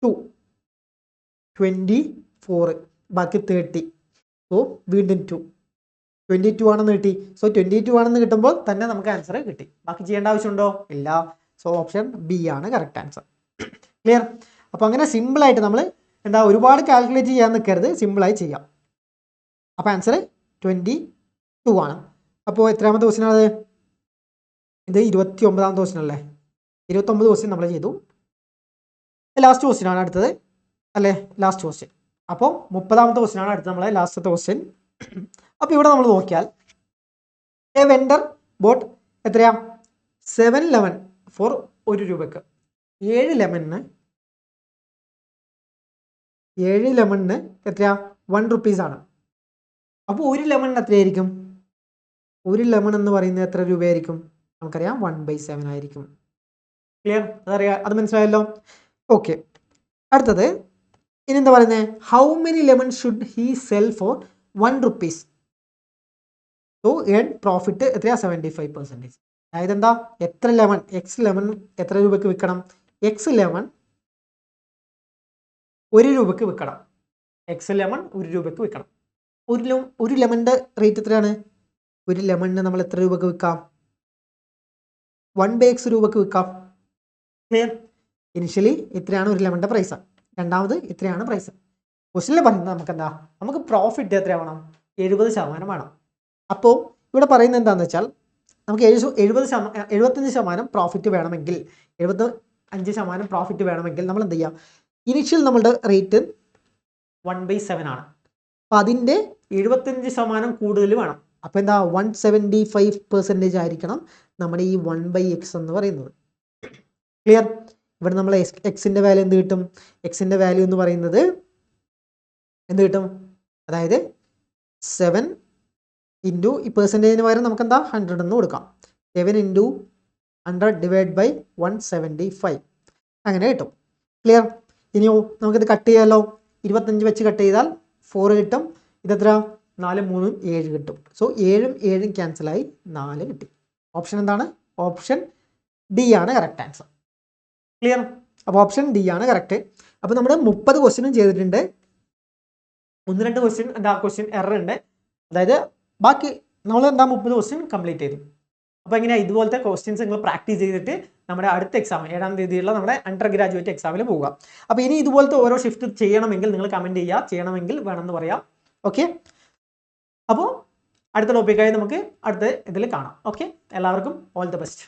2, 24, ബാക്കി 30. സോ വീണ്ടും 22 ആണെന്ന് കിട്ടി. സോ 22 ആണെന്ന് കിട്ടുമ്പോൾ തന്നെ നമുക്ക് ആൻസർ കിട്ടി. ബാക്കി ചെയ്യേണ്ട ആവശ്യമുണ്ടോ? ഇല്ല. സോ ഓപ്ഷൻ ബി ആണ് കറക്റ്റ് ആൻസർ. ക്ലിയർ? അപ്പോൾ അങ്ങനെ സിമ്പിളായിട്ട് നമ്മൾ എന്താ ഒരുപാട് കാൽക്കുലേറ്റ് ചെയ്യാൻ നിൽക്കരുത്, സിമ്പിളായി ചെയ്യാം. അപ്പോൾ ആൻസർ 22 ആണ്. അപ്പോൾ എത്രാമത്തെ ക്വസ്റ്റ്യനാണത്? ഇത് 29ാമത്തെ ക്വസ്റ്റ്യൻ അല്ലേ? 29 ക്വസ്റ്റ്യൻ നമ്മൾ ചെയ്തു. ലാസ്റ്റ് ക്വസ്റ്റ്യൻ ആണ് അടുത്തത് അല്ലേ? Last question. അപ്പോൾ 30ാമത്തെ ക്വസ്റ്റ്യൻ ആണ് അടുത്ത നമ്മളെ ലാസ്റ്റത്തെ ക്വസ്റ്റ്യൻ. അപ്പോൾ ഇവിടെ നമ്മൾ നോക്കിയാൽ എ വെണ്ടർ ബോട്ട് എത്രയാ 7 ലെമൺ ഫോർ 1 രൂപയ്ക്ക്. 7 ലെമണിന് എത്രയാ 1 rupees ആണ്. അപ്പോൾ 1 ലെമണിന് എത്രയായിരിക്കും? 1 ലെമൺ എന്ന് പറയുന്നത് എത്ര രൂപയായിരിക്കും? നമുക്കറിയാം 1/7 ആയിരിക്കും. ക്ലിയർ? അതറിയാം, അത് മനസ്സിലായല്ലോ. ഓക്കെ, അടുത്തത് ഇനി എന്താ പറയുന്നത്? How many lemon should he sell for 1 rupees? So earn profit എത്രയാ 75%. അതായത് എന്താ എത്ര ലെമൺ X11 എത്ര രൂപയ്ക്ക് വിൽക്കണം? X11 1 രൂപയ്ക്ക് വിൽക്കണം. X11 1 രൂപയ്ക്ക് വിൽക്കണം. ഒരു ലെമണിൻ്റെ റേറ്റ് എത്രയാണ്? ഒരു ലെമണിന് നമ്മൾ എത്ര രൂപയ്ക്ക് വിൽക്കാം? 1/x രൂപയ്ക്ക് വിൽക്കാം. ക്ലിയർ? ഇനിഷ്യലി ഇത്രയാണ് ഒരു ലെമണിൻ്റെ പ്രൈസ്. രണ്ടാമത് ഇത്രയാണ് പ്രൈസ്. ക്വസ്റ്റ്യനിൽ പറയുന്നത് നമുക്ക് എന്താ? നമുക്ക് പ്രോഫിറ്റ് എത്ര വേണം? 70% വേണം. അപ്പോൾ ഇവിടെ പറയുന്നത് എന്താണെന്ന് വെച്ചാൽ നമുക്ക് 75% പ്രോഫിറ്റ് വേണമെങ്കിൽ 75% പ്രോഫിറ്റ് വേണമെങ്കിൽ നമ്മൾ എന്ത് ചെയ്യാം? ഇനിഷ്യൽ നമ്മളുടെ റേറ്റ് 1/7 ആണ്. അപ്പോൾ അതിൻ്റെ 75% കൂടുതൽ വേണം. അപ്പോൾ എന്താ 175% ആയിരിക്കണം നമ്മുടെ ഈ 1/x എന്ന് പറയുന്നത്. ക്ലിയർ? ഇവിടെ നമ്മൾ എക്സിൻ്റെ വാല്യൂ എന്ത് കിട്ടും? എക്സിൻ്റെ വാല്യൂ എന്ന് പറയുന്നത് എന്ത് കിട്ടും? അതായത് 7 ഇൻറ്റു ഈ പെർസെൻറ്റേജിന് പകരം നമുക്ക് എന്താ 100 എന്ന് കൊടുക്കാം. 7 ഇൻറ്റു 100 ഡിവൈഡ് ബൈ 175 അങ്ങനെ കിട്ടും. ക്ലിയർ? ഇനിയോ നമുക്കിത് കട്ട് ചെയ്യാമല്ലോ. 25 വെച്ച് കട്ട് ചെയ്താൽ 4 കിട്ടും. ഇതെത്ര? 4 3 7 കിട്ടും. സോ 7 7 ക്യാൻസലായി 4 കിട്ടി. ഓപ്ഷൻ എന്താണ്? ഓപ്ഷൻ ഡി ആണ് കറക്റ്റ് ആൻസർ. ക്ലിയർ? അപ്പോൾ ഓപ്ഷൻ ഡി ആണ് കറക്റ്റ്. അപ്പോൾ നമ്മൾ 30 ക്വസ്റ്റ്യനും ചെയ്തിട്ടുണ്ട്. 1-2 ക്വസ്റ്റ്യൻ എറർ ഉണ്ട്. അതായത് ബാക്കി നമ്മൾ എന്താ 30 ക്വസ്റ്റ്യൻ കംപ്ലീറ്റ് ചെയ്തു. അപ്പോൾ എങ്ങനെയാണ് ഇതുപോലത്തെ ക്വസ്റ്റ്യൻസ് നിങ്ങൾ പ്രാക്ടീസ് ചെയ്തിട്ട് നമ്മുടെ അടുത്ത എക്സാം 7-ാം തീയതിയുള്ള നമ്മുടെ അണ്ടർ ഗ്രാജുവേറ്റ് എക്സാമിൽ പോവുക. അപ്പോൾ ഇനി ഇതുപോലത്തെ ഓരോ ഷിഫ്റ്റ് ചെയ്യണമെങ്കിൽ നിങ്ങൾ കമൻറ്റ് ചെയ്യുക. ചെയ്യണമെങ്കിൽ വേണമെന്ന് പറയാം. ഓക്കെ, അപ്പോൾ അടുത്ത ടോപ്പിക്കായി നമുക്ക് അടുത്ത ഇതിൽ കാണാം. ഓക്കെ, എല്ലാവർക്കും ഓൾ ദി ബെസ്റ്റ്.